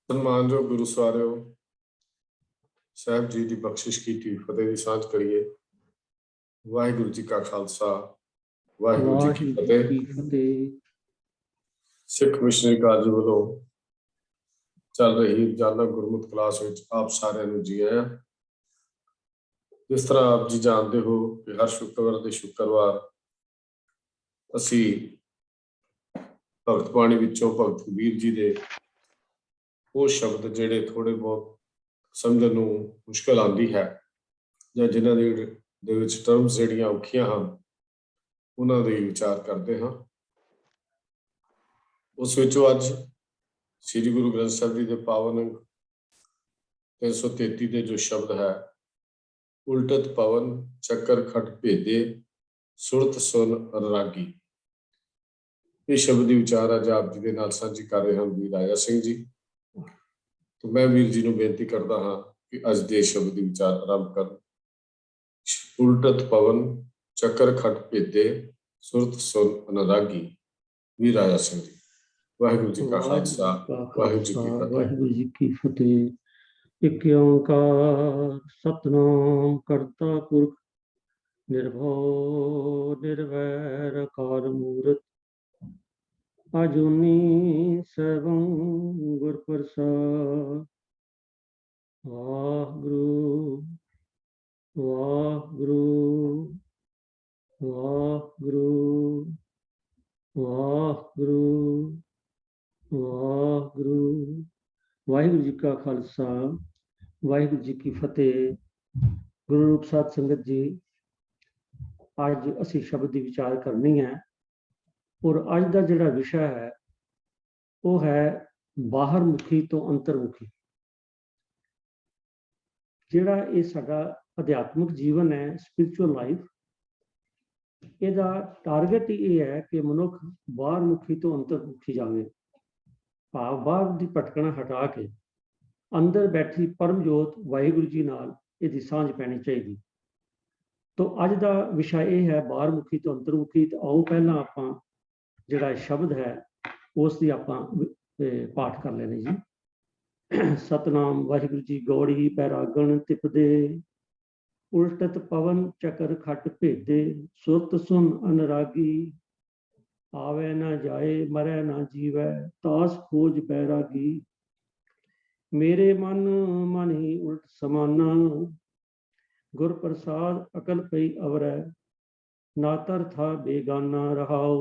ਸਨਮਾਨਯੋਗ ਗੁਰੂ ਸਵਾਰਿਓ, ਸਾਹਿਬ ਜੀ ਦੀ ਬਖਸ਼ਿਸ਼ ਕੀਤੀ ਫਤਿਹ ਦੀ ਸਾਂਝ ਕਰੀਏ। ਵਾਹਿਗੁਰੂ ਜੀ ਕਾ ਖਾਲਸਾ, ਵਾਹਿਗੁਰੂ ਜੀ ਕੀ ਫਤਿਹ। ਸਿੱਖ ਮਿਸ਼ਨਰੀ ਕਾਲਜ ਵੱਲੋਂ ਚੱਲ ਰਹੀ ਰੋਜ਼ਾਨਾ ਗੁਰਮਤਿ ਕਲਾਸ ਵਿੱਚ ਆਪ ਸਾਰਿਆਂ ਨੂੰ ਜੀ ਆਇਆਂ। ਜਿਸ ਤਰ੍ਹਾਂ ਆਪ ਜੀ ਜਾਣਦੇ ਹੋ ਕਿ ਹਰ ਸ਼ੁੱਕਰਵਾਰ ਦੇ ਸ਼ੁੱਕਰਵਾਰ ਅਸੀਂ ਭਗਤ ਬਾਣੀ ਵਿੱਚੋਂ ਭਗਤ ਕਬੀਰ ਜੀ ਦੇ ਉਹ ਸ਼ਬਦ ਜਿਹੜੇ ਥੋੜੇ ਬਹੁਤ ਸਮਝਣ ਨੂੰ ਮੁਸ਼ਕਲ ਆਉਂਦੀ ਹੈ ਜਾਂ ਜਿਨ੍ਹਾਂ ਦੇ ਵਿੱਚ ਟਰਮਸ ਜਿਹੜੀਆਂ ਔਖੀਆਂ ਹਨ, ਉਹਨਾਂ ਦੇ ਵਿਚਾਰ ਕਰਦੇ ਹਾਂ। ਉਸ ਵਿੱਚੋਂ ਅੱਜ ਸ੍ਰੀ ਗੁਰੂ ਗ੍ਰੰਥ ਸਾਹਿਬ ਜੀ ਦੇ ਪਾਵਨ ਅੰਗ 333 ਦੇ ਜੋ ਸ਼ਬਦ ਹੈ, ਉਲਟਤ ਪਵਨ ਚੱਕਰ ਖਟ ਭੇਦੇ ਸੁਰਤ ਸੁਨ ਅਨੁਰਾਗੀ, ਇਹ ਸ਼ਬਦ ਦੀ ਵਿਚਾਰ ਅੱਜ ਆਪ ਜੀ ਦੇ ਨਾਲ ਸਾਂਝੀ ਕਰ ਰਹੇ ਹਨ ਵੀਰ ਰਾਜਾ ਸਿੰਘ ਜੀ। तो मैं वीर जी को बेनती करता हाँ कि अज दे शब्द की विचार आरंभ कर। उलटत पवन चक्कर खट भेदे सुरत सुन अनुरागी, वीर राजा सिंह जी। वाहिगुरू जी का खालसा, वाहिगुरू जी की फतेह। एक ओंकार सतनाम करता पुरख निर्भव निर्वैर अकार मूरत अजूनी सैभं गुर प्रसाद। वाहिगुरू वाहिगुरू वाहिगुरू वाहिगुरू वाहिगुरू। वाहिगुरू जी का खालसा, वाहिगुरू जी की फतेह। गुरु रूप साध संगत जी, अज असी शब्द की विचार करनी है और अज का जिहड़ा विषय है वो है बाहर मुखी तो अंतरमुखी। जिहड़ा ये साडा अध्यात्मिक जीवन है, स्पिरिचुअल लाइफ, इहदा टारगेट ये है कि मनुख बाहर मुखी तो अंतरमुखी जावे, भाव बाहर दी भटकना हटा के अंदर बैठी परमजोत वाहिगुरू जी नाल इहदी सांझ पैनी चाहिए। तो अज का विषय ये है बाहर मुखी तो अंतरमुखी। तो आओ पहला आपां जिहड़ा शब्द है उसकी आपां पाठ कर लेने जी। सतनाम वाहिगुरू जी। गौड़ी बैरागण तिपदे उल्टत पवन चक्कर खट भेदे सुरत सुन अनुरागी, आवे ना जाए मरै ना जीवै तास खोज बैरागी। मेरे मन मन ही उल्ट समाना गुर प्रसाद अकल पई अवरै, नातर था बेगाना रहाओ।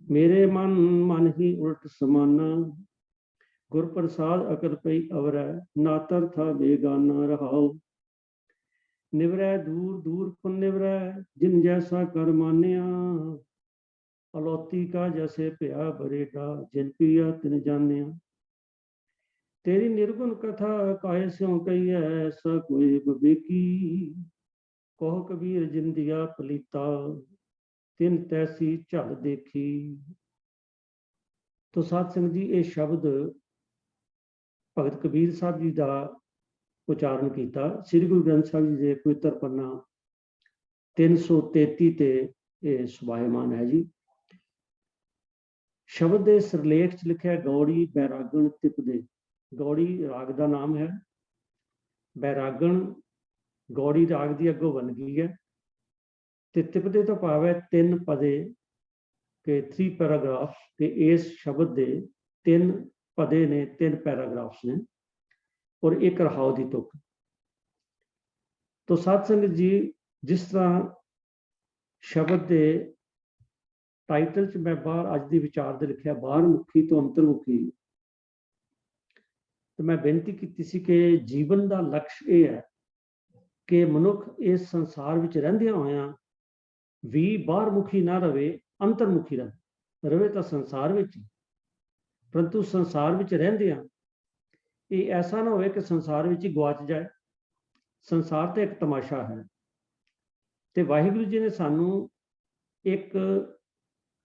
मेरे मन मन ही उल्ट समाना गुर प्रसाद अकल पई अवरै, नातर था बेगाना रहाओ। निवरै दूर दूर पुन निवरै जिन जैसा कर मानिया, अलौती का जैसे भया बरेडा जिन पिया तिन जानिया। तेरी निर्गुण कथा काहे स्यों कही है, ऐसा कोई विवेकी, कहो कबीर जिंदिया पलीता तिन तैसी झल देखी। तो साध संगत जी, ये शब्द भगत कबीर साहब जी का उच्चारण किया श्री गुरु ग्रंथ साहब जी के पवित्र पन्ना 333 ते सुभायमान है जी। शब्द के सिरलेख च लिखा गौड़ी बैरागण तिपदे। गौड़ी राग का नाम है, बैरागण गौड़ी राग की अगों बन गई है। ते तिपदे तो भाव है तीन पदे के 3 पैराग्राफ के इस शब्द के 3 पदे ने, 3 पैराग्राफ्स ने और एक रहाओ की तुक। तो साध संगत जी, जिस तरह शब्द के टाइटल च मैं बाहर अज की विचार दे लिखा बाहर मुखी तो अंतरमुखी, तो मैं बेनती की सी कि जीवन का लक्ष्य ये है कि मनुख इस संसार विच रहिंदियां होइयां भी बाहर मुखी ना रहे, अंतरमुखी रहे तो संसार विच, परंतु संसार विच रहिंदियां ये ऐसा ना होवे कि संसार विच ही गवाच जाए। संसार तो एक तमाशा है, तो वाहिगुरू जी ने सानू एक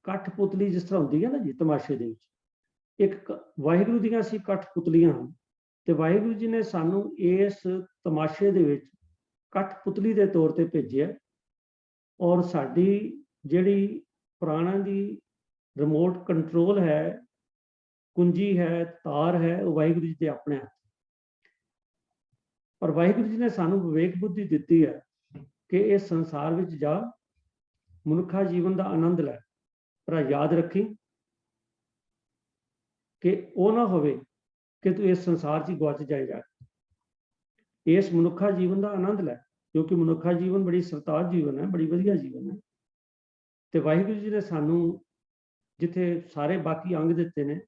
कठपुतली जिस तरह होंदी है ना जी तमाशे दे विच, एक वाहिगुरू दियां सी कठपुतलियां हैं, तो वाहिगुरू जी ने सानू इस तमाशे दे विच कठपुतली के तौर पर भेजिया और साडी जिहड़ी प्राणां दी रिमोट कंट्रोल है कुंजी है, तार है, वो वाहिगुरु जी के अपने हथ। पर वाहिगुरु जी ने सानू विवेक बुद्धि दिती है कि इस संसार में जा, मनुखा जीवन का आनंद लै, पर याद रखी कि वो ना होवे कि तू इस संसार च गुआच जाए। इस मनुखा जीवन का आनंद लै, क्योंकि मनुखा जीवन बड़ी सरताज जीवन है, बड़ी वधिया जीवन है। तो वाहिगुरु जी ने सानू जिथे सारे बाकी अंग दिते ने,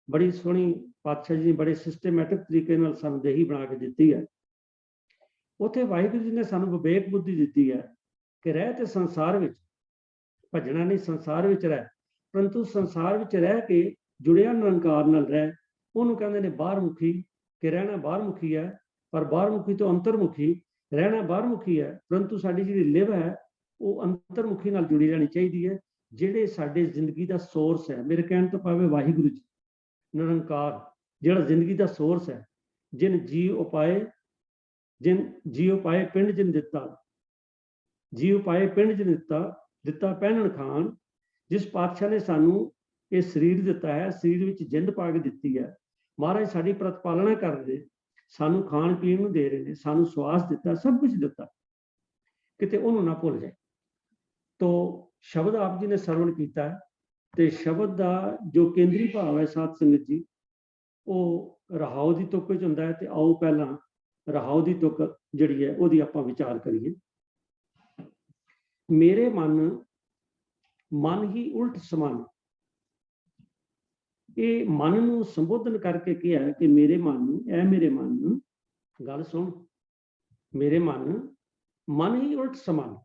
बड़ी सोहनी पातशाह जी ने बड़े सिस्टमैटिक तरीके नाल सानू देही बना के दिती है। उत्थे वाहिगुरु जी ने सानू विवेक बुद्धि दिती है कि रह ते संसार विच, भजना नहीं, संसार विच रह, परंतु संसार विच रह के जुड़िया निरंकार नाल रह। उहनूं कहंदे ने बाहरमुखी, कि रहना बाहरमुखी है, पर बाहरमुखी तो अंतरमुखी। रहना बाहरमुखी है, परंतु साडी जिहड़ी लिव है वो अंतरमुखी नाल जुड़ी रहनी चाहिदी है, जिहड़े साडे जिंदगी दा सोर्स है। मेरे कहण तो भावे वाहिगुरु जी निरंकार जिहड़ा जिंदगी दा सोर्स है। जिन जी उपाए, जिन जी उपाए पिंड जिन दिता, जी उपाए पिंड जिन दिता, दिता पहनण खान। जिस पातशाह ने सानू ये शरीर दिता है, शरीर विच जिंद पा के दिती है। महाराज साडी प्रतिपालना कर रहे, सानू खाण पीण नूं दे रहे ने, सानू श्वास दिता, सब कुछ दिता, किते उहनूं ना भुल जाए। तो शब्द आप जी ने सरवण कीता है, ते शब्द दा जो केंद्री भाव है साध संगत जी, वो रहाओ दी तुक विच हुंदा है। ते आओ पहला रहाओ दी तुक जिहड़ी है ओहदी आपां विचार करिए। मेरे मन ही उल्ट समान। ये मन नूं संबोधन करके कहा है कि मेरे मन, ऐ मेरे मन गल सुन, मेरे मन ही उल्ट समान।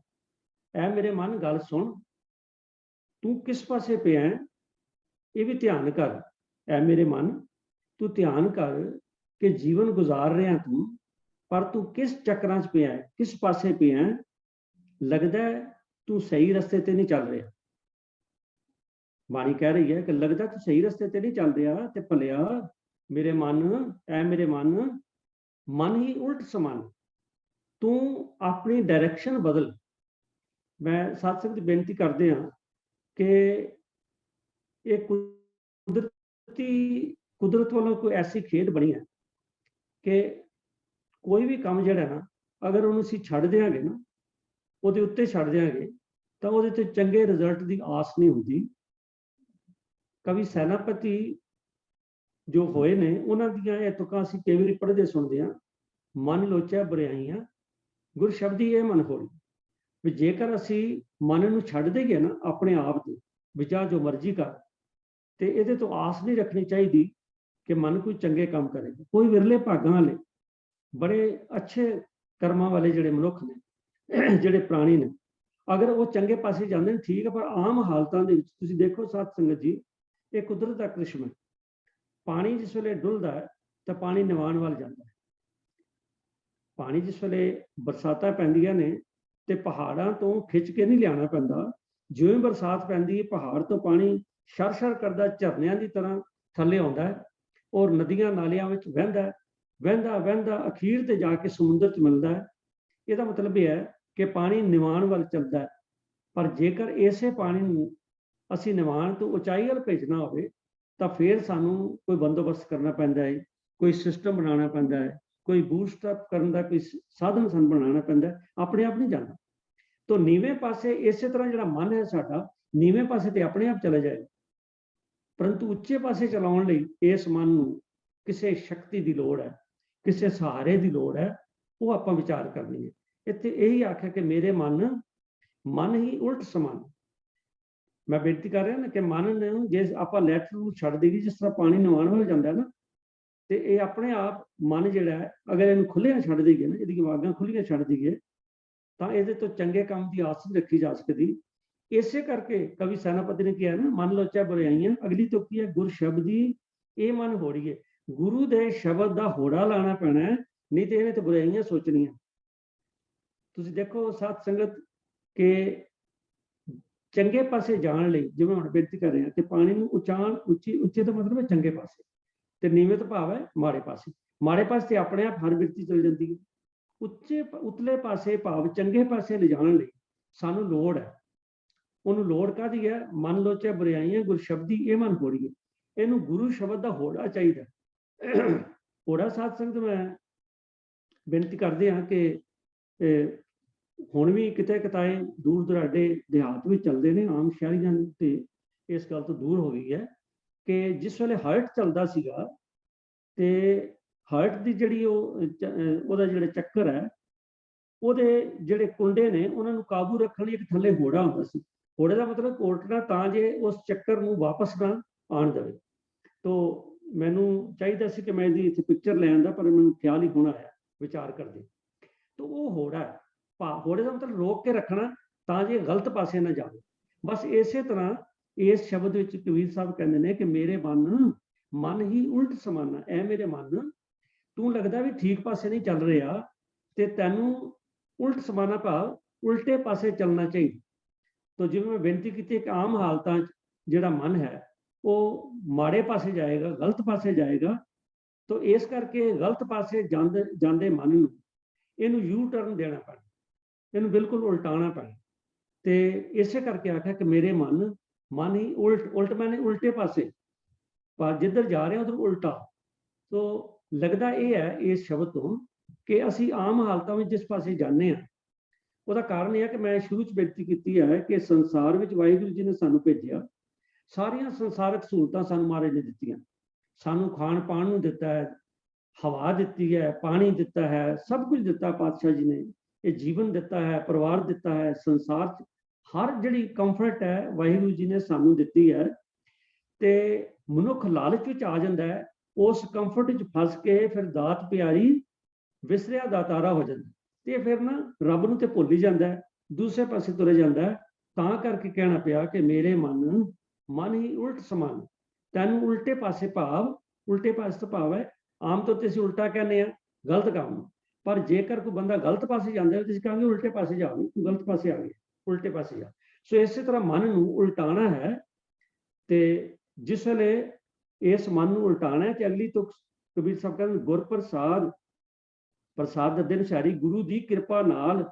ऐ मेरे मन गल सुन, तू किस पासे पिया है ये भी ध्यान कर। ऐ मेरे मन तू ध्यान कर कि जीवन गुजार रहा तू, पर तू किस चक्रां च पिया है, किस पासे पिया है। लगता है तू सही रस्ते ते नहीं चल रहा। बाणी कह रही है कि लगता तू सही रस्ते ते नहीं चल रहा, ते भलिया मेरे मन, ऐ मेरे मन ही उल्ट समान। तू अपनी डायरैक्शन बदल। मैं सत्संग की बेनती करते हाँ कि एक कुदरत वालों कोई ऐसी खेड बनी है कि कोई भी काम जिहड़ा ना, अगर उन्होंने असीं छड्ड देंगे ना, ਉਹਦੇ ਉੱਤੇ ਛੱਡ ਦਿਆਂਗੇ ਤਾਂ ਉਹਦੇ ਤੇ ਚੰਗੇ ਰਿਜ਼ਲਟ ਦੀ ਆਸ ਨਹੀਂ ਹੁੰਦੀ। ਕਵੀ ਸੈਨਾਪਤੀ ਜੋ ਹੋਏ ਨੇ, ਉਹਨਾਂ ਦੀਆਂ ਇਹ ਤੁਕਾਂ ਅਸੀਂ ਕਈ ਵਾਰੀ ਪੜ੍ਹਦੇ ਸੁਣਦੇ ਹਾਂ। ਮਨ ਲੋਚਿਆ ਬੁਰਾਈਆਂ, ਗੁਰ ਸ਼ਬਦੀ ਇਹ ਮਨ ਹੋਈ। ਵੀ ਜੇਕਰ ਅਸੀਂ ਮਨ ਨੂੰ ਛੱਡ ਦੇਈਏ ਨਾ ਆਪਣੇ ਆਪ ਤੇ, ਵੀ ਜਾ ਜੋ ਮਰਜ਼ੀ ਕਰ, ਤੇ ਇਹਦੇ ਤੋਂ ਆਸ ਨਹੀਂ ਰੱਖਣੀ ਚਾਹੀਦੀ ਕਿ ਮਨ ਕੋਈ ਚੰਗੇ ਕੰਮ ਕਰੇਗਾ। ਕੋਈ ਵਿਰਲੇ ਭਾਗਾਂ ਵਾਲੇ, ਬੜੇ ਅੱਛੇ ਕਰਮਾਂ ਵਾਲੇ ਜਿਹੜੇ ਮਨੁੱਖ ਨੇ, ਜਿਹੜੇ ਪ੍ਰਾਣੀ ਨੇ, ਅਗਰ ਉਹ ਚੰਗੇ ਪਾਸੇ ਜਾਂਦੇ ਨੇ ਠੀਕ ਹੈ, ਪਰ ਆਮ ਹਾਲਤਾਂ ਦੇ ਵਿੱਚ ਤੁਸੀਂ ਦੇਖੋ ਸਾਧ ਸੰਗਤ ਜੀ, ਇਹ ਕੁਦਰਤ ਦਾ ਕ੍ਰਿਸ਼ਮਾ। ਪਾਣੀ ਜਿਸ ਵੇਲੇ ਡੁੱਲਦਾ ਹੈ ਤਾਂ ਪਾਣੀ ਨਿਵਾਣ ਵੱਲ ਜਾਂਦਾ ਹੈ। ਪਾਣੀ ਜਿਸ ਵੇਲੇ ਬਰਸਾਤਾਂ ਪੈਂਦੀਆਂ ਨੇ ਤੇ ਪਹਾੜਾਂ ਤੋਂ ਖਿੱਚ ਕੇ ਨਹੀਂ ਲਿਆਉਣਾ ਪੈਂਦਾ। ਜਿਵੇਂ ਬਰਸਾਤ ਪੈਂਦੀ ਹੈ, ਪਹਾੜ ਤੋਂ ਪਾਣੀ ਸ਼ਰ-ਸ਼ਰ ਕਰਦਾ ਝਰਨਿਆਂ ਦੀ ਤਰ੍ਹਾਂ ਥੱਲੇ ਆਉਂਦਾ ਹੈ, ਔਰ ਨਦੀਆਂ ਨਾਲਿਆਂ ਵਿੱਚ ਵਹਿੰਦਾ ਵਹਿੰਦਾ ਵਹਿੰਦਾ ਅਖੀਰ ਤੇ ਜਾ ਕੇ ਸਮੁੰਦਰ 'ਚ ਮਿਲਦਾ ਹੈ। ਇਹਦਾ ਮਤਲਬ ਇਹ ਹੈ ਕਿ ਪਾਣੀ ਨਿਵਾਣ ਵੱਲ ਚੱਲਦਾ ਹੈ। ਪਰ ਜੇਕਰ ਇਸੇ ਪਾਣੀ ਨੂੰ ਅਸੀਂ ਨਿਵਾਣ ਤੋਂ ਉਚਾਈ ਵੱਲ ਭੇਜਣਾ ਹੋਵੇ ਤਾਂ ਫਿਰ ਸਾਨੂੰ ਕੋਈ ਬੰਦੋਬਸਤ ਕਰਨਾ ਪੈਂਦਾ ਹੈ, ਕੋਈ ਸਿਸਟਮ ਬਣਾਉਣਾ ਪੈਂਦਾ ਹੈ, ਕੋਈ ਬੂਸਟ ਅਪ ਕਰਨ ਦਾ ਕੋਈ ਸਾਧਨ ਸਾਨੂੰ ਬਣਾਉਣਾ ਪੈਂਦਾ ਹੈ। ਆਪਣੇ ਆਪ ਨਹੀਂ ਜਾਂਦਾ। ਤਾਂ ਨੀਵੇਂ ਪਾਸੇ ਇਸੇ ਤਰ੍ਹਾਂ ਜਿਹੜਾ ਮਨ ਹੈ ਸਾਡਾ, ਨੀਵੇਂ ਪਾਸੇ ਤੇ ਆਪਣੇ ਆਪ ਚਲੇ ਜਾਏ, ਪਰੰਤੂ ਉੱਚੇ ਪਾਸੇ ਚਲਾਉਣ ਲਈ ਇਸ ਮਨ ਨੂੰ ਕਿਸੇ ਸ਼ਕਤੀ ਦੀ ਲੋੜ ਹੈ, ਕਿਸੇ ਸਹਾਰੇ ਦੀ ਲੋੜ ਹੈ। ਉਹ ਆਪਾਂ ਵਿਚਾਰ ਕਰਨੀ ਹੈ। ਇੱਥੇ ਇਹੀ ਆਖਿਆ ਕਿ ਮੇਰੇ ਮਨ ਹੀ ਉਲਟ ਸਮਾਨ। ਮੈਂ ਬੇਨਤੀ ਕਰ ਰਿਹਾ ਨਾ ਕਿ ਮਨ ਨੂੰ ਜੇ ਆਪਾਂ ਲੈਟਰ ਨੂੰ ਛੱਡ ਦੇਈਏ, ਜਿਸ ਤਰ੍ਹਾਂ ਪਾਣੀ ਨਿਵਾਣ ਵੱਲ ਜਾਂਦਾ ਨਾ, ਤੇ ਇਹ ਆਪਣੇ ਆਪ ਮਨ ਜਿਹੜਾ ਹੈ, ਅਗਰ ਇਹਨੂੰ ਖੁੱਲ੍ਹਿਆਂ ਛੱਡ ਦੇਈਏ ਨਾ, ਇਹਦੀਆਂ ਵਾਗਾਂ ਖੁੱਲ੍ਹੀਆਂ ਛੱਡ ਦੇਈਏ, ਤਾਂ ਇਹਦੇ ਤੋਂ ਚੰਗੇ ਕੰਮ ਦੀ ਆਸ ਨਹੀਂ ਰੱਖੀ ਜਾ ਸਕਦੀ। ਇਸੇ ਕਰਕੇ ਕਵੀ ਸੈਨਾਪਤੀ ਨੇ ਕਿਹਾ ਨਾ, ਮਨ ਲੋਚਾ ਬੁਰਾਈਆਂ। ਅਗਲੀ ਤੋਂ ਕੀ ਹੈ, ਗੁਰ ਸ਼ਬਦੀ ਇਹ ਮਨ ਹੋੜੀਏ। ਗੁਰੂ ਦੇ ਸ਼ਬਦ ਦਾ ਹੋੜਾ ਲਾਣਾ ਪੈਣਾ ਹੈ, ਨਹੀਂ ਤੇ ਇਹਨੇ ਤੇ ਬੁਰਾਈਆਂ ਸੋਚਣੀਆਂ। ਤੁਸੀਂ ਦੇਖੋ ਸਾਧ ਸੰਗਤ ਕਿ ਚੰਗੇ ਪਾਸੇ ਜਾਣ ਲਈ, ਜਿਵੇਂ ਹੁਣ ਬੇਨਤੀ ਕਰ ਰਹੇ ਹਾਂ ਕਿ ਪਾਣੀ ਨੂੰ ਉੱਚੇ ਦਾ ਮਤਲਬ ਹੈ ਚੰਗੇ ਪਾਸੇ, ਤੇ ਨੀਵੇਂ ਦਾ ਭਾਵ ਹੈ ਮਾੜੇ ਪਾਸੇ। ਮਾੜੇ ਪਾਸੇ ਤੇ ਆਪਣੇ ਆਪ ਹਰ ਬਿਰਤੀ ਚਲ ਜਾਂਦੀ ਹੈ। ਉਤਲੇ ਪਾਸੇ ਭਾਵ ਚੰਗੇ ਪਾਸੇ ਲਿਜਾਣ ਲਈ ਸਾਨੂੰ ਲੋੜ ਹੈ। ਉਹਨੂੰ ਲੋੜ ਕਾਹਦੀ ਹੈ? ਮਨ ਲੋਚਿਆ ਬੁਰਾਈਆਂ, ਗੁਰ ਸ਼ਬਦੀ ਇਹ ਮਨ ਹੋੜੀਏ। ਇਹਨੂੰ ਗੁਰੂ ਸ਼ਬਦ ਦਾ ਹੋੜਾ ਚਾਹੀਦਾ। ਹੋੜਾ ਸਾਧ ਸੰਗਤ ਮੈਂ ਬੇਨਤੀ ਕਰਦੇ ਹਾਂ ਕਿ ਹੁਣ ਵੀ ਕਿਤੇ ਕਿਤਾਏ ਦੂਰ ਦੁਰਾਡੇ ਦਿਹਾਤ ਵਿੱਚ ਚੱਲਦੇ ਨੇ, ਆਮ ਸ਼ਹਿਰੀਆਂ ਤੇ ਇਸ ਗੱਲ ਤੋਂ ਦੂਰ ਹੋ ਗਈ ਹੈ ਕਿ ਜਿਸ ਵੇਲੇ ਹਾਰਟ ਚੱਲਦਾ ਸੀਗਾ ਤੇ ਹਾਰਟ ਦੀ ਜਿਹੜੀ ਉਹਦਾ ਜਿਹੜਾ ਚੱਕਰ ਹੈ, ਉਹਦੇ ਜਿਹੜੇ ਕੁੰਡੇ ਨੇ ਉਹਨਾਂ ਨੂੰ ਕਾਬੂ ਰੱਖਣ ਲਈ ਇੱਕ ਥੱਲੇ ਹੋੜਾ ਹੁੰਦਾ ਸੀ। ਹੋੜੇ ਦਾ ਮਤਲਬ ਕੋਟਣਾ ਤਾਂ ਜੇ ਉਸ ਚੱਕਰ ਨੂੰ ਵਾਪਸ ਨਾ ਆਣ ਦੇਵੇ। ਤੋ ਮੈਨੂੰ ਚਾਹੀਦਾ ਸੀ ਕਿ ਮੈਂ ਇਹਦੀ ਇੱਥੇ ਪਿਕਚਰ ਲੈ ਆਂਦਾ, ਪਰ ਮੈਨੂੰ ਖਿਆਲ ਹੀ ਹੁਣ ਆਇਆ ਵਿਚਾਰ ਕਰਦੇ। ਤੋ ਉਹ ਹੋੜਾ, ਹੋੜੇ ਦਾ ਮਤਲਬ ਰੋਕ ਕੇ ਰੱਖਣਾ ਤਾਂ ਜੇ ਗਲਤ ਪਾਸੇ ਨਾ ਜਾਵੇ। ਬਸ ਇਸੇ ਤਰ੍ਹਾਂ ਇਸ ਸ਼ਬਦ ਵਿੱਚ ਕਬੀਰ ਸਾਹਿਬ ਕਹਿੰਦੇ ਨੇ ਕਿ ਮੇਰੇ ਮਨ ਹੀ ਉਲਟ ਸਮਾਨਾ, ਐ ਮੇਰੇ ਮਨ ਤੂੰ ਲੱਗਦਾ ਵੀ ਠੀਕ ਪਾਸੇ ਨਹੀਂ ਚੱਲ ਰਿਹਾ ਤੇ ਤੈਨੂੰ ਉਲਟ ਸਮਾਨਾ ਭਾਵ ਉਲਟੇ ਪਾਸੇ ਚੱਲਣਾ ਚਾਹੀਦਾ। ਤੋ ਜਿਵੇਂ ਮੈਂ ਬੇਨਤੀ ਕੀਤੀ ਕਿ ਆਮ ਹਾਲਤਾਂ 'ਚ ਜਿਹੜਾ ਮਨ ਹੈ ਉਹ ਮਾੜੇ ਪਾਸੇ ਜਾਏਗਾ, ਗਲਤ ਪਾਸੇ ਜਾਏਗਾ। ਤੋ ਇਸ ਕਰਕੇ ਗਲਤ ਪਾਸੇ ਜਾਂਦੇ ਮਨ ਨੂੰ ਇਹਨੂੰ ਯੂ ਟਰਨ ਦੇਣਾ ਪੈਣਾ, ਇਹਨੂੰ ਬਿਲਕੁਲ ਉਲਟਾਉਣਾ ਪੈਣਾ। ਤੇ ਇਸੇ ਕਰਕੇ ਆਖਿਆ ਕਿ ਮੇਰੇ ਮਨ ਹੀ ਉਲਟ ਮੈਨੇ ਉਲਟੇ ਪਾਸੇ, ਪਰ ਜਿੱਧਰ ਜਾ ਰਹੇ ਉਧਰ ਉਲਟਾ। ਤੋ ਲੱਗਦਾ ਇਹ ਹੈ ਇਸ ਸ਼ਬਦ ਤੋਂ ਕਿ ਅਸੀਂ ਆਮ ਹਾਲਤਾਂ ਵਿੱਚ ਜਿਸ ਪਾਸੇ ਜਾਂਦੇ ਹਾਂ ਉਹਦਾ ਕਾਰਨ ਇਹ ਹੈ ਕਿ ਮੈਂ ਸ਼ੁਰੂ 'ਚ ਬੇਨਤੀ ਕੀਤੀ ਹੈ ਕਿ ਸੰਸਾਰ ਵਿੱਚ ਵਾਹਿਗੁਰੂ ਜੀ ਨੇ ਸਾਨੂੰ ਭੇਜਿਆ, ਸਾਰੀਆਂ ਸੰਸਾਰਕ ਸਹੂਲਤਾਂ ਸਾਨੂੰ ਮਹਾਰਾਜ ਨੇ ਦਿੱਤੀਆਂ। ਸਾਨੂੰ ਖਾਣ ਪਾਣ ਨੂੰ ਦਿੱਤਾ ਹੈ, ਹਵਾ ਦਿੱਤੀ ਹੈ, ਪਾਣੀ ਦਿੱਤਾ ਹੈ, ਸਭ ਕੁਝ ਦਿੱਤਾ ਪਾਤਸ਼ਾਹ ਜੀ ਨੇ। ਇਹ ਜੀਵਨ ਦਿੱਤਾ ਹੈ, ਪਰਿਵਾਰ ਦਿੱਤਾ ਹੈ, ਸੰਸਾਰ 'ਚ ਹਰ ਜਿਹੜੀ ਕੰਫਰਟ ਹੈ ਵਾਹਿਗੁਰੂ ਜੀ ਨੇ ਸਾਨੂੰ ਦਿੱਤੀ ਹੈ। ਤੇ ਮਨੁੱਖ ਲਾਲਚ ਵਿੱਚ ਆ ਜਾਂਦਾ ਹੈ, ਉਸ ਕੰਫਰਟ ਵਿੱਚ ਫਸ ਕੇ ਫਿਰ ਦਾਤ ਪਿਆਰੀ ਵਿਸਰਿਆ ਦਾਤਾਰਾ ਹੋ ਜਾਂਦਾ ਤੇ ਫਿਰ ਨਾ ਰੱਬ ਨੂੰ ਤੇ ਭੁੱਲ ਹੀ ਜਾਂਦਾ ਹੈ, ਦੂਸਰੇ ਪਾਸੇ ਤੁਰ ਜਾਂਦਾ ਹੈ। ਤਾਂ ਕਰਕੇ ਕਹਿਣਾ ਪਿਆ ਕਿ ਮੇਰੇ ਮਨ ਹੀ ਉਲਟ ਸਮਾਨ, ਤੈਨੂੰ ਉਲਟੇ ਪਾਸੇ ਭਾਵ, ਉਲਟੇ ਪਾਸੇ ਤੋਂ ਭਾਵ ਹੈ ਆਮ ਤੌਰ ਤੇ ਅਸੀਂ ਉਲਟਾ ਕਹਿੰਦੇ ਆ ਗਲਤ ਕੰਮ, ਪਰ ਜੇਕਰ ਕੋਈ ਬੰਦਾ ਗਲਤ ਪਾਸੇ ਜਾਂਦਾ ਹੈ ਤੁਸੀਂ ਕਹਾਂਗੇ ਉਲਟੇ ਪਾਸੇ ਜਾਓ, ਤੂੰ ਗਲਤ ਪਾਸੇ ਆ ਗਿਆ, ਉਲਟੇ ਪਾਸੇ ਜਾ। ਸੋ ਇਸੇ ਤਰ੍ਹਾਂ ਮਨ ਨੂੰ ਉਲਟਾਣਾ ਹੈ ਤੇ ਜਿਸ ਵੇਲੇ ਇਸ ਮਨ ਨੂੰ ਉਲਟਾਣਾ ਹੈ ਤੇ ਅਗਲੀ ਤੁਕ ਕਬੀਰ ਸਾਹਿਬ ਕਹਿੰਦੇ ਗੁਰ ਪ੍ਰਸਾਦ ਦਿਨ ਸਾਰੀ ਗੁਰੂ ਦੀ ਕਿਰਪਾ ਨਾਲ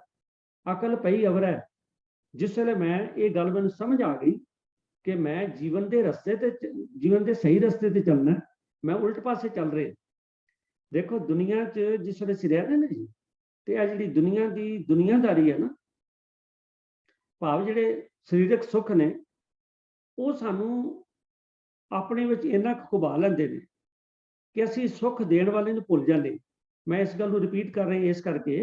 ਅਕਲ ਪਈ ਅਵਰੈ। ਜਿਸ ਵੇਲੇ ਮੈਂ ਇਹ ਗੱਲ ਮੈਨੂੰ ਸਮਝ ਆ ਗਈ ਕਿ ਮੈਂ ਜੀਵਨ ਦੇ ਰਸਤੇ ਤੇ, ਜੀਵਨ ਦੇ ਸਹੀ ਰਸਤੇ ਤੇ ਚੱਲਣਾ, ਮੈਂ ਉਲਟ ਪਾਸੇ ਚੱਲ ਰਿਹਾ। ਦੇਖੋ ਦੁਨੀਆ 'ਚ ਜਿਸ ਵੇਲੇ ਅਸੀਂ ਰਹਿ ਰਹੇ ਨੇ ਜੀ, ਤੇ ਇਹ ਜਿਹੜੀ ਦੁਨੀਆ ਦੀ ਦੁਨੀਆਦਾਰੀ ਹੈ ਨਾ, ਭਾਵ ਜਿਹੜੇ ਸਰੀਰਕ ਸੁੱਖ ਨੇ ਉਹ ਸਾਨੂੰ ਆਪਣੇ ਵਿੱਚ ਇੰਨਾ ਖੁਬਾ ਲੈਂਦੇ ਨੇ ਕਿ ਅਸੀਂ ਸੁੱਖ ਦੇਣ ਵਾਲੇ ਨੂੰ ਭੁੱਲ ਜਾਂਦੇ। ਮੈਂ ਇਸ ਗੱਲ ਨੂੰ ਰਿਪੀਟ ਕਰ ਰਿਹਾ ਇਸ ਕਰਕੇ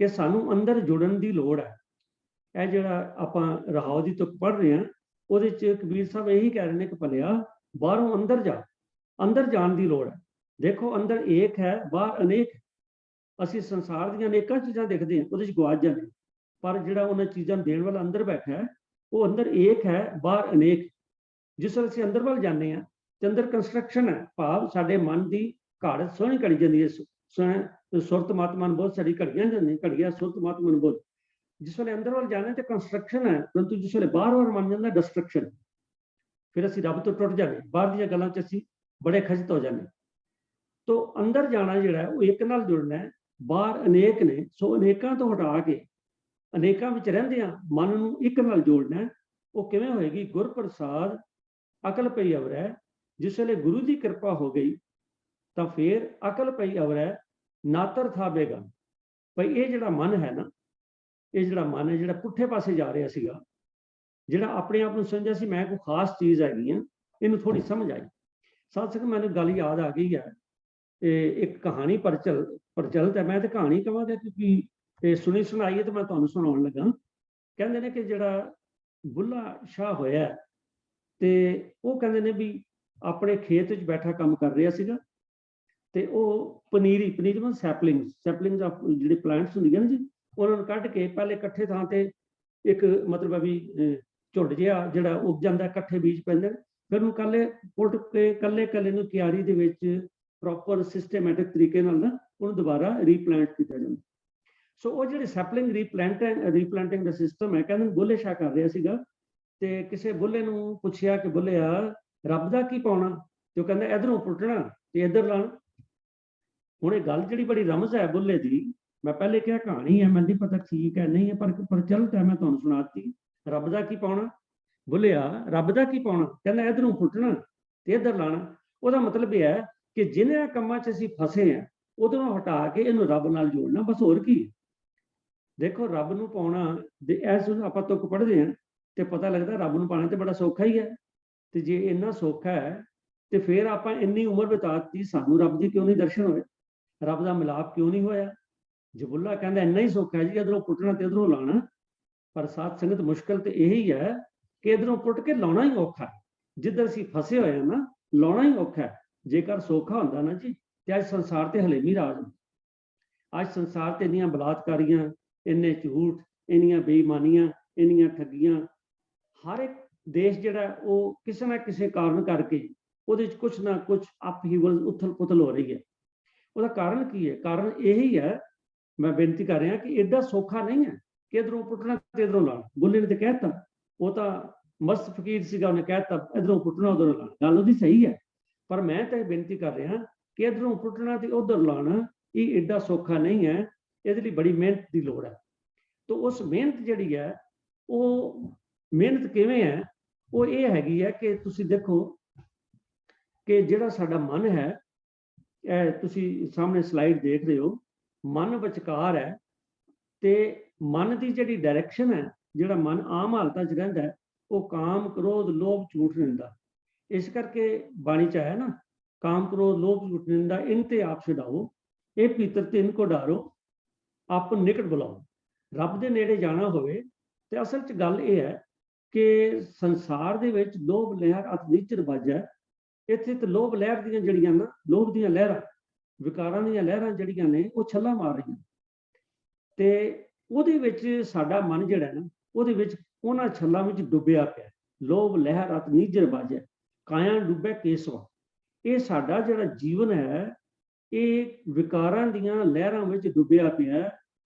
ਕਿ ਸਾਨੂੰ ਅੰਦਰ ਜੁੜਨ ਦੀ ਲੋੜ ਹੈ। ਇਹ ਜਿਹੜਾ ਆਪਾਂ ਰਹਾਉ ਦੀ ਤੁਕ ਪੜ੍ਹ ਰਹੇ ਹਾਂ ਉਹਦੇ 'ਚ ਕਬੀਰ ਸਾਹਿਬ ਇਹੀ ਕਹਿ ਰਹੇ ਨੇ ਕਿ ਭਲਿਆ ਬਾਹਰੋਂ ਅੰਦਰ ਜਾ, ਅੰਦਰ ਜਾਣ ਦੀ ਲੋੜ ਹੈ। ਦੇਖੋ ਅੰਦਰ ਏਕ ਹੈ, ਬਾਹਰ ਅਨੇਕ। ਅਸੀਂ ਸੰਸਾਰ ਦੀਆਂ ਅਨੇਕਾਂ ਚੀਜ਼ਾਂ ਦੇਖਦੇ ਹਾਂ, ਉਹਦੇ 'ਚ ਗਵਾਚ ਜਾਂਦੇ, ਪਰ ਜਿਹੜਾ ਉਹਨਾਂ ਚੀਜ਼ਾਂ ਨੂੰ ਦੇਣ ਵਾਲਾ ਅੰਦਰ ਬੈਠਾ ਹੈ ਉਹ ਅੰਦਰ ਏਕ ਹੈ, ਬਾਹਰ ਅਨੇਕ। ਜਿਸ ਵੇਲੇ ਅਸੀਂ ਅੰਦਰ ਵੱਲ ਜਾਂਦੇ ਹਾਂ ਤੇ ਅੰਦਰ ਕੰਸਟਰਕਸ਼ਨ ਹੈ, ਭਾਵ ਸਾਡੇ ਮਨ ਦੀ ਘੜ ਸੋਹਣੀ ਘੜੀ ਜਾਂਦੀ ਹੈ। ਸੁਰਤ ਮਾਤਮਨ ਬਹੁਤ ਸਾਰੀ ਘੜੀਆਂ ਜਾਂਦੀਆਂ, ਘੜੀਆਂ ਸੁਰਤ ਮਾਤਮਨ ਬਹੁਤ। ਜਿਸ ਵੇਲੇ ਅੰਦਰ ਵੱਲ ਜਾਣਾ ਤੇ ਕੰਸਟਰਕਸ਼ਨ ਹੈ, ਪਰੰਤੂ ਜਿਸ ਵੇਲੇ ਬਾਹਰ ਮੰਨ ਜਾਂਦਾ ਡਿਸਟਰਕਸ਼ਨ, ਫਿਰ ਅਸੀਂ ਰੱਬ ਤੋਂ ਟੁੱਟ ਜਾਂਦੇ, ਬਾਹਰ ਦੀਆਂ ਗੱਲਾਂ 'ਚ ਅਸੀਂ ਬੜੇ ਖਚਿਤ ਹੋ ਜਾਂਦੇ। ਤੋ ਅੰਦਰ ਜਾਣਾ ਜਿਹੜਾ ਉਹ ਇੱਕ ਨਾਲ ਜੁੜਨਾ ਹੈ, ਬਾਹਰ ਅਨੇਕ ਨੇ, ਸੋ ਅਨੇਕਾਂ ਤੋਂ ਹਟਾ ਕੇ ਅਨੇਕਾਂ ਵਿੱਚ ਰਹਿੰਦਿਆਂ ਮਨ ਨੂੰ ਇੱਕ ਨਾਲ ਜੋੜਨਾ ਹੈ। ਉਹ ਕਿਵੇਂ ਹੋਏਗੀ? ਗੁਰ ਪ੍ਰਸਾਦ ਅਕਲ ਪਈ ਅਵਰੈ। ਜਿਸ ਵੇਲੇ ਗੁਰੂ ਦੀ ਕਿਰਪਾ ਹੋ ਗਈ ਤਾਂ ਫਿਰ ਅਕਲ ਪਈ ਅਵਰੈ ਨਾਤਰ ਥਾ ਬੇਗਮ। ਭਈ ਇਹ ਜਿਹੜਾ ਮਨ ਹੈ ਨਾ, ਇਹ ਜਿਹੜਾ ਮਨ ਹੈ ਜਿਹੜਾ ਪੁੱਠੇ ਪਾਸੇ ਜਾ ਰਿਹਾ ਸੀਗਾ, ਜਿਹੜਾ ਆਪਣੇ ਆਪ ਨੂੰ ਸਮਝਿਆ ਸੀ ਮੈਂ ਕੋਈ ਖਾਸ ਚੀਜ਼ ਹੈਗੀ ਆ, ਇਹਨੂੰ ਥੋੜੀ ਸਮਝ ਆਈ। ਸਾਧ ਸੰਗਤ ਮੈਨੂੰ ਗੱਲ ਯਾਦ ਆ ਗਈ ਹੈ, ਇੱਕ ਕਹਾਣੀ ਪ੍ਰਚਲਿਤ ਹੈ। ਮੈਂ ਤੇ ਕਹਾਣੀ ਕਹਾਂਗਾ ਕਿਉਂਕਿ ਇਹ ਸੁਣੀ ਸੁਣਾਈ ਹੈ ਤੇ ਮੈਂ ਤੁਹਾਨੂੰ ਸੁਣਾਉਣ ਲੱਗਾ। ਕਹਿੰਦੇ ਨੇ ਕਿ ਜਿਹੜਾ ਬੁੱਲਾ ਸ਼ਾਹ ਹੋਇਆ ਤੇ ਉਹ ਕਹਿੰਦੇ ਨੇ ਵੀ ਆਪਣੇ ਖੇਤ ਵਿੱਚ ਬੈਠਾ ਕੰਮ ਕਰ ਰਿਹਾ ਸੀਗਾ ਤੇ ਉਹ ਪਨੀਰੀ ਮਤਲਬ ਸੈਪਲਿੰਗ ਜਿਹੜੇ ਪਲਾਂਟਸ ਹੁੰਦੀਆਂ ਨੇ ਜੀ, ਉਹਨਾਂ ਨੂੰ ਕੱਢ ਕੇ ਪਹਿਲੇ ਇਕੱਠੇ ਥਾਂ ਤੇ ਇੱਕ ਮਤਲਬ ਵੀ ਝੁੰਡ ਜਿਹਾ ਜਿਹੜਾ ਉੱਗ ਜਾਂਦਾ, ਇਕੱਠੇ ਬੀਜ ਪੈਂਦੇ, ਫਿਰ ਉਹਨੂੰ ਪੁੱਟ ਕੇ ਕੱਲੇ ਨੂੰ ਕਿਆਰੀ ਦੇ ਵਿੱਚ ਪ੍ਰੋਪਰ ਸਿਸਟਮੈਟਿਕ ਤਰੀਕੇ ਨਾਲ ਨਾ ਉਹਨੂੰ ਦੁਬਾਰਾ ਰੀਪਲਾਂਟ ਕੀਤਾ ਜਾਂਦਾ। ਸੋ ਉਹ ਜਿਹੜੇ ਸੈਪਲਿੰਗ ਰੀਪਲਾਂਟਿੰਗ ਦਾ ਸਿਸਟਮ ਹੈ, ਕਹਿੰਦੇ ਬੁੱਲੇ ਸ਼ਾਹ ਕਰ ਰਿਹਾ ਸੀਗਾ। ਤੇ ਕਿਸੇ ਬੁੱਲੇ ਨੂੰ ਪੁੱਛਿਆ ਕਿ ਬੁੱਲਿਆ ਰੱਬ ਦਾ ਕੀ ਪਾਉਣਾ? ਤੇ ਉਹ ਕਹਿੰਦਾ ਇਧਰੋਂ ਪੁੱਟਣਾ ਤੇ ਇੱਧਰ ਲਾਉਣਾ। ਹੁਣ ਇਹ ਗੱਲ ਜਿਹੜੀ ਬੜੀ ਰਮਜ਼ ਹੈ ਬੁੱਲੇ ਦੀ, ਮੈਂ ਪਹਿਲੇ ਕਿਹਾ ਕਹਾਣੀ ਹੈ, ਮੈਨੂੰ ਨਹੀਂ ਪਤਾ ਠੀਕ ਹੈ ਨਹੀਂ ਹੈ, ਪਰ ਪ੍ਰਚਲਿਤ ਹੈ, ਮੈਂ ਤੁਹਾਨੂੰ ਸੁਣਾਤੀ। ਰੱਬ ਦਾ ਕੀ ਪਾਉਣਾ? ਬੁੱਲਿਆ ਰੱਬ ਦਾ ਕੀ ਪਾਉਣਾ? ਕਹਿੰਦਾ ਇਧਰੋਂ ਪੁੱਟਣਾ ਤੇ ਇੱਧਰ ਲਾਣਾ। ਉਹਦਾ ਮਤਲਬ ਇਹ ਹੈ ਕਿ ਜਿਨ੍ਹਾਂ ਕੰਮਾਂ 'ਚ ਅਸੀਂ ਫਸੇ ਹਾਂ ਉਧਰੋਂ ਹਟਾ ਕੇ ਇਹਨੂੰ ਰੱਬ ਨਾਲ ਜੋੜਨਾ, ਬਸ ਹੋਰ ਕੀ। ਦੇਖੋ ਰੱਬ ਨੂੰ ਪਾਉਣਾ ਦੇ ਐਸ ਆਪਾਂ ਤੁਕ ਪੜ੍ਹਦੇ ਹਾਂ ਤੇ ਪਤਾ ਲੱਗਦਾ ਰੱਬ ਨੂੰ ਪਾਉਣਾ ਤੇ ਬੜਾ ਸੌਖਾ ਹੀ ਹੈ। ਤੇ ਜੇ ਇੰਨਾ ਸੌਖਾ ਹੈ ਤੇ ਫਿਰ ਆਪਾਂ ਇੰਨੀ ਉਮਰ ਬਿਤਾਤੀ, ਸਾਨੂੰ ਰੱਬ ਦੀ ਕਿਉਂ ਨਹੀਂ ਦਰਸ਼ਨ ਹੋਏ, ਰੱਬ ਦਾ ਮਿਲਾਪ ਕਿਉਂ ਨਹੀਂ ਹੋਇਆ। ਜਬੁੱਲਾ ਕਹਿੰਦਾ ਇੰਨਾ ਹੀ ਸੌਖਾ ਹੈ ਜੀ, ਇੱਧਰੋਂ ਪੁੱਟਣਾ ਤੇ ਇੱਧਰੋਂ ਲਾਉਣਾ। ਪਰ ਸਾਧ ਸੰਗਤ ਮੁਸ਼ਕਲ ਤੇ ਇਹੀ ਹੈ ਕਿ ਇੱਧਰੋਂ ਪੁੱਟ ਕੇ ਲਾਉਣਾ ਹੀ ਔਖਾ ਹੈ। ਜਿੱਧਰ ਅਸੀਂ ਫਸੇ ਹੋਏ ਹਾਂ ਨਾ, ਲਾਉਣਾ ਹੀ ਔਖਾ ਹੈ। ਜੇਕਰ ਸੌਖਾ ਹੁੰਦਾ ਨਾ ਜੀ ਤੇ ਅੱਜ ਸੰਸਾਰ ਤੇ ਹਲੇਮੀ ਰਾਜ ਹੁੰਦਾ। ਅੱਜ ਸੰਸਾਰ ਤੇ ਇੰਨੀਆਂ ਬਲਾਤਕਾਰੀਆਂ, ਇੰਨੇ ਝੂਠ, ਇੰਨੀਆਂ ਬੇਈਮਾਨੀਆਂ, ਇੰਨੀਆਂ ਠੱਗੀਆਂ, ਹਰ ਇੱਕ ਦੇਸ਼ ਜਿਹੜਾ ਉਹ ਕਿਸੇ ਨਾ ਕਿਸੇ ਕਾਰਨ ਕਰਕੇ ਉਹਦੇ 'ਚ ਕੁਛ ਨਾ ਕੁਛ ਅਪਹੀਵਲ, ਉਥਲ ਪੁਥਲ ਹੋ ਰਹੀ ਹੈ। ਉਹਦਾ ਕਾਰਨ ਕੀ ਹੈ? ਕਾਰਨ ਇਹੀ ਹੈ, ਮੈਂ ਬੇਨਤੀ ਕਰ ਰਿਹਾ ਕਿ ਐਡਾ ਸੌਖਾ ਨਹੀਂ ਹੈ ਕਿ ਇੱਧਰੋਂ ਪੁੱਟਣਾ ਤੇ ਇੱਧਰੋਂ ਲਾਉਣਾ। ਬੁੱਲੇ ਨੇ ਤੇ ਕਹਿਤਾ, ਉਹ ਤਾਂ ਮਸਤ ਫਕੀਰ ਸੀਗਾ, ਉਹਨੇ ਕਹਿਤਾ ਇੱਧਰੋਂ ਪੁੱਟਣਾ ਉੱਧਰੋਂ ਲਾਉਣਾ, ਗੱਲ ਉਹਦੀ ਸਹੀ ਹੈ। ਪਰ ਮੈਂ ਤਾਂ ਇਹ ਬੇਨਤੀ ਕਰ ਰਿਹਾ ਕਿ ਇੱਧਰੋਂ ਪੁੱਟਣਾ ਤੇ ਉੱਧਰ ਲਾਉਣਾ ਇਹ ਐਡਾ ਸੌਖਾ ਨਹੀਂ ਹੈ। ਇਹਦੇ ਲਈ ਬੜੀ ਮਿਹਨਤ ਦੀ ਲੋੜ ਹੈ। ਤਾਂ ਉਸ ਮਿਹਨਤ ਜਿਹੜੀ ਹੈ, ਉਹ ਮਿਹਨਤ ਕਿਵੇਂ ਹੈ? ਉਹ ਇਹ ਹੈਗੀ ਹੈ ਕਿ ਤੁਸੀਂ ਦੇਖੋ ਕਿ ਜਿਹੜਾ ਸਾਡਾ ਮਨ ਹੈ, ਇਹ ਤੁਸੀਂ ਸਾਹਮਣੇ ਸਲਾਈਡ ਦੇਖ ਰਹੇ ਹੋ, ਮਨ ਵਿਚਕਾਰ ਹੈ ਤੇ ਮਨ ਦੀ ਜਿਹੜੀ ਡਾਇਰੈਕਸ਼ਨ ਹੈ, ਜਿਹੜਾ ਮਨ ਆਮ ਹਾਲਤਾਂ 'ਚ ਰਹਿੰਦਾ ਹੈ, ਉਹ ਕਾਮ, ਕ੍ਰੋਧ, ਲੋਭ, ਝੂਠ, ਨਿੰਦਾ। ਇਸ ਕਰਕੇ ਬਾਣੀ 'ਚ ਆਇਆ ਨਾ, ਕਾਮ, ਕ੍ਰੋਧ, ਲੋਭ, ਝੂਠ, ਨਿੰਦਾ ਇਨ ਤੇ ਆਪ ਛਡਾਓ, ਇਹ ਭੀਤਰ ਤੇ ਇਨਕੋ ਡਾਰੋ, ਆਪ ਨਿਕਟ ਬੁਲਾਓ। ਰੱਬ ਦੇ ਨੇੜੇ ਜਾਣਾ ਹੋਵੇ ਤੇ ਅਸਲ 'ਚ ਗੱਲ ਇਹ ਹੈ ਕਿ ਸੰਸਾਰ ਦੇ ਵਿੱਚ ਲੋਭ ਲਹਿਰ ਅਤ ਨੀਚਰ ਵੱਜਾ। ਇੱਥੇ ਤੇ ਲੋਭ ਲਹਿਰ ਦੀਆਂ ਜਿਹੜੀਆਂ ਨਾ, ਲੋਭ ਦੀਆਂ ਲਹਿਰਾਂ, ਵਿਕਾਰਾਂ ਦੀਆਂ ਲਹਿਰਾਂ ਜਿਹੜੀਆਂ ਨੇ ਉਹ ਛੱਲਾ ਮਾਰ ਰਹੀਆਂ ਤੇ ਉਹਦੇ ਵਿੱਚ ਸਾਡਾ ਮਨ ਜਿਹੜਾ ਨਾ, ਉਹਦੇ ਵਿੱਚ ਉਹਨਾਂ ਛੱਲਾਂ ਵਿੱਚ ਡੁੱਬਿਆ ਪਿਆ। ਲੋਭ ਲਹਿਰ ਅਤ ਨੀਜਰ ਵੱਜਾ, ਕਾਇਆ ਡੁੱਬੇ ਕੇਸਵਾ। ਇਹ ਸਾਡਾ ਜਿਹੜਾ ਜੀਵਨ ਹੈ ਇਹ ਵਿਕਾਰਾਂ ਦੀਆਂ ਲਹਿਰਾਂ ਵਿੱਚ ਡੁੱਬਿਆ ਪਿਆ।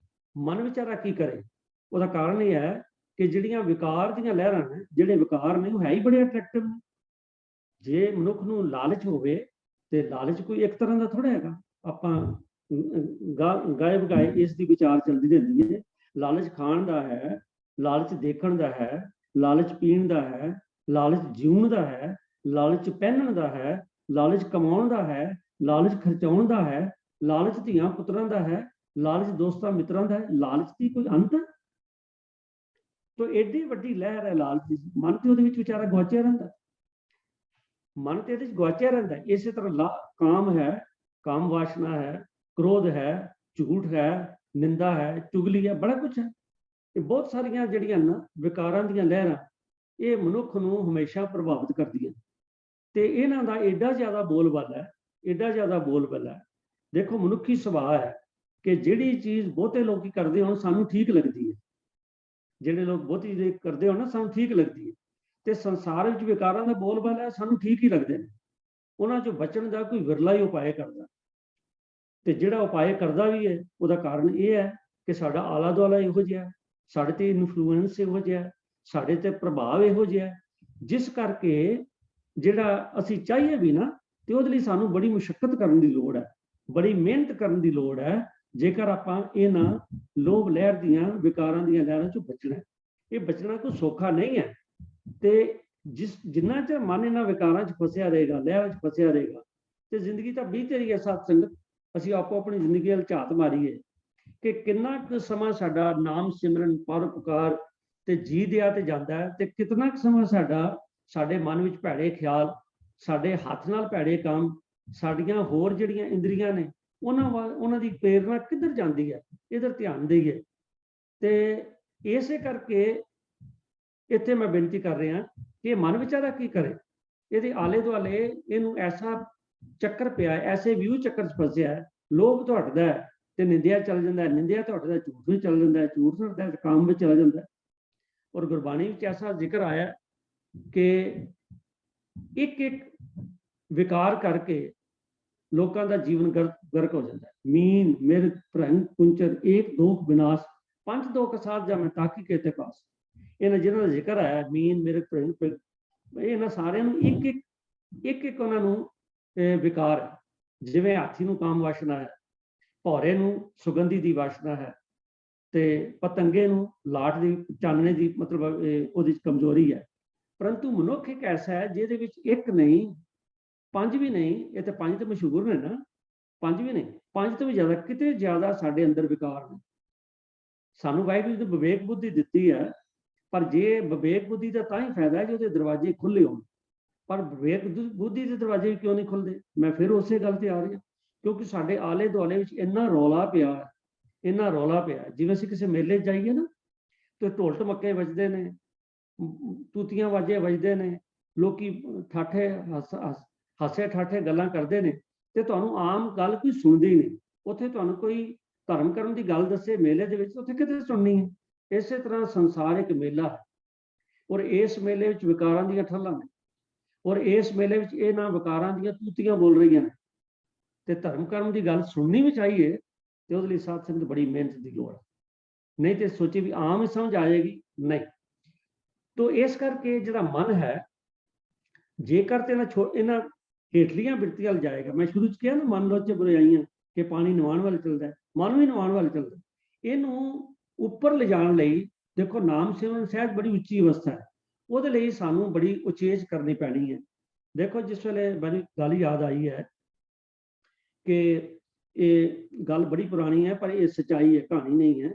ਮਨ ਵਿਚਾਰਾ ਕੀ ਕਰੇ? ਉਹਦਾ ਕਾਰਨ ਇਹ ਹੈ ਕਿ ਜਿਹੜੀਆਂ ਵਿਕਾਰ ਦੀਆਂ ਲਹਿਰਾਂ ਨੇ, ਜਿਹੜੇ ਵਿਕਾਰ ਨੇ ਉਹ ਹੈ ਹੀ ਬੜੇ ਅਟਰੈਕਟਿਵ ਨੇ। ਜੇ ਮਨੁੱਖ ਨੂੰ ਲਾਲਚ ਹੋਵੇ ਤੇ ਲਾਲਚ ਕੋਈ ਇੱਕ ਤਰ੍ਹਾਂ ਦਾ ਥੋੜਾ ਹੈਗਾ, ਆਪਾਂ ਗਾਏ ਬਗਾਏ ਇਸ ਦੀ ਵਿਚਾਰ ਚੱਲਦੀ ਰਹਿੰਦੀ ਹੈ। ਲਾਲਚ ਖਾਣ ਦਾ ਹੈ, ਲਾਲਚ ਦੇਖਣ ਦਾ ਹੈ, ਲਾਲਚ ਪੀਣ ਦਾ ਹੈ, ਲਾਲਚ ਜਿਉਣ ਦਾ ਹੈ, ਲਾਲਚ ਪਹਿਨਣ ਦਾ ਹੈ, ਲਾਲਚ ਕਮਾਉਣ ਦਾ ਹੈ, ਲਾਲਚ ਖਰਚਾਉਣ ਦਾ ਹੈ, ਲਾਲਚ ਧੀਆਂ ਪੁੱਤਰਾਂ ਦਾ ਹੈ, ਲਾਲਚ ਦੋਸਤਾਂ ਮਿੱਤਰਾਂ ਦਾ ਹੈ। ਲਾਲਚ ਦੀ ਕੋਈ ਅੰਤ? ਤੋ ਐਡੀ ਵੱਡੀ ਲਹਿਰ ਹੈ ਲਾਲਚ ਦੀ, ਮਨ ਤੇ ਉਹਦੇ ਵਿੱਚ ਵਿਚਾਰਾ ਗਵਾਚਿਆ ਰਹਿੰਦਾ, ਮਨ ਤੇ ਇਹਦੇ ਵਿੱਚ ਗਵਾਚਿਆ ਰਹਿੰਦਾ। ਇਸੇ ਤਰ੍ਹਾਂ ਕਾਮ ਹੈ, ਕਾਮ ਵਾਸ਼ਨਾ ਹੈ, ਕ੍ਰੋਧ ਹੈ, ਝੂਠ ਹੈ, ਨਿੰਦਾ ਹੈ, ਚੁਗਲੀ ਹੈ, ਬੜਾ ਕੁਛ ਹੈ। ਇਹ ਬਹੁਤ ਸਾਰੀਆਂ ਜਿਹੜੀਆਂ ਨਾ ਵਿਕਾਰਾਂ ਦੀਆਂ ਲਹਿਰਾਂ, ਇਹ ਮਨੁੱਖ ਨੂੰ ਹਮੇਸ਼ਾ ਪ੍ਰਭਾਵਿਤ ਕਰਦੀਆਂ ਤੇ ਇਹਨਾਂ ਦਾ ਐਡਾ ਜ਼ਿਆਦਾ ਬੋਲਬਾਲਾ ਹੈ, ਐਡਾ ਜ਼ਿਆਦਾ ਬੋਲਬਾਲਾ ਹੈ। ਦੇਖੋ ਮਨੁੱਖੀ ਸੁਭਾਅ ਹੈ ਕਿ ਜਿਹੜੀ ਚੀਜ਼ ਬਹੁਤੇ ਲੋਕੀ ਕਰਦੇ ਹੋਣ ਸਾਨੂੰ ਠੀਕ ਲੱਗਦੀ ਹੈ, ਜਿਹੜੇ ਲੋਕ ਬਹੁਤੀ ਚੀਜ਼ ਕਰਦੇ ਹੋਣ ਨਾ ਸਾਨੂੰ ਠੀਕ ਲੱਗਦੀ ਹੈ। ਤੇ ਸੰਸਾਰ ਵਿੱਚ ਵਿਕਾਰਾਂ ਦਾ ਬੋਲਬਾਲਾ ਹੈ, ਸਾਨੂੰ ਠੀਕ ਹੀ ਲੱਗਦੇ ਨੇ। ਉਹਨਾਂ 'ਚੋਂ ਬਚਣ ਦਾ ਕੋਈ ਵਿਰਲਾ ਹੀ ਉਪਾਅ ਕਰਦਾ, ਤੇ ਜਿਹੜਾ ਉਪਾਅ ਕਰਦਾ ਵੀ ਹੈ ਉਹਦਾ ਕਾਰਨ ਇਹ ਹੈ ਕਿ ਸਾਡਾ ਆਲਾ ਦੁਆਲਾ ਇਹੋ ਜਿਹਾ, ਸਾਡੇ ਤੇ ਇਨਫਲੂਐਂਸ ਇਹੋ ਜਿਹਾ, ਸਾਡੇ ਤੇ ਪ੍ਰਭਾਵ ਇਹੋ ਜਿਹਾ, ਜਿਸ ਕਰਕੇ ਜਿਹੜਾ ਅਸੀਂ ਚਾਹੀਏ ਵੀ ਨਾ ਤੇ ਉਹਦੇ ਲਈ ਸਾਨੂੰ ਬੜੀ ਮੁਸ਼ੱਕਤ ਕਰਨ ਦੀ ਲੋੜ ਹੈ, ਬੜੀ ਮਿਹਨਤ ਕਰਨ ਦੀ ਲੋੜ ਹੈ, ਜੇਕਰ ਆਪਾਂ ਇਹਨਾਂ ਲੋਭ ਲਹਿਰ ਦੀਆਂ, ਵਿਕਾਰਾਂ ਦੀਆਂ ਲਹਿਰਾਂ 'ਚੋਂ ਬਚਣਾ। ਇਹ ਬਚਣਾ ਕੋਈ ਸੌਖਾ ਨਹੀਂ ਹੈ। ਤੇ ਜਿੰਨਾ ਚਿਰ ਮਨ ਇਹਨਾਂ ਵਿਕਾਰਾਂ 'ਚ ਫਸਿਆ ਰਹੇਗਾ, ਲਹਿਰਾਂ 'ਚ ਫਸਿਆ ਰਹੇਗਾ, ਤੇ ਜ਼ਿੰਦਗੀ ਤਾਂ ਬੀਤ ਰਹੀ ਹੈ। ਸਾਧ ਸੰਗਤ, ਅਸੀਂ ਆਪੋ ਆਪਣੀ ਜ਼ਿੰਦਗੀ ਵੱਲ ਝਾਤ ਮਾਰੀਏ ਕਿ ਕਿੰਨਾ ਕੁ ਸਮਾਂ ਸਾਡਾ ਨਾਮ ਸਿਮਰਨ, ਪਰਉਪਕਾਰ ਤੇ ਜੀ ਦਿਆ ਤੇ ਜਾਂਦਾ ਹੈ, ਤੇ ਕਿਤਨਾ ਕੁ ਸਮਾਂ ਸਾਡੇ ਮਨ ਵਿੱਚ ਭੈੜੇ ਖਿਆਲ, ਸਾਡੇ ਹੱਥ ਨਾਲ ਭੈੜੇ ਕੰਮ, ਸਾਡੀਆਂ ਹੋਰ ਜਿਹੜੀਆਂ ਇੰਦਰੀਆਂ ਨੇ ਉਹਨਾਂ ਦੀ ਪ੍ਰੇਰਨਾ ਕਿੱਧਰ ਜਾਂਦੀ ਹੈ, ਇਧਰ ਧਿਆਨ ਦੇਈਏ। ਤੇ ਇਸੇ ਕਰਕੇ ਇੱਥੇ ਮੈਂ ਬੇਨਤੀ ਕਰ ਰਿਹਾ ਕਿ ਮਨ ਵਿਚਾਰਾ ਕੀ ਕਰੇ? ਇਹਦੇ ਆਲੇ ਦੁਆਲੇ ਇਹਨੂੰ ਐਸਾ ਚੱਕਰ ਪਿਆ, ਐਸੇ ਵਿਊ ਚੱਕਰ 'ਚ ਫਸਿਆ ਹੈ। ਲੋਭ ਤੋਂ ਹਟਦਾ ਹੈ ਤੇ ਨਿੰਦਿਆ ਚੱਲ ਜਾਂਦਾ, ਨਿੰਦਿਆ ਤੋਂ ਹਟਦਾ ਝੂਠ ਵਿੱਚ ਚੱਲ ਜਾਂਦਾ, ਝੂਠ ਤੋਂ ਹਟਦਾ ਕਾਮ ਵਿੱਚ ਚਲਾ ਜਾਂਦਾ। ਔਰ ਗੁਰਬਾਣੀ ਵਿੱਚ ਐਸਾ ਜ਼ਿਕਰ ਆਇਆ ਕਿ ਇੱਕ ਇੱਕ ਵਿਕਾਰ ਕਰਕੇ ਲੋਕਾਂ ਦਾ ਜੀਵਨ ਗਰਕ ਹੋ ਜਾਂਦਾ। ਮੀਨ ਮਿਰਗ ਭ੍ਰੰਗ ਕੁੰਚਰ ਏਕ ਦੋਖ ਵਿਨਾਸ਼, ਪੰਜ ਦੋਖ ਸਾਧ ਜਾ ਮੈਂ ਤਾਕੀ ਕੇਤੇ ਪਾਸ। ਇਹਨਾਂ ਜਿਹਨਾਂ ਦਾ ਜ਼ਿਕਰ ਆਇਆ, ਮੀਨ ਮਿਰਗ ਭ੍ਰੰਗ, ਇਹਨਾਂ ਸਾਰਿਆਂ ਨੂੰ ਇੱਕ ਇੱਕ ਉਹਨਾਂ ਨੂੰ ਵਿਕਾਰ ਹੈ। ਜਿਵੇਂ ਹਾਥੀ ਨੂੰ ਕਾਮ ਵਾਸ਼ਨਾ ਹੈ, ਭੌਰੇ ਨੂੰ ਸੁਗੰਧੀ ਦੀ ਵਾਸ਼ਨਾ ਹੈ, ਤੇ ਪਤੰਗੇ ਨੂੰ ਲਾਟ ਦੀ, ਚਾਨਣੇ ਦੀ, ਮਤਲਬ ਉਹਦੀ ਕਮਜ਼ੋਰੀ ਹੈ। ਪਰੰਤੂ ਮਨੁੱਖ ਇੱਕ ਐਸਾ ਹੈ ਜਿਹਦੇ ਵਿੱਚ ਇੱਕ ਨਹੀਂ 5 ਵੀ ਨਹੀਂ, ਇਹ ਤਾਂ 5 ਤਾਂ ਮਸ਼ਹੂਰ ਨੇ ਨਾ, 5 ਵੀ ਨਹੀਂ, 5 ਤੋਂ ਵੀ ਜ਼ਿਆਦਾ, ਕਿਤੇ ਜ਼ਿਆਦਾ ਸਾਡੇ ਅੰਦਰ ਵਿਕਾਰ ਨੇ। ਸਾਨੂੰ ਵਾਹਿਗੁਰੂ ਜੀ ਨੇ ਵਿਵੇਕ ਬੁੱਧੀ ਦਿੱਤੀ ਹੈ, ਪਰ ਜੇ ਵਿਵੇਕ ਬੁੱਧੀ ਦਾ ਤਾਂ ਹੀ ਫਾਇਦਾ ਹੈ ਜੇ ਉਹਦੇ ਦਰਵਾਜ਼ੇ ਖੁੱਲੇ ਹੋਣ। ਪਰ ਵਿਵੇਕ ਬੁੱਧੀ ਦੇ ਦਰਵਾਜ਼ੇ ਕਿਉਂ ਨਹੀਂ ਖੁੱਲਦੇ? ਮੈਂ ਫਿਰ ਉਸੇ ਗੱਲ ਤੇ ਆ ਰਿਹਾ, ਕਿਉਂਕਿ ਸਾਡੇ ਆਲੇ ਦੁਆਲੇ ਵਿੱਚ ਇੰਨਾ ਰੌਲਾ ਪਿਆ ਹੈ, ਇੰਨਾ ਰੌਲਾ ਪਿਆ। ਜਿਵੇਂ ਅਸੀਂ ਕਿਸੇ ਮੇਲੇ 'ਚ ਜਾਈਏ ਨਾ, ਤੇ ਢੋਲ ਢਮੱਕੇ ਵੱਜਦੇ ਨੇ, ਤੂਤੀਆਂ ਵਾਜੇ ਵੱਜਦੇ ਨੇ, ਲੋਕੀ ਠਾਠੇ ਹਾਸੇ ਠਾਠੇ ਗੱਲਾਂ ਕਰਦੇ ਨੇ, ਤੇ ਤੁਹਾਨੂੰ ਆਮ ਗੱਲ ਕੋਈ ਸੁਣਦੀ ਨਹੀਂ। ਉੱਥੇ ਤੁਹਾਨੂੰ ਕੋਈ ਧਰਮ ਕਰਨ ਦੀ ਗੱਲ ਦੱਸੇ ਮੇਲੇ ਦੇ ਵਿੱਚ, ਉੱਥੇ ਕਿਤੇ ਸੁਣਨੀ ਹੈ। ਇਸੇ ਤਰ੍ਹਾਂ ਸੰਸਾਰ ਇੱਕ ਮੇਲਾ ਹੈ, ਔਰ ਇਸ ਮੇਲੇ ਵਿੱਚ ਵਿਕਾਰਾਂ ਦੀਆਂ ਠੱਲਾਂ ਨੇ, ਔਰ ਇਸ ਮੇਲੇ ਵਿੱਚ ਇਹਨਾਂ ਵਿਕਾਰਾਂ ਦੀਆਂ ਤੂਤੀਆਂ ਬੋਲ ਰਹੀਆਂ ਨੇ। ਤੇ ਧਰਮ ਕਰਮ ਦੀ ਗੱਲ ਸੁਣਨੀ ਵੀ ਚਾਹੀਏ, ਤੇ ਉਹਦੇ ਲਈ ਸਾਧ ਸੰਗਤ ਬੜੀ ਮਿਹਨਤ ਦੀ ਲੋੜ ਹੈ। ਨਹੀਂ ਤੇ ਸੋਚੇ ਵੀ ਆਮ ਹੀ ਸਮਝ ਆ ਜਾਏਗੀ, ਨਹੀਂ। ਤੋ ਇਸ ਕਰਕੇ ਜਿਹੜਾ ਮਨ ਹੈ, ਜੇਕਰ ਤੇ ਇਹਨਾਂ ਹੇਠਲੀਆਂ ਬਿਰਤੀਆਂ ਵੱਲ ਜਾਏਗਾ, ਮੈਂ ਸ਼ੁਰੂ 'ਚ ਕਿਹਾ ਨਾ, ਮਨ ਲੋਚੇ ਬੁਰਾਈਆਂ, ਕਿ ਪਾਣੀ ਨਵਾਉਣ ਵੱਲ ਚੱਲਦਾ, ਮਨ ਵੀ ਨਵਾਉਣ ਵੱਲ ਚੱਲਦਾ। ਇਹਨੂੰ ਉੱਪਰ ਲਿਜਾਣ ਲਈ ਦੇਖੋ, ਨਾਮ ਸਿਮਰਨ ਸਹਿਜ ਬੜੀ ਉੱਚੀ ਅਵਸਥਾ ਹੈ, ਉਹਦੇ ਲਈ ਸਾਨੂੰ ਬੜੀ ਉਚੇਚ ਕਰਨੀ ਪੈਣੀ ਹੈ। ਦੇਖੋ, ਜਿਸ ਵੇਲੇ ਮੈਨੂੰ ਗੱਲ ਯਾਦ ਆਈ ਹੈ ਕਿ ਇਹ ਗੱਲ ਬੜੀ ਪੁਰਾਣੀ ਹੈ, ਪਰ ਇਹ ਸੱਚਾਈ ਹੈ, ਕਹਾਣੀ ਨਹੀਂ ਹੈ,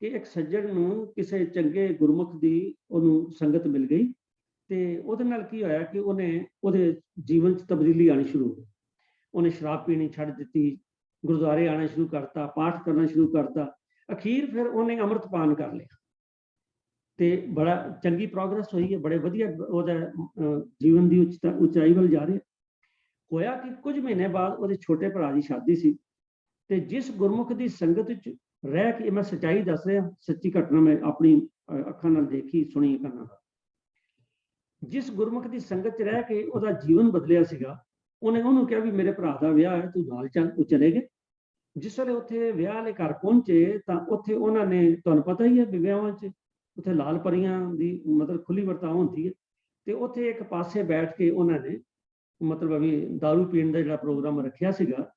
ਕਿ ਇੱਕ ਸੱਜਣ ਨੂੰ ਕਿਸੇ ਚੰਗੇ ਗੁਰਮੁਖ ਦੀ ਉਹਨੂੰ ਸੰਗਤ ਮਿਲ ਗਈ, ਤੇ ਉਹਦੇ ਨਾਲ ਕੀ ਹੋਇਆ ਕਿ ਉਹਦੇ ਜੀਵਨ 'ਚ ਤਬਦੀਲੀ ਆਣੀ ਸ਼ੁਰੂ ਹੋ ਗਈ। ਉਹਨੇ ਸ਼ਰਾਬ ਪੀਣੀ ਛੱਡ ਦਿੱਤੀ, ਗੁਰਦੁਆਰੇ ਆਣਾ ਸ਼ੁਰੂ ਕਰਤਾ, ਪਾਠ ਕਰਨਾ ਸ਼ੁਰੂ ਕਰਤਾ, ਅਖੀਰ ਫਿਰ ਉਹਨੇ ਅੰਮ੍ਰਿਤਪਾਨ ਕਰ ਲਿਆ, ਤੇ ਬੜਾ ਚੰਗੀ ਪ੍ਰੋਗਰੈਸ ਹੋਈ ਹੈ, ਬੜੇ ਵਧੀਆ ਉਹਦਾ ਜੀਵਨ ਦੀ ਉਚਾਈ ਵੱਲ ਜਾ ਰਿਹਾ। ਹੋਇਆ ਕਿ ਕੁਝ ਮਹੀਨੇ ਬਾਅਦ ਉਹਦੇ ਛੋਟੇ ਭਰਾ ਦੀ ਸ਼ਾਦੀ ਸੀ, ਤੇ ਜਿਸ ਗੁਰਮੁਖ ਦੀ ਸੰਗਤ ਵਿੱਚ ਰਹਿ ਕੇ, ਮੈਂ ਸੱਚਾਈ ਦੱਸ ਰਿਹਾ, ਸੱਚੀ ਘਟਨਾ ਮੈਂ ਆਪਣੀ ਅੱਖਾਂ ਨਾਲ ਦੇਖੀ ਸੁਣੀ ਕੰਨਾਂ ਨਾਲ, ਜਿਸ ਗੁਰਮੁਖ ਦੀ ਸੰਗਤ 'ਚ ਰਹਿ ਕੇ ਉਹਦਾ ਜੀਵਨ ਬਦਲਿਆ ਸੀਗਾ, ਉਹਨੂੰ ਕਿਹਾ ਵੀ ਮੇਰੇ ਭਰਾ ਦਾ ਵਿਆਹ ਹੈ, ਤੂੰ ਨਾਲ ਚੱਲ। ਉਹ ਚਲੇ ਗਏ। ਜਿਸ ਵੇਲੇ ਉੱਥੇ ਵਿਆਹ ਵਾਲੇ ਘਰ ਪਹੁੰਚੇ, ਤਾਂ ਉੱਥੇ ਉਹਨਾਂ ਨੇ, ਤੁਹਾਨੂੰ ਪਤਾ ਹੀ ਹੈ ਵਿਆਹਾਂ 'ਚ ਉੱਥੇ ਲਾਲ ਪਰੀਆਂ ਦੀ ਮਤਲਬ ਖੁੱਲੀ ਵਰਤਾਓ ਹੁੰਦੀ ਹੈ, ਤੇ ਉੱਥੇ ਇੱਕ ਪਾਸੇ ਬੈਠ ਕੇ ਉਹਨਾਂ ਨੇ ਮਤਲਬ ਵੀ ਦਾਰੂ ਪੀਣ ਦਾ ਜਿਹੜਾ ਪ੍ਰੋਗਰਾਮ ਰੱਖਿਆ ਸੀਗਾ।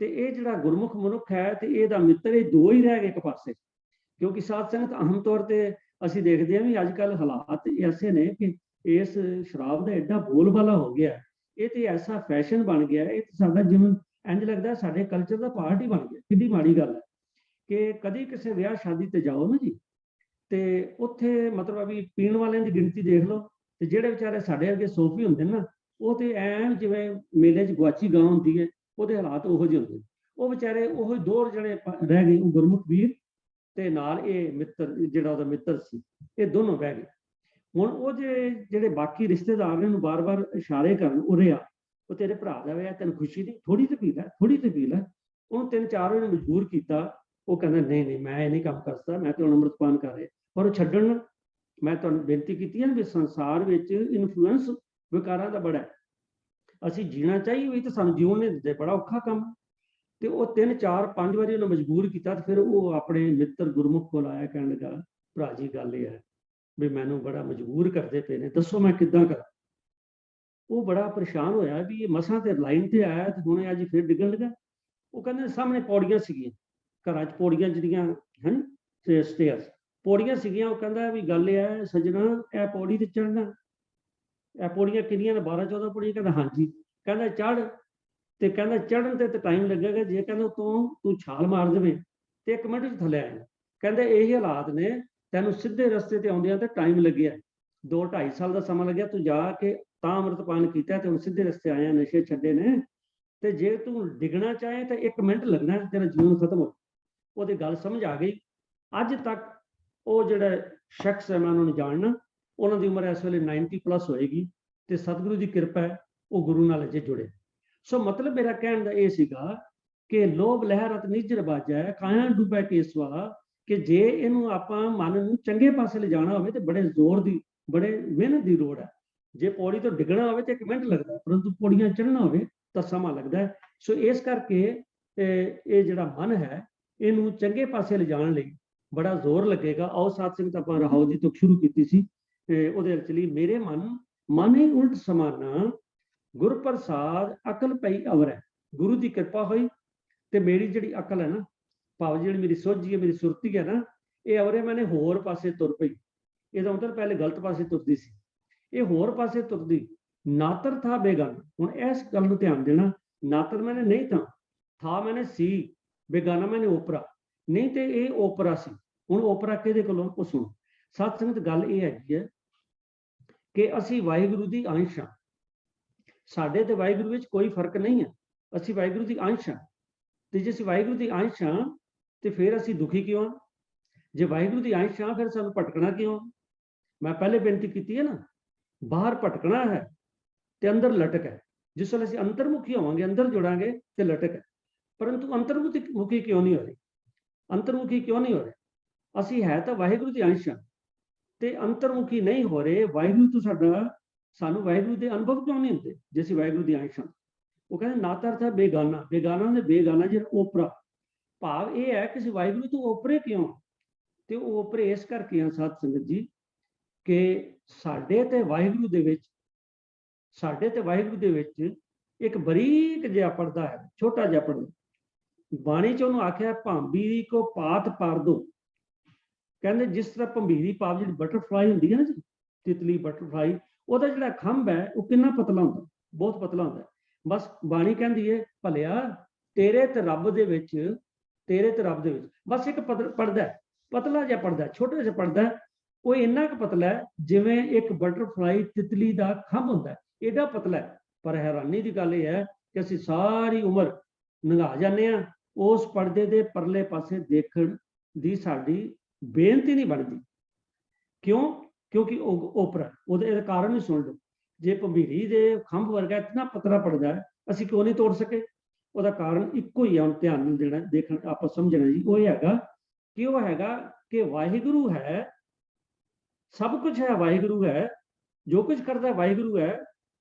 ਤੇ ਇਹ ਜਿਹੜਾ ਗੁਰਮੁਖ ਮਨੁੱਖ ਹੈ ਤੇ ਇਹਦਾ ਮਿੱਤਰ, ਇਹ ਦੋ ਹੀ ਰਹਿ ਗਏ ਇੱਕ ਪਾਸੇ। ਕਿਉਂਕਿ ਸਾਧ ਸੰਗਤ ਆਮ ਤੌਰ ਤੇ ਅਸੀਂ ਦੇਖਦੇ ਹਾਂ ਵੀ ਅੱਜ ਕੱਲ੍ਹ ਹਾਲਾਤ ਐਸੇ ਨੇ ਕਿ ਇਸ ਸ਼ਰਾਬ ਦਾ ਐਡਾ ਬੋਲਬਾਲਾ ਹੋ ਗਿਆ, ਇਹ ਤੇ ਐਸਾ ਫੈਸ਼ਨ ਬਣ ਗਿਆ, ਇਹ ਸਾਡਾ ਜਿਵੇਂ ਇੰਝ ਲੱਗਦਾ ਸਾਡੇ ਕਲਚਰ ਦਾ ਪਾਰਟ ਹੀ ਬਣ ਗਿਆ। ਕਿੰਨੀ ਮਾੜੀ ਗੱਲ ਹੈ ਕਿ ਕਦੀ ਕਿਸੇ ਵਿਆਹ ਸ਼ਾਦੀ ਤੇ ਜਾਓ ਨਾ ਜੀ, ਤੇ ਉੱਥੇ ਮਤਲਬ ਵੀ ਪੀਣ ਵਾਲਿਆਂ ਦੀ ਗਿਣਤੀ ਦੇਖ ਲਓ, ਤੇ ਜਿਹੜੇ ਵਿਚਾਰੇ ਸਾਡੇ ਅੱਗੇ ਸੋਫੀ ਹੁੰਦੇ ਨੇ ਨਾ, ਉਹ ਤੇ ਐਨ ਜਿਵੇਂ ਮੇਲੇ 'ਚ ਗੁਆਚੀ ਗਾਂ ਹੁੰਦੀ ਹੈ, ਉਹਦੇ ਹਾਲਾਤ ਉਹੋ ਜਿਹੇ ਹੁੰਦੇ। ਉਹ ਵਿਚਾਰੇ ਉਹ ਦੋ ਜਿਹੜੇ ਰਹਿ ਗਏ, ਉਹ ਗੁਰਮੁਖ ਵੀਰ ਤੇ ਨਾਲ ਇਹ ਮਿੱਤਰ, ਜਿਹੜਾ ਉਹਦਾ ਮਿੱਤਰ ਸੀ, ਇਹ ਦੋਨੋਂ ਬਹਿ ਗਏ। ਹੁਣ ਉਹ ਜਿਹੜੇ ਬਾਕੀ ਰਿਸ਼ਤੇਦਾਰ ਨੇ ਉਹਨੂੰ ਬਾਰ-ਬਾਰ ਇਸ਼ਾਰੇ ਕਰਨ, ਉਰੇ ਆ, ਉਹ ਤੇਰੇ ਭਰਾ ਦਾ ਵਿਆਹ, ਤੈਨੂੰ ਖੁਸ਼ੀ ਨਹੀਂ, ਥੋੜੀ ਤੇ ਪੀ ਲੈ, ਥੋੜੀ ਤੇ ਪੀ ਲੈ। ਉਹਨੂੰ 3-4 ਵਾਰ ਮਜਬੂਰ ਕੀਤਾ, ਉਹ ਕਹਿੰਦਾ ਨਹੀਂ, ਮੈਂ ਇਹ ਨਹੀਂ ਕੰਮ ਕਰ ਸਕਦਾ, ਮੈਂ ਤਾਂ ਅੰਮ੍ਰਿਤਪਾਨ ਕਰ ਰਿਹਾ। ਪਰ ਉਹ ਛੱਡਣ, ਮੈਂ ਤੁਹਾਨੂੰ ਬੇਨਤੀ ਕੀਤੀ ਹੈ ਵੀ ਸੰਸਾਰ ਵਿੱਚ ਇਨਫਲੂਐਂਸ ਵਿਕਾਰਾਂ ਦਾ ਬੜਾ ਹੈ, ਅਸੀਂ ਜੀਣਾ ਚਾਹੀਏ ਵੀ ਤਾਂ ਸਾਨੂੰ ਜਿਉਣ ਨਹੀਂ ਦਿੰਦੇ, ਬੜਾ ਔਖਾ ਕੰਮ। ਤੇ ਉਹ 3-4-5 ਵਾਰੀ ਉਹਨੂੰ ਮਜਬੂਰ ਕੀਤਾ, ਤੇ ਫਿਰ ਉਹ ਆਪਣੇ ਮਿੱਤਰ ਗੁਰਮੁਖ ਕੋਲ ਆਇਆ, ਕਹਿਣ ਲੱਗਾ, ਭਰਾ ਜੀ ਗੱਲ ਇਹ ਹੈ ਵੀ ਮੈਨੂੰ ਬੜਾ ਮਜਬੂਰ ਕਰਦੇ ਪਏ ਨੇ, ਦੱਸੋ ਮੈਂ ਕਿੱਦਾਂ ਕਰਾਂ। ਉਹ ਬੜਾ ਪਰੇਸ਼ਾਨ ਹੋਇਆ ਵੀ ਇਹ ਮਸਾਂ ਤੇ ਲਾਈਨ ਤੇ ਆਇਆ, ਤੇ ਹੁਣ ਅੱਜ ਫਿਰ ਡਿੱਗਣ ਲੱਗਾ। ਉਹ ਕਹਿੰਦੇ ਸਾਹਮਣੇ ਪੌੜੀਆਂ ਸੀਗੀਆਂ, ਘਰਾਂ 'ਚ ਪੌੜੀਆਂ ਜਿਹੜੀਆਂ ਹਨ, ਸਟੇਅਰਸ, ਪੌੜੀਆਂ ਸੀਗੀਆਂ। ਉਹ ਕਹਿੰਦਾ ਵੀ ਗੱਲ ਇਹ ਹੈ ਸੱਜਣਾ, ਇਹ ਪੌੜੀ ਤੇ ਚੜ੍ਹਨਾ, ਇਹ ਪੌੜੀਆਂ ਕਿੰਨੀਆਂ ਨੇ, 12-14 ਪੌੜੀਆਂ। ਕਹਿੰਦਾ ਹਾਂਜੀ। ਕਹਿੰਦਾ ਚੜ੍ਹ, ਤੇ ਕਹਿੰਦਾ ਚੜ੍ਹਨ ਤੇ ਟਾਈਮ ਲੱਗੇਗਾ, ਜੇ ਕਹਿੰਦਾ ਤੂੰ ਛਾਲ ਮਾਰ ਦੇਵੇਂ ਤੇ 1 ਮਿੰਟ 'ਚ ਥੱਲੇ ਆ ਜਾਣਾ। ਕਹਿੰਦੇ ਇਹੀ ਹਾਲਾਤ ਨੇ, ਤੈਨੂੰ ਸਿੱਧੇ ਰਸਤੇ ਤੇ ਆਉਂਦਿਆਂ ਤੇ ਟਾਈਮ ਲੱਗਿਆ, 2-2.5 ਸਾਲ ਦਾ ਸਮਾਂ ਲੱਗਿਆ, ਤੂੰ ਜਾ ਕੇ ਤਾਂ ਅੰਮ੍ਰਿਤਪਾਨ ਕੀਤਾ ਤੇ ਹੁਣ ਸਿੱਧੇ ਰਸਤੇ ਆਇਆ, ਨਸ਼ੇ ਛੱਡੇ ਨੇ, ਤੇ ਜੇ ਤੂੰ ਡਿੱਗਣਾ ਚਾਹੇ ਤਾਂ 1 ਮਿੰਟ ਲੱਗਣਾ, ਤੇਰਾ ਜੀਵਨ ਖਤਮ ਹੋ। ਉਹਦੀ ਗੱਲ ਸਮਝ ਆ ਗਈ। ਅੱਜ ਤੱਕ ਉਹ ਜਿਹੜਾ ਸ਼ਖਸ ਹੈ, ਮੈਂ ਉਹਨਾਂ ਨੂੰ ਜਾਣਨਾ, ਉਹਨਾਂ ਦੀ ਉਮਰ ਇਸ ਵੇਲੇ 90+ ਹੋਏਗੀ, ਤੇ ਸਤਿਗੁਰੂ ਦੀ ਕਿਰਪਾ ਹੈ, ਉਹ ਗੁਰੂ ਨਾਲ ਅਜੇ ਜੁੜੇ। ਸੋ ਮਤਲਬ ਮੇਰਾ ਕਹਿਣ ਦਾ ਇਹ ਸੀਗਾ ਕਿ ਲੋਭ ਲਹਿਰਤ ਨਿਜਰ ਬਾਜੈ, ਕਾਇਆ ਡੁੱਬੈ ਕੇਸਵਾ, ਕਿ ਜੇ ਇਹਨੂੰ ਆਪਾਂ ਮਨ ਨੂੰ ਚੰਗੇ ਪਾਸੇ ਲਿਜਾਣਾ ਹੋਵੇ ਤੇ ਬੜੇ ਜ਼ੋਰ ਦੀ, ਬੜੇ ਮਿਹਨਤ ਦੀ ਲੋੜ ਹੈ। ਜੇ ਪੌੜੀ ਤੋਂ ਡਿੱਗਣਾ ਹੋਵੇ ਤੇ 1 ਮਿੰਟ ਲੱਗਦਾ, ਪਰੰਤੂ ਪੌੜੀਆਂ ਚੜ੍ਹਨਾ ਹੋਵੇ ਤਾਂ ਸਮਾਂ ਲੱਗਦਾ ਹੈ। ਸੋ ਇਸ ਕਰਕੇ ਇਹ ਜਿਹੜਾ ਮਨ ਹੈ, ਇਹਨੂੰ ਚੰਗੇ ਪਾਸੇ ਲਿਜਾਣ ਲਈ ਬੜਾ ਜ਼ੋਰ ਲੱਗੇਗਾ। ਆਓ ਸਾਧ ਸੰਗਤ, ਆਪਾਂ ਰਾਹੋ ਜੀ ਤੋਂ ਸ਼ੁਰੂ ਕੀਤੀ ਸੀ, ਉਹਦੇ ਵਿੱਚ ਲਈ ਮੇਰੇ ਮਨ ਹੀ ਉਲਟ ਸਮਾਨਾ, ਗੁਰ ਪ੍ਰਸਾਦ ਅਕਲ ਪਈ ਅਵਰੈ। ਗੁਰੂ ਦੀ ਕਿਰਪਾ ਹੋਈ ਤੇ ਮੇਰੀ ਜਿਹੜੀ ਅਕਲ ਹੈ ਨਾ, ਭਾਵ ਜਿਹੜੀ ਮੇਰੀ ਸੋਝੀ ਹੈ, ਮੇਰੀ ਸੁਰਤੀ ਹੈ ਨਾ, ਇਹ ਅਵਰੇ ਮੈਨੇ ਹੋਰ ਪਾਸੇ ਤੁਰ ਪਈ। ਇਹਦਾ ਮਤਲਬ ਪਹਿਲੇ ਗਲਤ ਪਾਸੇ ਤੁਰਦੀ ਸੀ, ਇਹ ਹੋਰ ਪਾਸੇ ਤੁਰਦੀ। नातर था बेगाना। हुण इस गल नूं ध्यान देना, नातर मैंने नहीं था मैंने सी, बेगाना मैंने ओपरा नहीं, तो ये ओपरा सी। हुण ओपरा किहदे कोलों? उह सुणो सत संगत, गल ये हैगी है कि असीं वाहिगुरू दी अंश हां। साडे ते वाहिगुरू विच कोई फर्क नहीं है, असीं वाहिगुरू दी अंश हां। ते जे असीं वाहिगुरू दी अंश हां ते फिर असीं दुखी क्यों हां? जे वाहिगुरू दी अंश हां फिर सानूं भटकना क्यों? मैं पहले बेनती कीती है ना, बाहर भटकना है ते अंदर लटक है। जिस वेले असीं अंतर्मुखी होवांगे, अंदर जुड़ांगे ते लटक है। परंतु अंतर्मुखी क्यों नहीं हो रही? अंतर्मुखी क्यों नहीं हो रहे? असीं है तां वाहिगुरू दी अंश हां ते अंतर्मुखी नहीं हो रहे। वाहिगुरू तो साडा, सानूं वाहिगुरू दे अनुभव क्यों नहीं हुंदे जे असीं वाहिगुरू दी अंश हां? ਉਹ ਕਹਿੰਦੇ ਨਾਤਾ ਅਰਥ ਹੈ ਬੇਗਾਨਾ। ਬੇਗਾਨਾ ਦੇ ਬੇਗਾਨਾ ਜਿਹੜਾ ਓਪਰਾ, ਭਾਵ ਇਹ ਹੈ ਕਿ ਅਸੀਂ ਵਾਹਿਗੁਰੂ ਤੋਂ ਓਪਰੇ ਕਿਉਂ? ਤੇ ਉਹ ਓਪਰੇ ਇਸ ਕਰਕੇ ਆ ਸਾਧ ਸੰਗਤ ਜੀ ਕਿ ਸਾਡੇ ਤੇ ਵਾਹਿਗੁਰੂ ਦੇ ਵਿੱਚ ਇੱਕ ਬਰੀਕ ਜਿਹਾ ਪਰਦਾ ਹੈ, ਛੋਟਾ ਜਿਹਾ ਪਰਦਾ। ਬਾਣੀ ਚ ਉਹਨੂੰ ਆਖਿਆ ਭਾਂਬੀਰੀ ਕੋ ਪਾਤ ਪਾਰ ਦੋ। ਕਹਿੰਦੇ ਜਿਸ ਤਰ੍ਹਾਂ ਭੰਬੀਰੀ ਭਾਵ ਜਿਹੜੀ ਬਟਰਫਲਾਈ ਹੁੰਦੀ ਹੈ ਨਾ ਜੀ, ਤਿਤਲੀ ਬਟਰਫਲਾਈ, ਉਹਦਾ ਜਿਹੜਾ ਖੰਭ ਹੈ ਉਹ ਕਿੰਨਾ ਪਤਲਾ ਹੁੰਦਾ, ਬਹੁਤ ਪਤਲਾ ਹੁੰਦਾ। ਬਸ ਬਾਣੀ ਕਹਿੰਦੀ ਹੈ ਭਲਿਆ ਤੇਰੇ ਤੇ ਰੱਬ ਦੇ ਵਿੱਚ ਬਸ ਇੱਕ ਪਰਦਾ, ਪਤਲਾ ਜਿਹਾ ਪਰਦਾ, ਛੋਟਾ ਜਿਹਾ ਪਰਦਾ। ਉਹ ਇੰਨਾ ਕੁ ਪਤਲਾ ਹੈ ਜਿਵੇਂ ਇੱਕ ਬਟਰਫਲਾਈ ਤਿਤਲੀ ਦਾ ਖੰਭ ਹੁੰਦਾ, ਏਡਾ ਪਤਲਾ ਹੈ। ਪਰ ਹੈਰਾਨੀ ਦੀ ਗੱਲ ਇਹ ਹੈ ਕਿ ਅਸੀਂ ਸਾਰੀ ਉਮਰ ਲੰਘਾ ਜਾਂਦੇ ਹਾਂ, ਉਸ ਪਰਦੇ ਦੇ ਪਰਲੇ ਪਾਸੇ ਦੇਖਣ ਦੀ ਸਾਡੀ ਬੇਨਤੀ ਨਹੀਂ ਬਣਦੀ। ਕਿਉਂ? ਕਿਉਂਕਿ ਉਹ ਓਪਰਾ, ਉਹਦੇ ਕਾਰਨ ਵੀ ਸੁਣ ਲਓ। ਜੇ ਭੰਬੀਰੀ ਦੇ ਖੰਭ ਵਰਗਾ ਇਤਨਾ ਪਤਲਾ ਪੜਦਾ ਹੈ, ਅਸੀਂ ਕਿਉਂ ਨਹੀਂ ਤੋੜ ਸਕੇ? ਉਹਦਾ ਕਾਰਨ ਇੱਕੋ ਹੀ ਆ, ਹੁਣ ਧਿਆਨ ਨਾਲ ਦੇਣਾ, ਦੇਖਣ, ਆਪਾਂ ਸਮਝਣਾ ਜੀ। ਉਹ ਇਹ ਹੈਗਾ ਕਿ ਵਾਹਿਗੁਰੂ ਹੈ, ਸਭ ਕੁਝ ਹੈ, ਵਾਹਿਗੁਰੂ ਹੈ, ਜੋ ਕੁਝ ਕਰਦਾ ਵਾਹਿਗੁਰੂ ਹੈ।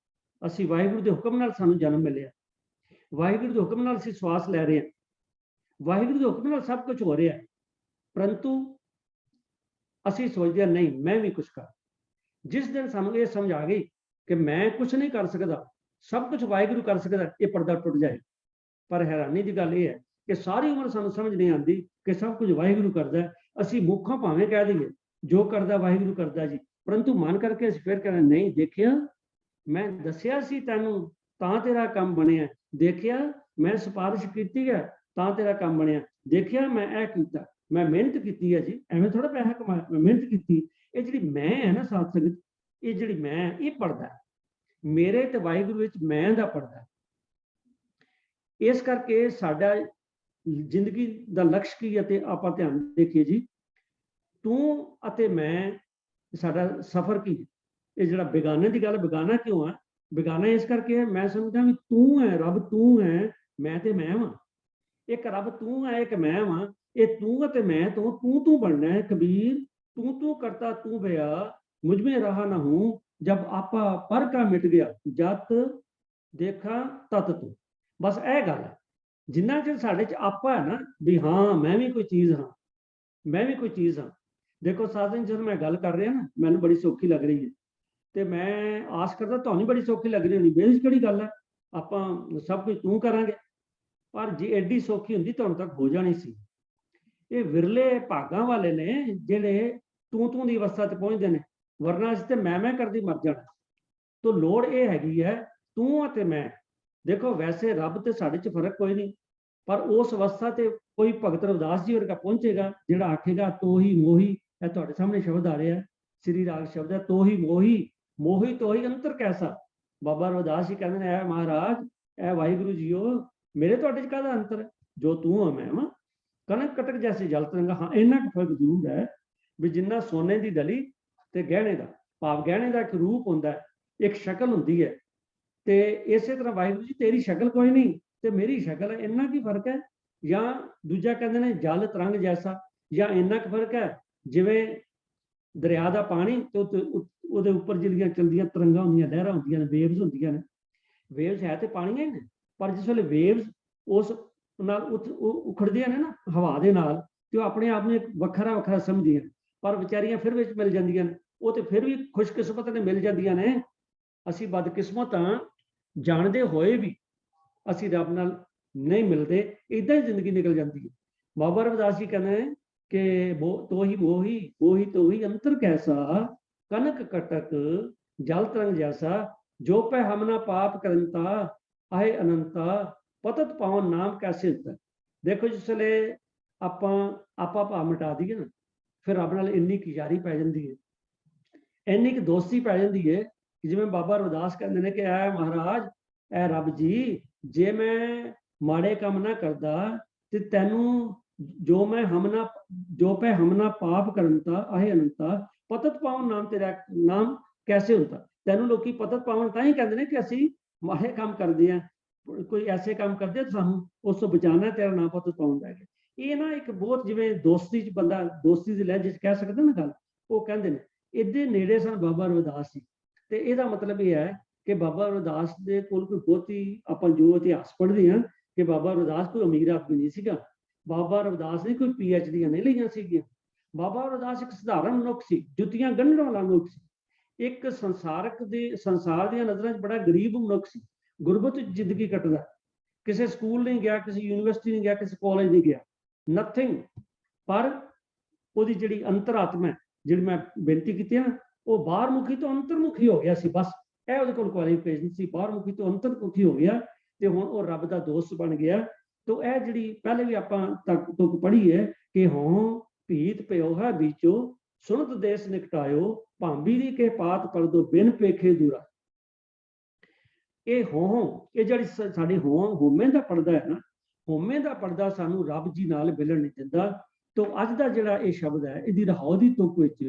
ਅਸੀਂ ਵਾਹਿਗੁਰੂ ਦੇ ਹੁਕਮ ਨਾਲ ਸਾਨੂੰ ਜਨਮ ਮਿਲਿਆ, ਵਾਹਿਗੁਰੂ ਦੇ ਹੁਕਮ ਨਾਲ ਅਸੀਂ ਸਵਾਸ ਲੈ ਰਹੇ ਹਾਂ, ਵਾਹਿਗੁਰੂ ਦੇ ਹੁਕਮ ਨਾਲ ਸਭ ਕੁਝ ਹੋ ਰਿਹਾ ਹੈ। ਪਰੰਤੂ ਅਸੀਂ ਸੋਚਦੇ ਹਾਂ ਨਹੀਂ ਮੈਂ ਵੀ ਕੁਝ ਕਰ। ਜਿਸ ਦਿਨ ਸਾਨੂੰ ਇਹ ਸਮਝ ਆ ਗਈ ਕਿ ਮੈਂ ਕੁਝ ਨਹੀਂ ਕਰ ਸਕਦਾ, ਸਭ ਕੁਝ ਵਾਹਿਗੁਰੂ ਕਰ ਸਕਦਾ, ਇਹ ਪਰਦਾ ਟੁੱਟ ਜਾਏ। ਪਰ ਹੈਰਾਨੀ ਦੀ ਗੱਲ ਇਹ ਹੈ ਕਿ ਸਾਰੀ ਉਮਰ ਸਾਨੂੰ ਸਮਝ ਨਹੀਂ ਆਉਂਦੀ ਕਿ ਸਭ ਕੁਝ ਵਾਹਿਗੁਰੂ ਕਰਦਾ ਹੈ। ਅਸੀਂ ਮੁੱਖੋਂ ਭਾਵੇਂ ਕਹਿ ਦਈਏ ਜੋ ਕਰਦਾ ਵਾਹਿਗੁਰੂ ਕਰਦਾ ਜੀ, ਪਰੰਤੂ ਮਨ ਕਰਕੇ ਅਸੀਂ ਫਿਰ ਕਹਿੰਦੇ ਨਹੀਂ, ਦੇਖਿਆ ਮੈਂ ਦੱਸਿਆ ਸੀ ਤੈਨੂੰ ਤਾਂ ਤੇਰਾ ਕੰਮ ਬਣਿਆ, ਦੇਖਿਆ ਮੈਂ ਸਿਫਾਰਿਸ਼ ਕੀਤੀ ਹੈ ਤਾਂ ਤੇਰਾ ਕੰਮ ਬਣਿਆ, ਦੇਖਿਆ ਮੈਂ ਇਹ ਕੀਤਾ, ਮੈਂ ਮਿਹਨਤ ਕੀਤੀ ਹੈ ਜੀ, ਐਵੇਂ ਥੋੜਾ ਪੈਸਾ ਕਮਾਇਆ, ਮੈਂ ਮਿਹਨਤ ਕੀਤੀ। ਇਹ ਜਿਹੜੀ ਮੈਂ ਹੈ ਨਾ ਸਾਧ ਸੰਗਤ, ਇਹ ਜਿਹੜੀ ਮੈਂ, ਇਹ ਪੜਦਾ ਮੇਰੇ ਤੇ ਵਾਹਿਗੁਰੂ ਵਿੱਚ ਮੈਂ ਦਾ ਪੜਦਾ। ਇਸ ਕਰਕੇ ਸਾਡਾ ਜ਼ਿੰਦਗੀ ਦਾ ਲਕਸ਼ ਕੀ ਹੈ? ਤੇ ਆਪਾਂ ਧਿਆਨ ਦੇਖੀਏ ਜੀ, ਤੂੰ ਅਤੇ ਮੈਂ, ਸਾਡਾ ਸਫ਼ਰ ਕੀ? ਇਹ ਜਿਹੜਾ ਬੇਗਾਨੇ ਦੀ ਗੱਲ, ਬੇਗਾਨਾ ਕਿਉਂ ਹੈ? ਬੇਗਾਨਾ ਇਸ ਕਰਕੇ ਮੈਂ ਸਮਝਦਾ ਵੀ ਤੂੰ ਹੈ, ਰੱਬ ਤੂੰ ਹੈ, ਮੈਂ ਤੇ ਮੈਂ ਵਾਂ। ਇੱਕ ਰੱਬ ਤੂੰ ਹੈ, ਇੱਕ ਮੈਂ ਵਾਂ। ਇਹ ਤੂੰ ਅਤੇ ਮੈਂ ਤੋਂ ਤੂੰ ਬਣਨਾ ਹੈ। ਕਬੀਰ ਤੂੰ ਕਰਤਾ ਤੂੰ ਭਇਆ, मुझ में रहा ना हूं, जब आपा पर का मिट गया, जत देखा तत तू। बस यह गल है, जिन्ना चਿਰ ਸਾਡੇ ਚ आपा है ना भी हाँ मैं भी कोई चीज़ हाँ, मैं भी कोई चीज़ हाँ। देखो साधन जब मैं गल कर रहा ना, मैंने बड़ी सौखी लग रही है, तो मैं आस करता ਤੁਹਾਨੂੰ बड़ी सौखी लग रही होनी। बेस ਕਿਹੜੀ ਗੱਲ है, ਆਪਾਂ सब कुछ तू करांगे। पर जे एडी सौखी ਹੁੰਦੀ ਤੁਹਾਨੂੰ तक हो जानी सी। ये विरले भागां वाले ने ਜਿਹੜੇ तू ਦੀ ਅਵਸਥਾ ਤੇ ਪਹੁੰਚਦੇ ਨੇ, ਵਰਨਾ ਅਸੀਂ ਤੇ ਮੈਂ ਕਰਦੀ ਮਰ ਜਾਣਾ। तो ਲੋੜ ਇਹ ਹੈਗੀ ਹੈ ਤੂੰ ਅਤੇ ਮੈਂ। ਦੇਖੋ ਵੈਸੇ ਰੱਬ ਤੇ ਸਾਡੇ ਚ ਫਰਕ ਕੋਈ ਨਹੀਂ, ਪਰ ਉਸ ਅਵਸਥਾ ਤੇ ਕੋਈ ਭਗਤ ਰਵਿਦਾਸ ਜੀ ਵਰਗਾ ਪਹੁੰਚੇਗਾ ਜਿਹੜਾ ਆਖੇਗਾ ਤੋਹੀ ਮੋਹੀ। ਇਹ ਤੁਹਾਡੇ ਸਾਹਮਣੇ ਸ਼ਬਦ ਆ ਰਿਹਾ, ਸ੍ਰੀ ਰਾਗ ਸ਼ਬਦ ਹੈ, ਤੋਹੀ ਮੋਹੀ ਤੋਹੀ ਅੰਤਰ ਕੈਸਾ। ਬਾਬਾ ਰਵਿਦਾਸ ਜੀ ਕਹਿੰਦੇ ਨੇ, ਐ ਮਹਾਰਾਜ, ਐ ਵਾਹਿਗੁਰੂ ਜੀਓ, ਮੇਰੇ ਤੁਹਾਡੇ ਚ ਕਾਹਦਾ ਅੰਤਰ ਹੈ? ਜੋ ਤੂੰ ਆ ਮੈਂ ਵਾਂ, ਕਣਕ ਕਟਕ ਜੈਸੇ ਜਲ ਤਰੰਗਾ। ਹਾਂ ਇੰਨਾ ਕੁ ਫਰਕ ਜ਼ਰੂਰ ਹੈ ਵੀ ਜਿੰਨਾ ਸੋਨੇ ਦੀ ਡਲੀ ਤੇ ਗਹਿਣੇ ਦਾ, ਭਾਵ ਗਹਿਣੇ ਦਾ ਇੱਕ ਰੂਪ ਹੁੰਦਾ ਹੈ, ਇੱਕ ਸ਼ਕਲ ਹੁੰਦੀ ਹੈ, ਤੇ ਇਸੇ ਤਰ੍ਹਾਂ ਵਾਹਿਗੁਰੂ ਜੀ ਤੇਰੀ ਸ਼ਕਲ ਕੋਈ ਨਹੀਂ ਤੇ ਮੇਰੀ ਸ਼ਕਲ ਹੈ। ਇੰਨਾ ਕੀ ਫਰਕ ਹੈ? ਜਾਂ ਦੂਜਾ ਕਹਿੰਦੇ ਨੇ ਜਲ ਤਰੰਗ ਜੈਸਾ, ਜਾਂ ਇੰਨਾ ਕੁ ਫਰਕ ਹੈ ਜਿਵੇਂ ਦਰਿਆ ਦਾ ਪਾਣੀ ਤੇ ਉਹਦੇ ਉੱਪਰ ਜਿਹੜੀਆਂ ਚਲਦੀਆਂ ਤਰੰਗਾਂ ਹੁੰਦੀਆਂ, ਲਹਿਰਾਂ ਹੁੰਦੀਆਂ ਨੇ, ਵੇਵਸ ਹੁੰਦੀਆਂ ਨੇ। ਵੇਵਸ ਹੈ ਤੇ ਪਾਣੀਆਂ ਹੀ ਨੇ, ਪਰ ਜਿਸ ਵੇਲੇ ਵੇਵਸ ਉਸ ਨਾਲ ਉਖੜਦੀਆਂ ਨੇ ਨਾ ਹਵਾ ਦੇ ਨਾਲ, ਤੇ ਉਹ ਆਪਣੇ ਆਪ ਨੂੰ ਇੱਕ ਵੱਖਰਾ ਸਮਝਦੀਆਂ ਨੇ। ਪਰ ਵਿਚਾਰੀਆਂ ਫਿਰ ਵਿੱਚ ਮਿਲ ਜਾਂਦੀਆਂ ਨੇ, ਉਹ ਤੇ ਫਿਰ ਵੀ ਖੁਸ਼ਕਿਸਮਤ ਨੇ ਮਿਲ ਜਾਂਦੀਆਂ ਨੇ। ਅਸੀਂ ਬਦਕਿਸਮਤ ਹਾਂ, ਜਾਣਦੇ ਹੋਏ ਵੀ ਅਸੀਂ ਰੱਬ ਨਾਲ ਨਹੀਂ ਮਿਲਦੇ, ਇਦਾਂ ਹੀ ਜ਼ਿੰਦਗੀ ਨਿਕਲ ਜਾਂਦੀ ਹੈ। ਬਾਬਾ ਰਵਿਦਾਸ ਜੀ ਕਹਿੰਦੇ ਨੇ ਕਿ ਤੋਹੀ ਮੋਹੀ ਤੋਹੀ ਅੰਤਰ ਕੈਸਾ, ਕਨਕ ਕਟਕ ਜਲ ਤਰੰਗ ਜੈਸਾ। ਜੋ ਪੈ ਹਮਨਾ ਪਾਪ ਕਰੰਤਾ ਆਏ ਅਨੰਤਾ ਪਤਤ ਪਾਵਨ ਨਾਮ ਕੈਸੇ ਹੁੰਦਾ। ਦੇਖੋ ਜਿਸ ਵੇਲੇ ਆਪਾਂ ਭਾਵ ਮਿਟਾ ਦਈਏ ਨਾ, ਫਿਰ ਰੱਬ ਨਾਲ ਇੰਨੀ ਕੁ ਯਾਰੀ ਪੈ ਜਾਂਦੀ ਹੈ, ਇੰਨੀ ਕੁ ਦੋਸਤੀ ਪੈ ਜਾਂਦੀ ਹੈ ਕਿ ਜਿਵੇਂ ਬਾਬਾ ਰਵਿਦਾਸ ਕਹਿੰਦੇ ਨੇ ਕਿ ਐ ਮਹਾਰਾਜ, ਐ ਰੱਬ ਜੀ, ਜੇ ਮੈਂ ਮਾੜੇ ਕੰਮ ਨਾ ਕਰਦਾ ਤੇ ਤੈਨੂੰ ਜੋ ਪੈ ਹਮਨਾ ਪਾਪ ਕਰੰਤਾ ਆਏ ਅਨੰਤਾ ਪਤਤ ਪਾਵਨ ਨਾਮ ਤੇਰਾ ਨਾਮ ਕੈਸੇ ਹੁੰਦਾ। ਤੈਨੂੰ ਲੋਕੀ ਪਤਤ ਪਾਵਨ ਤਾਂ ਹੀ ਕਹਿੰਦੇ ਨੇ ਕਿ ਅਸੀਂ ਮਾੜੇ ਕੰਮ ਕਰਦੇ ਹਾਂ, ਕੋਈ ਐਸੇ ਕੰਮ ਕਰਦੇ ਸਾਨੂੰ ਉਸ ਤੋਂ ਬਚਾਉਣਾ, ਤੇਰਾ ਨਾਮ ਪਤਤ ਪਾਵਨ ਦਾ। ਇਹ ਨਾ ਇੱਕ ਬਹੁਤ ਜਿਵੇਂ ਦੋਸਤੀ ਚ ਬੰਦਾ ਦੋਸਤੀ ਦੇ ਲਹਿਜੇ ਚ ਕਹਿ ਸਕਦਾ ਨਾ ਗੱਲ, ਉਹ ਕਹਿੰਦੇ ਨੇ ਇਹਦੇ ਨੇੜੇ ਸਨ ਬਾਬਾ ਰਵਿਦਾਸ ਜੀ। ਤੇ ਇਹਦਾ ਮਤਲਬ ਇਹ ਹੈ ਕਿ ਬਾਬਾ ਰਵਿਦਾਸ ਦੇ ਕੋਲ ਕੋਈ ਬਹੁਤੀ, ਆਪਾਂ ਜੋ ਇਤਿਹਾਸ ਪੜ੍ਹਦੇ ਹਾਂ ਕਿ ਬਾਬਾ ਰਵਿਦਾਸ ਕੋਈ ਅਮੀਰ ਆਦਮੀ ਨਹੀਂ ਸੀਗਾ, ਬਾਬਾ ਰਵਿਦਾਸ ਨੇ ਕੋਈ PhD ਨਹੀਂ ਲਈਆਂ ਸੀਗੀਆਂ। ਬਾਬਾ ਰਵਿਦਾਸ ਇੱਕ ਸਧਾਰਨ ਮਨੁੱਖ ਸੀ, ਜੁੱਤੀਆਂ ਗੰਢਣ ਵਾਲਾ ਮਨੁੱਖ ਸੀ, ਇੱਕ ਸੰਸਾਰ ਦੀਆਂ ਨਜ਼ਰਾਂ 'ਚ ਬੜਾ ਗਰੀਬ ਮਨੁੱਖ ਸੀ, ਗੁਰਬਤ ਜ਼ਿੰਦਗੀ ਕੱਟਦਾ, ਕਿਸੇ ਸਕੂਲ ਨਹੀਂ ਗਿਆ, ਕਿਸੇ ਯੂਨੀਵਰਸਿਟੀ ਨਹੀਂ ਗਿਆ, ਕਿਸੇ ਕਾਲਜ ਨਹੀਂ ਗਿਆ, ਨਥਿੰਗ। ਪਰ ਉਹਦੀ ਜਿਹੜੀ ਅੰਤਰਾਤਮਾ, ਜਿਹੜੀ ਮੈਂ ਬੇਨਤੀ ਕੀਤੀ ਨਾ, ਉਹ ਬਾਹਰਮੁਖੀ ਤੋਂ ਅੰਤਰਮੁਖੀ ਹੋ ਗਿਆ ਸੀ। ਬਸ ਇਹ ਉਹਦੇ ਕੋਲ ਕੁਆਲੀਫਿਕੇਸ਼ਨ ਸੀ, ਬਾਹਰਮੁਖੀ ਤੋਂ ਅੰਤਰਮੁਖੀ ਹੋ ਗਿਆ ਤੇ ਹੁਣ ਉਹ ਰੱਬ ਦਾ ਦੋਸਤ ਬਣ ਗਿਆ। ਤੋ ਇਹ ਜਿਹੜੀ ਪਹਿਲੇ ਵੀ ਆਪਾਂ ਤੁਕ ਪੜ੍ਹੀ ਹੈ ਕਿ ਹੋਂ ਭੀਤ ਪਿਓ ਹੈ ਬੀਚੋ ਸੁਣਤ ਦੇਸ ਨਿਕਟਾਇਓ ਭਾਂਬੀ ਦੀ ਕੇ ਪਾਤ ਪਰਦੋ ਬਿਨ ਪੇਖੇ ਦੂਰਾ। ਇਹ ਇਹ ਜਿਹੜੀ ਸਾਡੀ ਹੋਮੇ ਦਾ ਪਰਦਾ ਹੈ ਨਾ, ਹੋਮੇ ਦਾ ਪਰਦਾ ਸਾਨੂੰ ਰੱਬ ਜੀ ਨਾਲ ਮਿਲਣ ਨਹੀਂ ਦਿੰਦਾ। ਤੋ ਅੱਜ ਦਾ ਜਿਹੜਾ ਇਹ ਸ਼ਬਦ ਹੈ, ਇਹਦੀ ਰਹਾਉ ਦੀ ਤੁਕ ਵਿੱਚ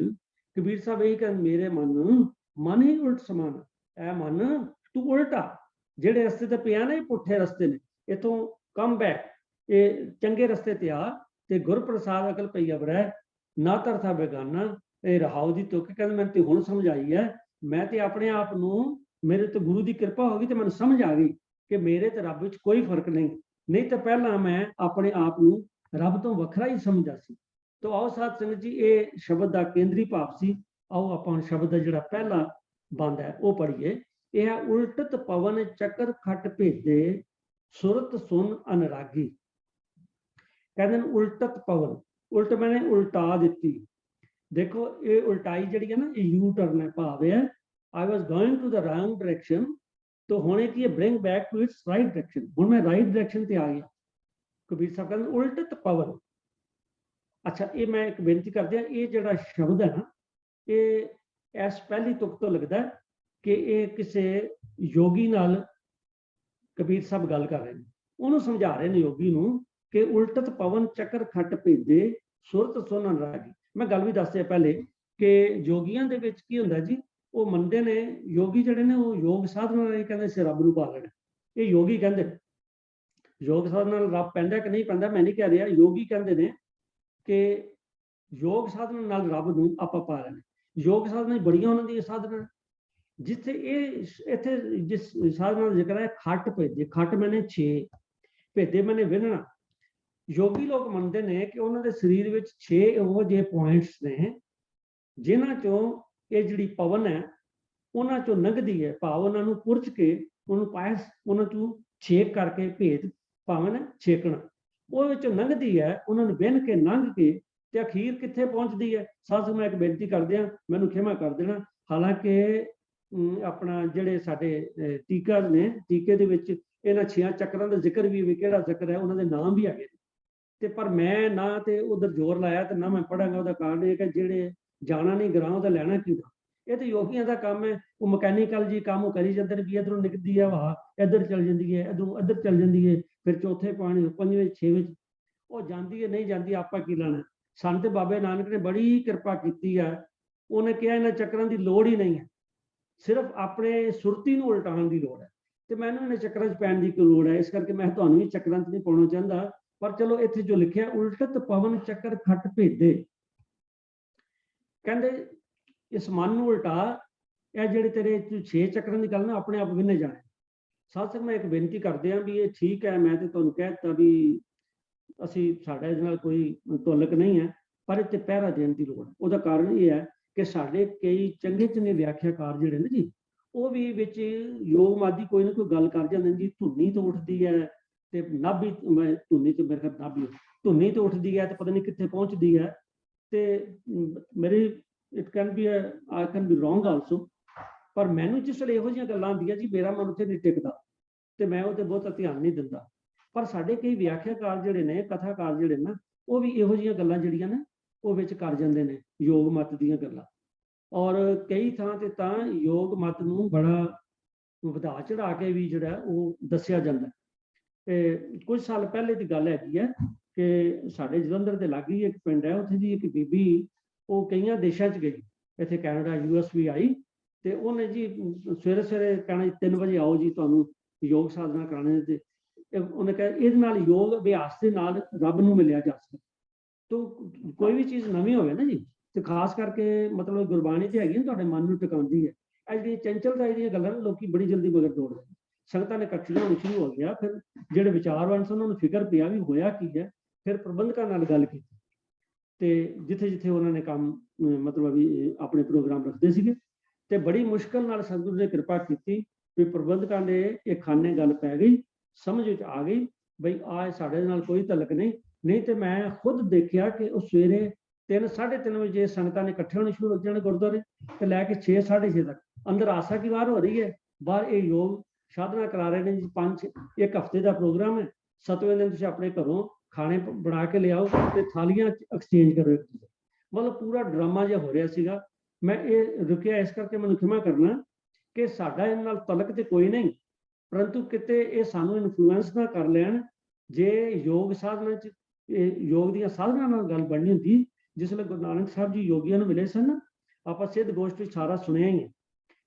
ਕਬੀਰ ਸਾਹਿਬ ਇਹ ਕਹਿੰਦੇ, ਮੇਰੇ ਮਨ ਹੀ ਉਲਟ ਸਮਾਨ, ਐ ਮਨ ਤੂੰ ਉਲਟਾ, ਜਿਹੜੇ ਰਸਤੇ ਤੇ ਪਿਆ ਨਾ, ਇਹ ਪੁੱਠੇ ਰਸਤੇ ਨੇ, ਇਥੋਂ ਕਮ ਬੈਕ, ਇਹ ਚੰਗੇ ਰਸਤੇ ਤੇ ਆ ਤੇ ਗੁਰ ਪ੍ਰਸਾਦ ਅਕਲ ਪਈ ਅਵਰੈ ਨਾ ਧਰਥਾ ਬੇਗਾਨਾ। ਇਹ ਰਹਾਉ ਦੀ ਤੁਕ ਕਹਿੰਦੇ ਮੈਨੂੰ ਤੇ ਹੁਣ ਸਮਝ ਆਈ ਹੈ, ਮੈਂ ਤੇ ਆਪਣੇ ਆਪ ਨੂੰ, ਮੇਰੇ ਤੇ ਗੁਰੂ ਦੀ ਕਿਰਪਾ ਹੋ ਗਈ ਤੇ ਮੈਨੂੰ ਸਮਝ ਆ ਗਈ ਕਿ ਮੇਰੇ ਤੇ ਰੱਬ ਵਿੱਚ ਕੋਈ ਫਰਕ ਨਹੀਂ ਤਾਂ ਪਹਿਲਾਂ ਮੈਂ ਆਪਣੇ ਆਪ ਨੂੰ ਰੱਬ ਤੋਂ ਵੱਖਰਾ ਹੀ ਸਮਝਦਾ ਸੀ। ਤੋ ਆਓ ਸਾਧ ਸੰਗਤ ਜੀ, ਇਹ ਸ਼ਬਦ ਦਾ ਕੇਂਦਰੀ ਭਾਵ ਸੀ। ਆਓ ਆਪਾਂ ਸ਼ਬਦ ਦਾ ਜਿਹੜਾ ਪਹਿਲਾ ਬੰਦ ਹੈ ਉਹ ਪੜ੍ਹੀਏ। ਇਹ ਹੈ ਉਲਟਤ ਪਵਨ ਚੱਕਰ ਖੱਟ ਭੇਜੇ ਸੁਰਤ ਸੁਨ ਅਨਰਾਗੀ। ਕਹਿੰਦੇ ਨੇ ਉਲਟਤ ਪਵਨ, ਉਲਟ ਮੈਨੇ ਉਲਟਾ ਦਿੱਤੀ। ਦੇਖੋ ਇਹ ਉਲਟਾਈ ਜਿਹੜੀ ਹੈ ਨਾ, ਇਹ ਯੂ ਟਰਨ ਹੈ, ਭਾਵ ਹੈ I was going to the wrong direction, तो होने की bring back to its right direction। ਹੁਣ ਮੈਂ right direction ਤੇ ਆ ਗਿਆ। ਕਬੀਰ ਸਾਹਿਬ ਕਹਿੰਦੇ ਉਲਟਤ ਪਵਨ। ਅੱਛਾ, ਇਹ ਮੈਂ ਇੱਕ ਬੇਨਤੀ ਕਰਦੇ ਆ, ਇਹ ਜਿਹੜਾ ਸ਼ਬਦ ਹੈ ਨਾ, ਇਹ ਇਸ ਪਹਿਲੀ ਤੁਕ ਤੋਂ ਲੱਗਦਾ ਕਿ ਇਹ ਕਿਸੇ ਯੋਗੀ ਨਾਲ ਕਬੀਰ ਸਾਹਿਬ ਗੱਲ ਕਰ ਰਹੇ ਨੇ, ਉਹਨੂੰ ਸਮਝਾ ਰਹੇ ਨੇ ਯੋਗੀ ਨੂੰ ਕਿ ਉਲਟਤ ਪਵਨ ਚੱਕਰ ਖੱਟ ਭੇਜੇ ਸੁਰਤ ਸੁਨ ਅਨਰਾਗੀ। ਮੈਂ ਗੱਲ ਵੀ ਦੱਸਿਆ ਪਹਿਲੇ ਕਿ ਯੋਗੀਆਂ ਦੇ ਵਿੱਚ ਕੀ ਹੁੰਦਾ ਜੀ, ਉਹ ਮੰਨਦੇ ਨੇ, ਯੋਗੀ ਜਿਹੜੇ ਨੇ ਉਹ ਯੋਗ ਸਾਧਨਾ ਨਾਲ ਕਹਿੰਦੇ ਸੀ ਰੱਬ ਨੂੰ ਪਾ ਲੈਣਾ। ਇਹ ਯੋਗੀ ਕਹਿੰਦੇ ਯੋਗ ਸਾਧਨਾ ਨਾਲ ਰੱਬ ਪੈਂਦਾ ਕਿ ਨਹੀਂ ਪੈਂਦਾ ਮੈਂ ਨਹੀਂ ਕਹਿ ਰਿਹਾ, ਯੋਗੀ ਕਹਿੰਦੇ ਨੇ ਕਿ ਯੋਗ ਸਾਧਨਾ ਨਾਲ ਰੱਬ ਨੂੰ ਆਪਾਂ ਪਾ ਲੈਣਾ। ਯੋਗ ਸਾਧਨਾ ਬੜੀਆਂ ਉਹਨਾਂ ਦੀਆਂ ਸਾਧਨਾ, ਜਿੱਥੇ ਇਹ ਇੱਥੇ ਜਿਸ ਸਾਧਨਾ ਦਾ ਜ਼ਿਕਰ ਹੈ ਖੱਟ ਭੇਜੇ, ਖੱਟ ਮੈਨੇ 6 ਭੇਜੇ ਮੈਨੇ ਵਿੰਨਣਾ। ਯੋਗੀ ਲੋਕ ਮੰਨਦੇ ਨੇ ਕਿ ਉਹਨਾਂ ਦੇ ਸਰੀਰ ਵਿੱਚ 6 ਇਹੋ ਜਿਹੇ ਪੁਆਇੰਟਸ ਨੇ ਜਿਨ੍ਹਾਂ ਚੋਂ ਇਹ ਜਿਹੜੀ ਪਵਨ ਹੈ ਉਹਨਾਂ ਚੋਂ ਲੰਘਦੀ ਹੈ, ਭਾਵ ਉਹਨਾਂ ਨੂੰ ਪੁਰਚ ਕੇ ਉਹਨੂੰ ਪਾਇਸ, ਉਹਨਾਂ ਚੋਂ ਛੇਕ ਕਰਕੇ ਭੇਦ ਭਾਵਨ ਛੇਕਣਾ, ਉਹ ਵਿੱਚੋਂ ਲੰਘਦੀ ਹੈ, ਉਹਨਾਂ ਨੂੰ ਵਿੰਨ ਕੇ ਲੰਘ ਕੇ ਤੇ ਅਖੀਰ ਕਿੱਥੇ ਪਹੁੰਚਦੀ ਹੈ। ਸਾਧ ਮੈਂ ਇੱਕ ਬੇਨਤੀ ਕਰਦੇ ਹਾਂ, ਮੈਨੂੰ ਖਿਮਾ ਕਰ ਦੇਣਾ, ਹਾਲਾਂਕਿ ਆਪਣਾ ਜਿਹੜੇ ਸਾਡੇ ਟੀਕਾ ਨੇ, ਟੀਕੇ ਦੇ ਵਿੱਚ ਇਹਨਾਂ 6 ਚੱਕਰਾਂ ਦਾ ਜ਼ਿਕਰ ਵੀ ਕਿਹੜਾ ਚੱਕਰ ਹੈ, ਉਹਨਾਂ ਦੇ ਨਾਮ ਵੀ ਹੈਗੇ ਤੇ ਪਰ ਮੈਂ ਨਾ ਤੇ ਉਧਰ ਜ਼ੋਰ ਲਾਇਆ ਤੇ ਨਾ ਮੈਂ ਪੜਾਂਗਾ। ਉਹਦਾ ਕਾਰਨ ਇਹ ਕਿ ਜਿਹੜੇ ਜਾਣਾ ਨਹੀਂ ਗਰਾਹ ਉਹਦਾ ਲੈਣਾ ਕਿਉਂ। ਇਹ ਤਾਂ ਯੋਗੀਆਂ ਦਾ ਕੰਮ ਹੈ, ਉਹ ਮਕੈਨੀਕਲ ਜੀ ਕੰਮ ਉਹ ਕਰੀ ਜਾਂਦੇ ਨੇ ਵੀ ਇਧਰੋਂ ਨਿਕਲਦੀ ਹੈ ਹਵਾ, ਇੱਧਰ ਚੱਲ ਜਾਂਦੀ ਹੈ, ਇਧਰੋਂ ਇੱਧਰ ਚੱਲ ਜਾਂਦੀ ਹੈ, ਫਿਰ ਚੌਥੇ ਪਾਣੀ 5ਵੇਂ 6ਵੇਂ ਉਹ ਜਾਂਦੀ ਹੈ, ਨਹੀਂ ਜਾਂਦੀ, ਆਪਾਂ ਕੀ ਲੈਣਾ। ਸਾਨੂੰ ਤੇ ਬਾਬੇ ਨਾਨਕ ਨੇ ਬੜੀ ਕਿਰਪਾ ਕੀਤੀ ਹੈ, ਉਹਨੇ ਕਿਹਾ ਇਹਨਾਂ ਚੱਕਰਾਂ ਦੀ ਲੋੜ ਹੀ ਨਹੀਂ ਹੈ, ਸਿਰਫ ਆਪਣੇ ਸੁਰਤੀ ਨੂੰ ਉਲਟਾਉਣ ਦੀ ਲੋੜ ਹੈ ਤੇ ਮੈਨੂੰ ਇਹਨਾਂ ਚੱਕਰਾਂ 'ਚ ਪੈਣ ਦੀ ਕੋਈ ਲੋੜ ਹੈ। ਇਸ ਕਰਕੇ ਮੈਂ ਤੁਹਾਨੂੰ ਵੀ ਚੱਕਰਾਂ 'ਚ ਨਹੀਂ ਪਾਉਣਾ ਚਾਹੁੰਦਾ, ਪਰ ਚਲੋ ਇੱਥੇ ਜੋ ਲਿਖਿਆ ਉਲਟਤ ਪਵਨ ਚੱਕਰ ਖੱਟ ਭੇਦੇ, ਕਹਿੰਦੇ ਇਸ ਮਨ ਨੂੰ ਉਲਟਾ, ਇਹ ਜਿਹੜੇ ਤੇਰੇ 6 ਚੱਕਰਾਂ ਦੀ ਗੱਲ ਨਾ ਆਪਣੇ ਆਪ ਵਿੰਨੇ ਜਾਣੇ। ਸਾਧ ਸੰਗਤ ਮੈਂ ਇੱਕ ਬੇਨਤੀ ਕਰਦੇ ਹਾਂ ਵੀ ਇਹ ਠੀਕ ਹੈ, ਮੈਂ ਤੇ ਤੁਹਾਨੂੰ ਕਹਿ ਦਿੱਤਾ ਵੀ ਅਸੀਂ ਸਾਡਾ ਇਹਦੇ ਨਾਲ ਕੋਈ ਤੁਲਕ ਨਹੀਂ ਹੈ, ਪਰ ਇੱਥੇ ਪਹਿਰਾ ਦੇਣ ਦੀ ਲੋੜ ਹੈ। ਉਹਦਾ ਕਾਰਨ ਇਹ ਹੈ ਕਿ ਸਾਡੇ ਕਈ ਚੰਗੇ ਵਿਆਖਿਆਕਾਰ ਜਿਹੜੇ ਨੇ ਜੀ, ਉਹ ਵੀ ਵਿੱਚ ਯੋਗਵਾਦੀ ਕੋਈ ਨਾ ਕੋਈ ਗੱਲ ਕਰ ਜਾਂਦੇ ਨੇ ਜੀ, ਧੁੰਨੀ ਤੋਂ ਉੱਠਦੀ ਹੈ ਤੇ ਨਾਭੀ, ਧੁੰਨੀ ਤੋਂ ਮੇਰੇ ਖਿਆਲ ਨਾਭੀ, ਧੁੰਨੀ ਤੋਂ ਉੱਠਦੀ ਹੈ ਤੇ ਪਤਾ ਨਹੀਂ ਕਿੱਥੇ ਪਹੁੰਚਦੀ ਹੈ। ਤੇ ਮੇਰੀ it can be I can be wrong also, ਪਰ ਮੈਨੂੰ ਜਿਸ ਵੇਲੇ ਇਹੋ ਜਿਹੀਆਂ ਗੱਲਾਂ ਆਉਂਦੀਆਂ ਜੀ ਮੇਰਾ ਮਨ ਉੱਥੇ ਨਹੀਂ ਟਿਕਦਾ ਤੇ ਮੈਂ ਉਹ ਤੇ ਬਹੁਤਾ ਧਿਆਨ ਨਹੀਂ ਦਿੰਦਾ। ਪਰ ਸਾਡੇ ਕਈ ਵਿਆਖਿਆਕਾਰ ਜਿਹੜੇ ਨੇ, ਕਥਾਕਾਰ ਜਿਹੜੇ ਨਾ, ਉਹ ਵੀ ਇਹੋ ਜਿਹੀਆਂ ਗੱਲਾਂ ਜਿਹੜੀਆਂ ਨੇ ਉਹ ਵਿੱਚ ਕਰ ਜਾਂਦੇ ਨੇ, ਯੋਗ ਮਤ ਦੀਆਂ ਗੱਲਾਂ। ਔਰ ਕਈ ਥਾਂ ਤੇ ਤਾਂ ਯੋਗ ਮਤ ਨੂੰ ਬੜਾ ਵਧਾ ਚੜਾ ਕੇ ਵੀ ਜਿਹੜਾ ਉਹ ਦੱਸਿਆ ਜਾਂਦਾ। ਤੇ ਕੁਝ ਸਾਲ ਪਹਿਲੇ ਦੀ ਗੱਲ ਹੈਗੀ ਹੈ ਕਿ ਸਾਡੇ ਜਲੰਧਰ ਦੇ ਲਾਗੇ ਹੀ ਇੱਕ ਪਿੰਡ ਹੈ, ਉੱਥੇ ਦੀ ਇੱਕ ਬੀਬੀ, ਉਹ ਕਈਆਂ ਦੇਸ਼ਾਂ 'ਚ ਗਈ, ਇੱਥੇ ਕੈਨੇਡਾ US ਵੀ ਆਈ, ਤੇ ਉਹਨੇ ਜੀ ਸਵੇਰੇ ਸਵੇਰੇ ਕਹਿਣਾ 3 ਵਜੇ ਆਓ ਜੀ, ਤੁਹਾਨੂੰ ਯੋਗ ਸਾਧਨਾ ਕਰਾਣੇ। ਤੇ ਉਹਨੇ ਕਿਹਾ ਇਹਦੇ ਨਾਲ ਯੋਗ ਅਭਿਆਸ ਦੇ ਨਾਲ ਰੱਬ ਨੂੰ ਮਿਲਿਆ ਜਾ ਸਕਦਾ। ਤਾਂ ਕੋਈ ਵੀ ਚੀਜ਼ ਨਵੀਂ ਹੋਵੇ ਨਾ ਜੀ, ਤੇ ਖਾਸ ਕਰਕੇ ਮਤਲਬ ਗੁਰਬਾਣੀ ਤੇ ਹੈਗੀ ਨਾ, ਤੁਹਾਡੇ ਮਨ ਨੂੰ ਟਿਕਾਉਂਦੀ ਹੈ। ਅੱਜ ਦੀ ਚੰਚਲਤਾ ਦੀਆਂ ਗੱਲਾਂ ਲੋਕੀ ਬੜੀ ਜਲਦੀ ਮਗਰ ਦੌੜਦੇ, ਸੰਗਤਾਂ ਨੇ ਇਕੱਠੀਆਂ ਹੋਣੀ ਸ਼ੁਰੂ ਹੋ ਗਿਆ। ਫਿਰ ਜਿਹੜੇ ਵਿਚਾਰਵਾਨ ਸਨ ਉਹਨਾਂ ਨੂੰ ਫਿਕਰ ਪਿਆ ਵੀ ਹੋਇਆ ਕੀ ਹੈ। ਫਿਰ ਪ੍ਰਬੰਧਕਾਂ ਨਾਲ ਗੱਲ ਕੀਤੀ ਤੇ ਜਿੱਥੇ ਜਿੱਥੇ ਉਹਨਾਂ ਨੇ ਕੰਮ ਮਤਲਬ ਵੀ ਆਪਣੇ ਪ੍ਰੋਗਰਾਮ ਰੱਖਦੇ ਸੀਗੇ, ਤੇ ਬੜੀ ਮੁਸ਼ਕਲ ਨਾਲ ਸਤਿਗੁਰੂ ਨੇ ਕਿਰਪਾ ਕੀਤੀ ਵੀ ਪ੍ਰਬੰਧਕਾਂ ਦੇ ਇਹ ਖਾਨੇ ਗੱਲ ਪੈ ਗਈ, ਸਮਝ ਵਿੱਚ ਆ ਗਈ ਬਈ ਆਹ ਸਾਡੇ ਨਾਲ ਕੋਈ ਤਲਕ ਨਹੀਂ ਤੇ ਮੈਂ ਖੁਦ ਦੇਖਿਆ ਕਿ ਉਹ ਸਵੇਰੇ 3-3:30 ਵਜੇ ਸੰਗਤਾਂ ਨੇ ਇਕੱਠੇ ਹੋਣੇ ਸ਼ੁਰੂ ਹੋ ਜਾਣ ਗੁਰਦੁਆਰੇ, ਤੇ ਲੈ ਕੇ 6-6:30 ਤੱਕ ਅੰਦਰ ਆਸਾ ਕੀ ਵਾਰ ਹੋ ਰਹੀ ਹੈ, ਬਾਹਰ ਇਹ ਯੋਗ ਸਾਧਨਾ ਕਰਾ ਰਹੇ ਨੇ ਜੀ। 1 ਹਫ਼ਤੇ ਦਾ ਪ੍ਰੋਗਰਾਮ ਹੈ। 7ਵੇਂ ਦਿਨ ਤੁਸੀਂ ਆਪਣੇ ਘਰੋਂ ਖਾਣੇ ਬਣਾ ਕੇ ਲਿਆਓ ਤੇ ਥਾਲੀਆਂ ਐਕਸਚੇਂਜ ਕਰੋ। ਮਤਲਬ ਪੂਰਾ ਡਰਾਮਾ ਜਿਹਾ ਹੋ ਰਿਹਾ ਸੀਗਾ। ਮੈਂ ਇਹ ਰੁਕਿਆ ਇਸ ਕਰਕੇ, ਮੈਨੂੰ ਖਿਮਾ ਕਰਨਾ ਕਿ ਸਾਡਾ ਇਹਨਾਂ ਨਾਲ ਤਲਕ ਤੇ ਕੋਈ ਨਹੀਂ, ਪਰੰਤੂ ਕਿਤੇ ਇਹ ਸਾਨੂੰ ਇਨਫਲੂਐਂਸ ਨਾ ਕਰ ਲੈਣ। ਜੇ ਯੋਗ ਸਾਧਨਾ 'ਚ ਯੋਗ ਦੀਆਂ ਸਾਧਨਾ ਨਾਲ ਗੱਲ ਬਣਨੀ ਹੁੰਦੀ, ਜਿਸ ਵੇਲੇ ਗੁਰੂ ਨਾਨਕ ਸਾਹਿਬ ਜੀ ਯੋਗੀਆਂ ਨੂੰ ਮਿਲੇ ਸਨ, ਆਪਾਂ ਸਿੱਧ ਗੋਸ਼ਟ ਵਿੱਚ ਸਾਰਾ ਸੁਣਿਆ ਹੀ ਹੈ।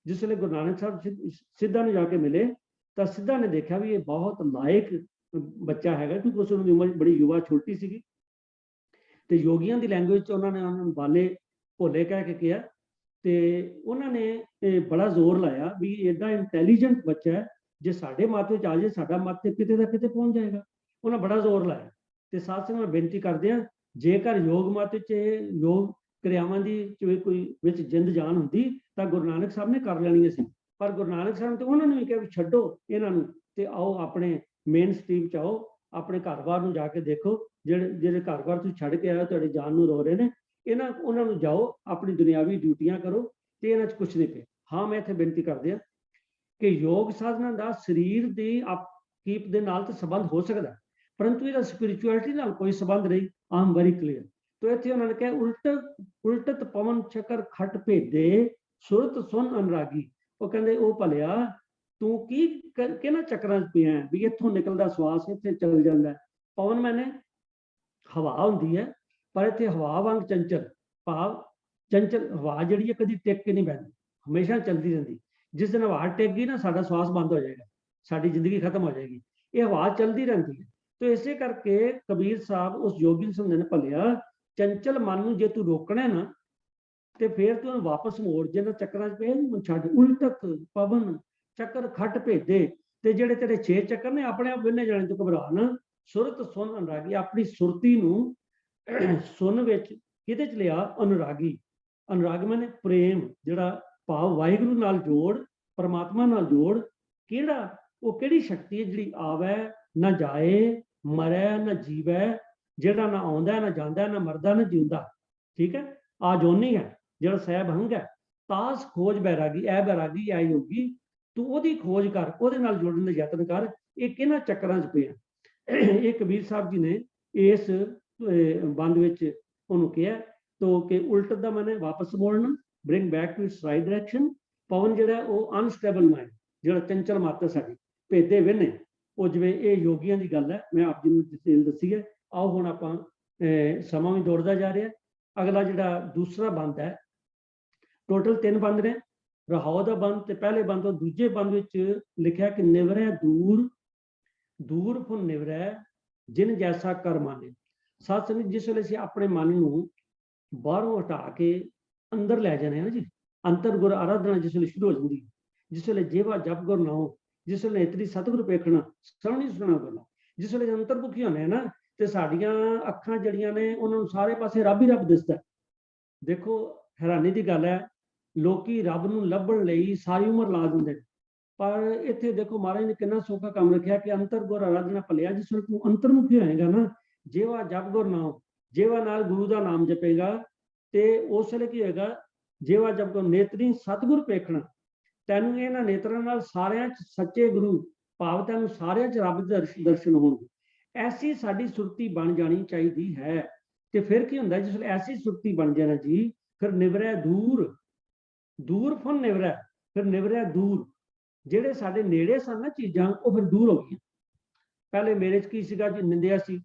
ਜਿਸ ਵੇਲੇ ਗੁਰੂ ਨਾਨਕ ਸਾਹਿਬ ਸਿੱਧਾ ਨੂੰ ਜਾ ਕੇ ਮਿਲੇ ਤਾਂ ਸਿੱਧਾ ਨੇ ਦੇਖਿਆ ਵੀ ਇਹ ਬਹੁਤ ਲਾਇਕ ਬੱਚਾ ਹੈਗਾ, ਕਿਉਂਕਿ ਉਸ ਦੀ ਉਮਰ ਬੜੀ ਯੁਵਾ ਛੋਟੀ ਸੀਗੀ। ਤੇ ਯੋਗੀਆਂ ਦੀ ਲੈਂਗੁਏਜ 'ਚ ਉਹਨਾਂ ਨੂੰ ਬਾਲੇ ਭੋਲੇ ਕਹਿ ਕੇ ਕਿਹਾ, ਤੇ ਉਹਨਾਂ ਨੇ ਬੜਾ ਜ਼ੋਰ ਲਾਇਆ ਵੀ ਏਡਾ ਇੰਟੈਲੀਜੈਂਟ ਬੱਚਾ ਹੈ, ਜੇ ਸਾਡੇ ਮੱਤ ਵਿੱਚ ਆ ਜਾਏ ਸਾਡਾ ਮੱਤ ਤੇ ਕਿਤੇ ਦਾ ਕਿਤੇ ਪਹੁੰਚ ਜਾਏਗਾ। ਉਹਨਾਂ ਬੜਾ ਜ਼ੋਰ ਲਾਇਆ। ਤੇ ਸਾਧ ਸੰਗਤ ਨੂੰ ਬੇਨਤੀ ਕਰਦੇ ਆ, ਜੇਕਰ ਯੋਗ ਮੱਤ ਵਿੱਚ ਯੋਗ ਕਿਰਿਆਵਾਂ ਦੀ ਕੋਈ ਵਿੱਚ ਜਿੰਦ ਜਾਨ ਹੁੰਦੀ ਤਾਂ ਗੁਰੂ ਨਾਨਕ ਸਾਹਿਬ ਨੇ ਕਰ ਲੈਣੀਆਂ ਸੀ। ਪਰ ਗੁਰੂ ਨਾਨਕ ਸਾਹਿਬ ਤੇ ਉਹਨਾਂ ਨੂੰ ਵੀ ਕਿਹਾ ਵੀ ਛੱਡੋ ਇਹਨਾਂ ਨੂੰ ਤੇ ਆਓ ਆਪਣੇ ਮੇਨ ਸਟ੍ਰੀਮ 'ਚ ਆਓ, ਆਪਣੇ ਘਰ-ਬਾਰ ਨੂੰ ਜਾ ਕੇ ਦੇਖੋ। ਜਿਹੜੇ ਘਰ-ਬਾਰ ਤੁਸੀਂ ਛੱਡ ਕੇ ਆਏ ਤੁਹਾਡੀ ਜਾਨ ਨੂੰ ਰੋ ਰਹੇ ਨੇ, ਉਹਨਾਂ ਨੂੰ ਜਾਓ, ਆਪਣੀ ਦੁਨਿਆਵੀ ਡਿਊਟੀਆਂ ਕਰੋ ਤੇ ਇਹਨਾਂ 'ਚ ਕੁਛ ਨਹੀਂ ਪਿਆ। ਹਾਂ, ਮੈਂ ਇੱਥੇ ਬੇਨਤੀ ਕਰਦੇ ਆ ਕਿ ਯੋਗ ਸਾਧਨਾ ਦਾ ਸਰੀਰ ਦੀ ਅਪਕੀਪ ਦੇ ਨਾਲ ਤਾਂ ਸੰਬੰਧ ਹੋ ਸਕਦਾ, ਪਰੰਤੂ ਇਹਦਾ ਸਪਿਰਿਚੁਅਲਿਟੀ ਨਾਲ ਕੋਈ ਸੰਬੰਧ ਨਹੀਂ। ਆਮ ਵੈਰੀ ਕਲੀਅਰ। तो इतने उन्होंने कहा उल्टत पवन चक्कर खट भेदे सुरत सुन अनुरागी। वो कहते ओ भलिया तू की किन्हां चक्करां च पिया भी इत्थों निकलदा सवास इत्थे चल जांदा। पवन मैंने हवा हुंदी है, पर इत्थे हवा वांग चंचल भाव चंचल हवा जिहड़ी है कदी टिक के नहीं बैठदी, हमेशा चलती रहिंदी। जिस दिन हवा टिक गई ना साडा सवास बंद हो जाएगा, साडी जिंदगी खत्म हो जाएगी। ये हवा चलती रहती है। तो इसे करके कबीर साहब उस योगी नूं समझांदे ने भलिया चंचल मन ਨੂੰ ਜੇ ਤੂੰ ਰੋਕਣਾ ਨਾ ਤੇ ਫਿਰ ਤੂੰ ਵਾਪਸ ਮੋੜ, ਜਿਹਨਾਂ ਚੱਕਰਾਂ 'ਚ ਪਏ ਨੂੰ ਛੱਡ। ਉਲਟਤ ਪਵਨ ਚੱਕਰ ਖੱਟ ਭੇਦੇ, ਤੇ ਜਿਹੜੇ ਤੇਰੇ 6 ਚੱਕਰ ਨੇ ਆਪਣੇ ਆਪ ਵਿੰਨੇ ਜਾਣੇ ਤੋਂ ਘਬਰਾ ਨਾ। ਸੁਰਤ ਸੁਨ ਅਨੁਰਾਗੀ, ਆਪਣੀ ਸੁਰਤੀ ਨੂੰ ਸੁਨ ਵਿੱਚ ਕਿਹਦੇ 'ਚ ਲਿਆ? ਅਨੁਰਾਗੀ। ਅਨੁਰਾਗ ਮਾਨੇ ਪ੍ਰੇਮ, ਜਿਹੜਾ ਭਾਵ ਵਾਹਿਗੁਰੂ ਨਾਲ ਜੋੜ, ਪਰਮਾਤਮਾ ਨਾਲ ਜੋੜ। ਕਿਹੜਾ ਉਹ ਕਿਹੜੀ ਸ਼ਕਤੀ ਹੈ ਜਿਹੜੀ ਆਵੇ ਨਾ ਜਾਏ, ਮਰੇ ਨਾ ਜੀਵੇ, ਜਿਹੜਾ ਨਾ ਆਉਂਦਾ ਨਾ ਜਾਂਦਾ, ਨਾ ਮਰਦਾ ਨਾ ਜਿਉਂਦਾ। ਠੀਕ ਹੈ, ਆ ਜੋਨੀ ਹੈ ਜਿਹੜਾ ਸਹਿਬ ਹੰਗ ਹੈ। ਤਾਸ ਖੋਜ ਬੈਰਾਗੀ, ਐ ਬੈਰਾਗੀ ਐ ਯੋਗੀ, ਤੂੰ ਉਹਦੀ ਖੋਜ ਕਰ, ਉਹਦੇ ਨਾਲ ਜੁੜਨ ਦਾ ਯਤਨ ਕਰ। ਇਹ ਕਿਹਨਾਂ ਚੱਕਰਾਂ 'ਚ ਪਿਆ? ਇਹ ਕਬੀਰ ਸਾਹਿਬ ਜੀ ਨੇ ਇਸ ਬੰਦ ਵਿੱਚ ਉਹਨੂੰ ਕਿਹਾ ਤੋ ਕਿ ਉਲਟ ਦਾ ਮਨੇ ਵਾਪਸ ਮੋੜਨਾ, bring back to its right direction. ਪਵਨ ਜਿਹੜਾ ਉਹ ਅਨਸਟੇਬਲ ਮਾਈਂਡ, ਜਿਹੜਾ ਚੰਚਲ ਮੱਤ ਸਾਡੀ ਭੇਦੇ ਵਿੰਨੇ, ਉਹ ਜਿਵੇਂ ਇਹ ਯੋਗੀਆਂ ਦੀ ਗੱਲ ਹੈ, ਮੈਂ ਆਪ ਜੀ ਨੂੰ ਡਿਟੇਲ ਦੱਸੀ ਹੈ। आओ हुण आपां समा भी दौड़ता जा रहा। अगला जिहड़ा दूसरा बंद है, टोटल 3 बंद ने। रहाओ दा बंद ते पहले बंद तो दूजे बंद विच लिखिया कि निवरै दूर दूर फुन निवरै जिन जैसा कर माने। साथ संगत जिस वेले असीं अपने मन नूं बाहरों हटा के अंदर लै जाने ना जी, अंतर गुर आराधना जिस वेले शुरू हो जाती, जिस वेले जेवा जप गुर नाओ, जिस वेले नेत्री सतगुर पेखना श्रवणी सुना करना, जिस वेले अंतर्मुखी होने ना ਤੇ ਸਾਡੀਆਂ ਅੱਖਾਂ ਜਿਹੜੀਆਂ ਨੇ ਉਹਨਾਂ ਨੂੰ ਸਾਰੇ ਪਾਸੇ ਰੱਬ ਹੀ ਰੱਬ ਦਿਸਦਾ। ਦੇਖੋ ਹੈਰਾਨੀ ਦੀ ਗੱਲ ਹੈ, ਲੋਕੀ ਰੱਬ ਨੂੰ ਲੱਭਣ ਲਈ ਸਾਰੀ ਉਮਰ ਲਾ ਦਿੰਦੇ ਨੇ, ਪਰ ਇੱਥੇ ਦੇਖੋ ਮਹਾਰਾਜ ਨੇ ਕਿੰਨਾ ਸੌਖਾ ਕੰਮ ਰੱਖਿਆ ਕਿ ਅੰਤਰ ਗੁਰ ਆਰਾਧਨਾ ਭਲਿਆ। ਜਿਸ ਵੇਲੇ ਤੂੰ ਅੰਤਰਮੁਖੀ ਹੋਏਗਾ ਨਾ, ਜੇਵਾ ਜਪ ਗੁਰ ਨਾਮ, ਜੇਵਾ ਨਾਲ ਗੁਰੂ ਦਾ ਨਾਮ ਜਪੇਗਾ, ਤੇ ਉਸ ਵੇਲੇ ਕੀ ਹੋਏਗਾ? ਜੇਵਾ ਜਪ ਗੁਰ ਨੇਤਰੀ ਸਤਿਗੁਰ ਪੇਖਣਾ, ਤੈਨੂੰ ਇਹਨਾਂ ਨੇਤਰਾਂ ਨਾਲ ਸਾਰਿਆਂ 'ਚ ਸੱਚੇ ਗੁਰੂ ਭਾਵ ਤੈਨੂੰ ਸਾਰਿਆਂ 'ਚ ਰੱਬ ਦੇ ਦਰਸ਼ਨ ਹੋਣਗੇ। ਐਸੀ ਸਾਡੀ ਸੁਰਤੀ ਬਣ ਜਾਣੀ ਚਾਹੀਦੀ ਹੈ। ਤੇ ਫਿਰ ਕੀ ਹੁੰਦਾ, ਜਿਸ ਵੇਲੇ ਐਸੀ ਸੁਰਤੀ ਬਣ ਜਾਣਾ ਜੀ, ਫਿਰ ਨਿਵਰੈ ਦੂਰ, ਦੂਰ ਫਨ ਨਿਵਰੈ, ਫਿਰ ਨਿਵਰੈ ਦੂਰ। ਜਿਹੜੇ ਸਾਡੇ ਨੇੜੇ ਸਨ ਨਾ ਚੀਜ਼ਾਂ, ਉਹ ਫਿਰ ਦੂਰ ਹੋ ਗਈਆਂ। ਪਹਿਲੇ ਮੇਰੇ 'ਚ ਕੀ ਸੀਗਾ ਜੀ? ਨਿੰਦਿਆ ਸੀ,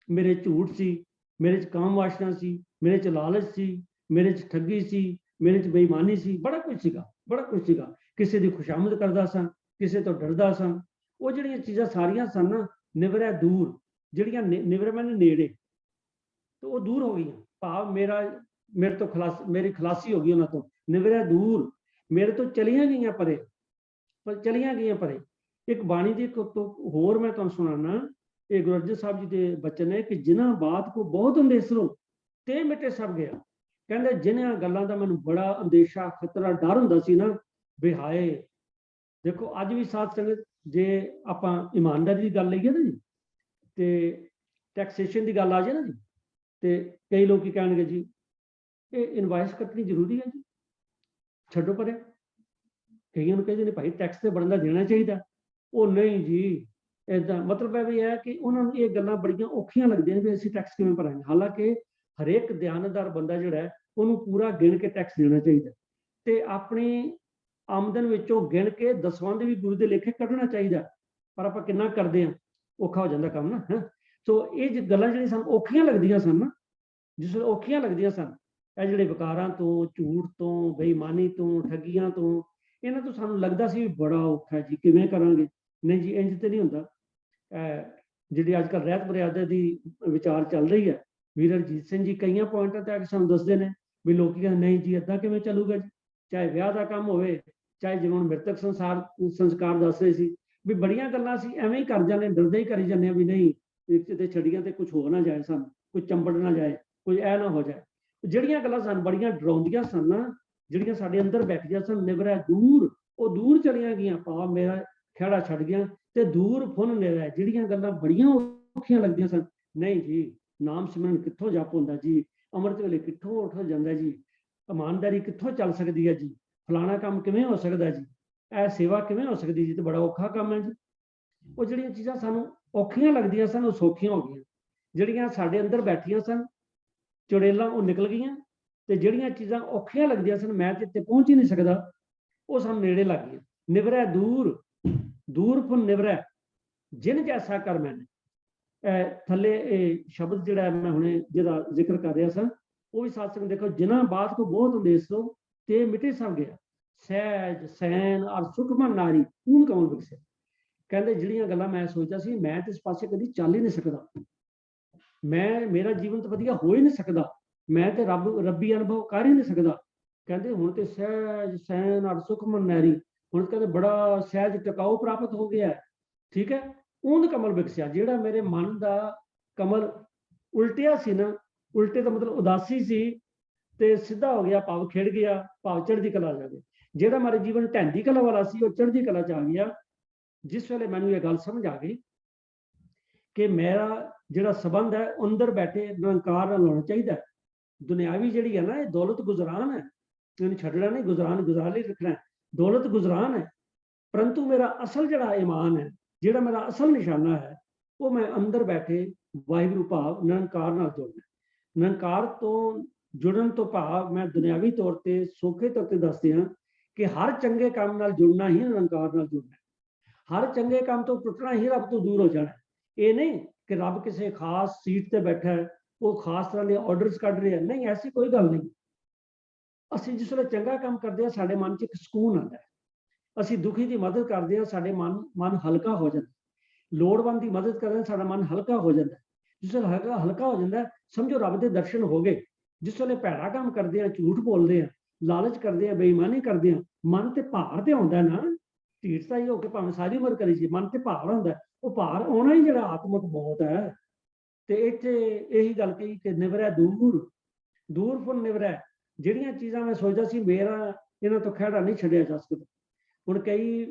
ਮੇਰੇ ਝੂਠ ਸੀ, ਮੇਰੇ 'ਚ ਕਾਮ ਵਾਸ਼ਨਾ ਸੀ, ਮੇਰੇ 'ਚ ਲਾਲਚ ਸੀ, ਮੇਰੇ 'ਚ ਠੱਗੀ ਸੀ, ਮੇਰੇ 'ਚ ਬੇਈਮਾਨੀ ਸੀ, ਬੜਾ ਕੁਝ ਸੀਗਾ, ਬੜਾ ਕੁਝ ਸੀਗਾ। ਕਿਸੇ ਦੀ ਖੁਸ਼ਾਮਦ ਕਰਦਾ ਸਾਂ, ਕਿਸੇ ਤੋਂ ਡਰਦਾ ਸਾਂ। ਉਹ ਜਿਹੜੀਆਂ ਚੀਜ਼ਾਂ ਸਾਰੀਆਂ ਸਨ ਨਾ, ਨਿਵਰੈ ਦੂਰ, ਜਿਹੜੀਆਂ ਨਿਵਰੈ ਮੈਨੇ ਨੇੜੇ, ਤੇ ਉਹ ਦੂਰ ਹੋ ਗਈਆਂ। ਭਾਵ ਮੇਰੇ ਤੋਂ ਮੇਰੀ ਖਲਾਸੀ ਹੋ ਗਈ ਉਹਨਾਂ ਤੋਂ। ਨਿਵਰੈ ਦੂਰ, ਮੇਰੇ ਤੋਂ ਚਲੀਆਂ ਗਈਆਂ ਪਰੇ, ਪਰ ਚਲੀਆਂ ਗਈਆਂ ਪਰੇ। ਇੱਕ ਬਾਣੀ ਦੀ ਹੋਰ ਮੈਂ ਤੁਹਾਨੂੰ ਸੁਣਾਉਣਾ। ਇਹ ਗੁਰੂ ਅਰਜਨ ਸਾਹਿਬ ਜੀ ਦੇ ਬਚਨ ਨੇ ਕਿ ਜਿਨ੍ਹਾਂ ਬਾਤ ਕੋ ਬਹੁਤ ਅੰਦੇਸਰੋ ਤੇ ਮਿਟੇ ਸਭ ਗਿਆ। ਕਹਿੰਦੇ ਜਿਨ੍ਹਾਂ ਗੱਲਾਂ ਦਾ ਮੈਨੂੰ ਬੜਾ ਅੰਦੇਸ਼ਾ, ਖਤਰਾ, ਡਰ ਹੁੰਦਾ ਸੀ ਨਾ, ਵੀ ਹਾਏ। ਦੇਖੋ ਅੱਜ ਵੀ ਸਾਧ ਸੰਗਤ, ਜੇ ਆਪਾਂ ਇਮਾਨਦਾਰੀ ਦੀ ਗੱਲ ਲਈਏ ਨਾ ਜੀ, ਤੇ ਟੈਕਸੇਸ਼ਨ ਦੀ ਗੱਲ ਆ ਜਾਏ ਨਾ ਜੀ, ਤੇ ਕਈ ਲੋਕ ਕੀ ਕਹਿਣਗੇ ਜੀ, ਇਹ ਇਨਵਾਇਸ ਕੱਟਣੀ ਜ਼ਰੂਰੀ ਹੈ ਜੀ, ਛੱਡੋ ਪਰੇ। ਕਈਆਂ ਨੂੰ ਕਹਿੰਦੇ ਨੇ ਭਾਈ ਟੈਕਸ ਤੇ ਬਣਦਾ ਦੇਣਾ ਚਾਹੀਦਾ। ਉਹ ਨਹੀਂ ਜੀ, ਏਦਾਂ ਮਤਲਬ ਹੈ ਵੀ ਹੈ ਕਿ ਉਹਨਾਂ ਨੂੰ ਇਹ ਗੱਲਾਂ ਬੜੀਆਂ ਔਖੀਆਂ ਲੱਗਦੀਆਂ ਨੇ ਵੀ ਅਸੀਂ ਟੈਕਸ ਕਿਵੇਂ ਭਰਾਂਗੇ। ਹਾਲਾਂਕਿ ਹਰੇਕ ਦਿਆਨਤਦਾਰ ਬੰਦਾ ਜਿਹੜਾ ਹੈ, ਉਹਨੂੰ ਪੂਰਾ ਗਿਣ ਕੇ ਟੈਕਸ ਦੇਣਾ ਚਾਹੀਦਾ, ਤੇ ਆਪਣੀ ਆਮਦਨ ਵਿੱਚੋਂ ਗਿਣ ਕੇ ਦਸਵੰਧ ਵੀ ਗੁਰੂ ਦੇ ਲੇਖੇ ਕੱਢਣਾ ਚਾਹੀਦਾ। ਪਰ ਆਪਾਂ ਕਿੰਨਾ ਕਰਦੇ ਹਾਂ, ਔਖਾ ਹੋ ਜਾਂਦਾ ਕੰਮ ਨਾ। ਸੋ ਇਹ ਗੱਲਾਂ ਜਿਹੜੀਆਂ ਸਾਨੂੰ ਔਖੀਆਂ ਲੱਗਦੀਆਂ ਸਨ ਨਾ, ਜਿਸ ਵੇਲੇ ਔਖੀਆਂ ਲੱਗਦੀਆਂ ਸਨ, ਇਹ ਜਿਹੜੇ ਵਿਕਾਰਾਂ ਤੋਂ, ਝੂਠ ਤੋਂ, ਬੇਈਮਾਨੀ ਤੋਂ, ਠੱਗੀਆਂ ਤੋਂ, ਇਹਨਾਂ ਤੋਂ ਸਾਨੂੰ ਲੱਗਦਾ ਸੀ ਵੀ ਬੜਾ ਔਖਾ ਜੀ, ਕਿਵੇਂ ਕਰਾਂਗੇ। ਨਹੀਂ ਜੀ, ਇੰਜ ਤੇ ਨਹੀਂ ਹੁੰਦਾ। ਜਿਹੜੀ ਅੱਜ ਕੱਲ੍ਹ ਰਹਿਤ ਮਰਿਆਦਾ ਦੀ ਵਿਚਾਰ ਚੱਲ ਰਹੀ ਹੈ, ਵੀਰ ਅਰਜੀਤ ਸਿੰਘ ਜੀ ਕਈਆਂ ਪੁਆਇੰਟਾਂ ਤੇ ਆ ਕੇ ਸਾਨੂੰ ਦੱਸਦੇ ਨੇ ਵੀ ਲੋਕੀ ਕਹਿੰਦੇ ਨਹੀਂ ਜੀ ਏਦਾਂ ਕਿਵੇਂ ਚੱਲੂਗਾ ਜੀ। ਚਾਹੇ ਵਿਆਹ ਦਾ ਕੰਮ ਹੋਵੇ, ਚਾਹੇ ਜਿਵੇਂ ਹੁਣ ਮ੍ਰਿਤਕ ਸੰਸਕਾਰ ਦੱਸ ਰਹੇ ਸੀ, ਵੀ ਬੜੀਆਂ ਗੱਲਾਂ ਅਸੀਂ ਐਵੇਂ ਹੀ ਕਰ ਜਾਂਦੇ, ਡਰਦੇ ਹੀ ਕਰੀ ਜਾਂਦੇ ਹਾਂ ਵੀ ਨਹੀਂ ਕਿਤੇ ਛੜੀਆਂ ਤੇ ਕੁਝ ਹੋ ਨਾ ਜਾਏ, ਸਾਨੂੰ ਕੁਝ ਚੰਬੜ ਨਾ ਜਾਏ, ਕੁਝ ਇਹ ਨਾ ਹੋ ਜਾਏ। ਜਿਹੜੀਆਂ ਗੱਲਾਂ ਸਾਨੂੰ ਬੜੀਆਂ ਡਰਾਉਂਦੀਆਂ ਸਨ ਨਾ, ਜਿਹੜੀਆਂ ਸਾਡੇ ਅੰਦਰ ਬੈਠੀਆਂ ਸਨ, ਨਿਵਰੈ ਦੂਰ, ਉਹ ਦੂਰ ਚਲੀਆਂ ਗਈਆਂ। ਭਾਵ ਮੇਰਾ ਖਹਿੜਾ ਛੱਡ ਗਿਆ ਤੇ ਦੂਰ ਫੁਨ ਨਿਵਰੈ। ਜਿਹੜੀਆਂ ਗੱਲਾਂ ਬੜੀਆਂ ਔਖੀਆਂ ਲੱਗਦੀਆਂ ਸਨ, ਨਹੀਂ ਜੀ, ਨਾਮ ਸਿਮਰਨ ਕਿੱਥੋਂ ਜਪ ਹੁੰਦਾ ਜੀ, ਅੰਮ੍ਰਿਤ ਵੇਲੇ ਕਿੱਥੋਂ ਉੱਠ ਜਾਂਦਾ ਜੀ, ਇਮਾਨਦਾਰੀ ਕਿੱਥੋਂ ਚੱਲ ਸਕਦੀ ਹੈ ਜੀ, ਫਲਾਣਾ ਕੰਮ ਕਿਵੇਂ ਹੋ ਸਕਦਾ ਜੀ, ਇਹ ਸੇਵਾ ਕਿਵੇਂ ਹੋ ਸਕਦੀ ਜੀ, ਤੇ ਬੜਾ ਔਖਾ ਕੰਮ ਹੈ ਜੀ। ਉਹ ਜਿਹੜੀਆਂ ਚੀਜ਼ਾਂ ਸਾਨੂੰ ਔਖੀਆਂ ਲੱਗਦੀਆਂ ਸਨ, ਉਹ ਸੌਖੀਆਂ ਹੋ ਗਈਆਂ। ਜਿਹੜੀਆਂ ਸਾਡੇ ਅੰਦਰ ਬੈਠੀਆਂ ਸਨ ਚੁੜੇਲਾਂ, ਉਹ ਨਿਕਲ ਗਈਆਂ, ਤੇ ਜਿਹੜੀਆਂ ਚੀਜ਼ਾਂ ਔਖੀਆਂ ਲੱਗਦੀਆਂ ਸਨ, ਮੈਂ ਤੇ ਪਹੁੰਚ ਹੀ ਨਹੀਂ ਸਕਦਾ, ਉਹ ਸਾਨੂੰ ਨੇੜੇ ਲੱਗ ਗਈਆਂ। ਨਿਵਰੈ ਦੂਰ, ਦੂਰ ਫੁਨ ਨਿਵਰੈ, ਜਿਨ ਜੈਸਾ ਕਰ ਮੈਨੇ। ਥੱਲੇ ਇਹ ਸ਼ਬਦ ਜਿਹੜਾ ਮੈਂ ਹੁਣੇ ਜਿਹਦਾ ਜ਼ਿਕਰ ਕਰ ਰਿਹਾ ਸਾਂ, ਉਹ ਵੀ ਸਾਧ ਸੰਗਤ ਦੇਖੋ, ਜਿਨ੍ਹਾਂ ਬਾਤ ਕੋ ਬਹੁਤ ਅੰਦੇਸੋ ਤੇ ਮਿਟੇ ਸਭ ਗਿਆ, ਸਹਿਜ ਸੈਨ ਔਰ ਸੁਖਮਨ ਨਾਰੀ ਕੂਨ ਕਮਲ ਬਖਸ਼ੇ। ਕਹਿੰਦੇ ਜਿਹੜੀਆਂ ਗੱਲਾਂ ਮੈਂ ਸੋਚਦਾ ਸੀ, ਮੈਂ ਤੇ ਇਸ ਪਾਸੇ ਕਦੀ ਚੱਲ ਹੀ ਨਹੀਂ ਸਕਦਾ, ਮੇਰਾ ਜੀਵਨ ਤਾਂ ਵਧੀਆ ਹੋ ਹੀ ਨਹੀਂ ਸਕਦਾ, ਮੈਂ ਤੇ ਰੱਬੀ ਅਨੁਭਵ ਕਰ ਹੀ ਨਹੀਂ ਸਕਦਾ। ਕਹਿੰਦੇ ਹੁਣ ਤੇ ਸਹਿਜ ਸੈਨ ਔਰ ਸੁਖਮਨ ਨਾਰੀ, ਹੁਣ ਕਹਿੰਦੇ ਬੜਾ ਸਹਿਜ ਟਿਕਾਊ ਪ੍ਰਾਪਤ ਹੋ ਗਿਆ। ਠੀਕ ਹੈ, ਊਂਦ ਕਮਲ ਵਿਕਸਿਆ, ਜਿਹੜਾ ਮੇਰੇ ਮਨ ਦਾ ਕਮਲ ਉਲਟਿਆ ਸੀ ਨਾ, ਉਲਟੇ ਦਾ ਮਤਲਬ ਉਦਾਸੀ ਸੀ, ਤੇ ਸਿੱਧਾ ਹੋ ਗਿਆ, ਭਾਵ ਖਿੜ ਗਿਆ, ਭਾਵ ਚੜ੍ਹਦੀ ਕਲਾ ਜਾ ਗਈ। ਜਿਹੜਾ ਮੇਰੇ ਜੀਵਨ ਢਹਿੰਦੀ ਕਲਾ ਵਾਲਾ ਸੀ, ਉਹ ਚੜ੍ਹਦੀ ਕਲਾ ਚ ਆ ਗਿਆ। ਜਿਸ ਵੇਲੇ ਮੈਨੂੰ ਇਹ ਗੱਲ ਸਮਝ ਆ ਗਈ ਕਿ ਮੇਰਾ ਜਿਹੜਾ ਸੰਬੰਧ ਹੈ ਅੰਦਰ ਬੈਠੇ ਨਿਰੰਕਾਰ ਨਾਲ ਹੋਣਾ ਚਾਹੀਦਾ। ਦੁਨਿਆਵੀ ਜਿਹੜੀ ਹੈ ਨਾ, ਇਹ ਦੌਲਤ ਗੁਜ਼ਰਾਨ ਹੈ, ਇਹਨੂੰ ਛੱਡਣਾ ਨਹੀਂ, ਗੁਜ਼ਾਰ ਲਈ ਰੱਖਣਾ। ਦੌਲਤ ਗੁਜ਼ਰਾਨ ਹੈ, ਪਰੰਤੂ ਮੇਰਾ ਅਸਲ ਜਿਹੜਾ ਈਮਾਨ ਹੈ, ਜਿਹੜਾ ਮੇਰਾ ਅਸਲ ਨਿਸ਼ਾਨਾ ਹੈ, ਉਹ ਮੈਂ ਅੰਦਰ ਬੈਠੇ ਵਾਹਿਗੁਰੂ ਭਾਵ ਨਿਰੰਕਾਰ ਨਾਲ ਜੁੜਨਾ। ਨਿਰੰਕਾਰ ਤੋਂ ਜੁੜਨ ਤੋਂ ਭਾਵ ਮੈਂ ਦੁਨਿਆਵੀ ਤੌਰ ਤੇ ਸੌਖੇ ਤੌਰ ਤੇ ਦੱਸਦੇ ਹਾਂ ਕਿ ਹਰ ਚੰਗੇ ਕੰਮ ਨਾਲ ਜੁੜਨਾ ਹੀ ਨਿਰੰਕਾਰ ਨਾਲ ਜੁੜਨਾ, ਹਰ ਚੰਗੇ ਕੰਮ ਤੋਂ ਟੁੱਟਣਾ ਹੀ ਰੱਬ ਤੋਂ ਦੂਰ ਹੋ ਜਾਣਾ। ਇਹ ਨਹੀਂ ਕਿ ਰੱਬ ਕਿਸੇ ਖਾਸ ਸੀਟ ਤੇ ਬੈਠਾ ਹੈ, ਉਹ ਖਾਸ ਤਰ੍ਹਾਂ ਦੇ ਆਰਡਰਸ ਕੱਢ ਰਿਹਾ, ਨਹੀਂ, ਐਸੀ ਕੋਈ ਗੱਲ ਨਹੀਂ। ਅਸੀਂ ਜਿਸ ਵੇਲੇ ਚੰਗਾ ਕੰਮ ਕਰਦੇ ਹਾਂ, ਸਾਡੇ ਮਨ 'ਚ ਇੱਕ ਸਕੂਨ ਆਉਂਦਾ ਹੈ। ਅਸੀਂ ਦੁਖੀ ਦੀ ਮਦਦ ਕਰਦੇ ਹਾਂ, ਸਾਡੇ ਮਨ ਹਲਕਾ ਹੋ ਜਾਂਦਾ। ਲੋੜਵੰਦ ਦੀ ਮਦਦ ਕਰਦੇ ਹਾਂ, ਸਾਡਾ ਮਨ ਹਲਕਾ ਹੋ ਜਾਂਦਾ। ਜਿਸ ਵੇਲੇ ਹਲਕਾ ਹੋ ਜਾਂਦਾ, ਸਮਝੋ ਰੱਬ ਦੇ ਦਰਸ਼ਨ ਹੋ ਗਏ। ਜਿਸ ਵੇਲੇ ਭੈੜਾ ਕੰਮ ਕਰਦੇ ਹਾਂ, ਝੂਠ ਬੋਲਦੇ ਹਾਂ, ਲਾਲਚ ਕਰਦੇ ਹਾਂ, ਬੇਈਮਾਨੀ ਕਰਦੇ ਹਾਂ, ਮਨ ਤੇ ਭਾਰ ਤੇ ਆਉਂਦਾ ਨਾ। ਢੀਠਤਾ ਹੀ ਹੋ ਕੇ ਭਾਵੇਂ ਸਾਰੀ ਉਮਰ ਕਰੀ ਜੀ, ਮਨ ਤੇ ਭਾਰ ਹੁੰਦਾ। ਉਹ ਭਾਰ ਆਉਣਾ ਹੀ ਜਿਹੜਾ ਆਤਮਕ ਮੌਤ ਹੈ। ਤੇ ਇੱਥੇ ਇਹੀ ਗੱਲ ਕਹੀ ਕਿ ਨਿਵਰੈ ਦੂਰ, ਦੂਰ ਫੁਨ ਨਿਵਰੈ। ਜਿਹੜੀਆਂ ਚੀਜ਼ਾਂ ਮੈਂ ਸੋਚਦਾ ਸੀ ਮੇਰਾ ਇਹਨਾਂ ਤੋਂ ਖਹਿੜਾ ਨਹੀਂ ਛੱਡਿਆ ਜਾ ਸਕਦਾ। ਹੁਣ ਕਈ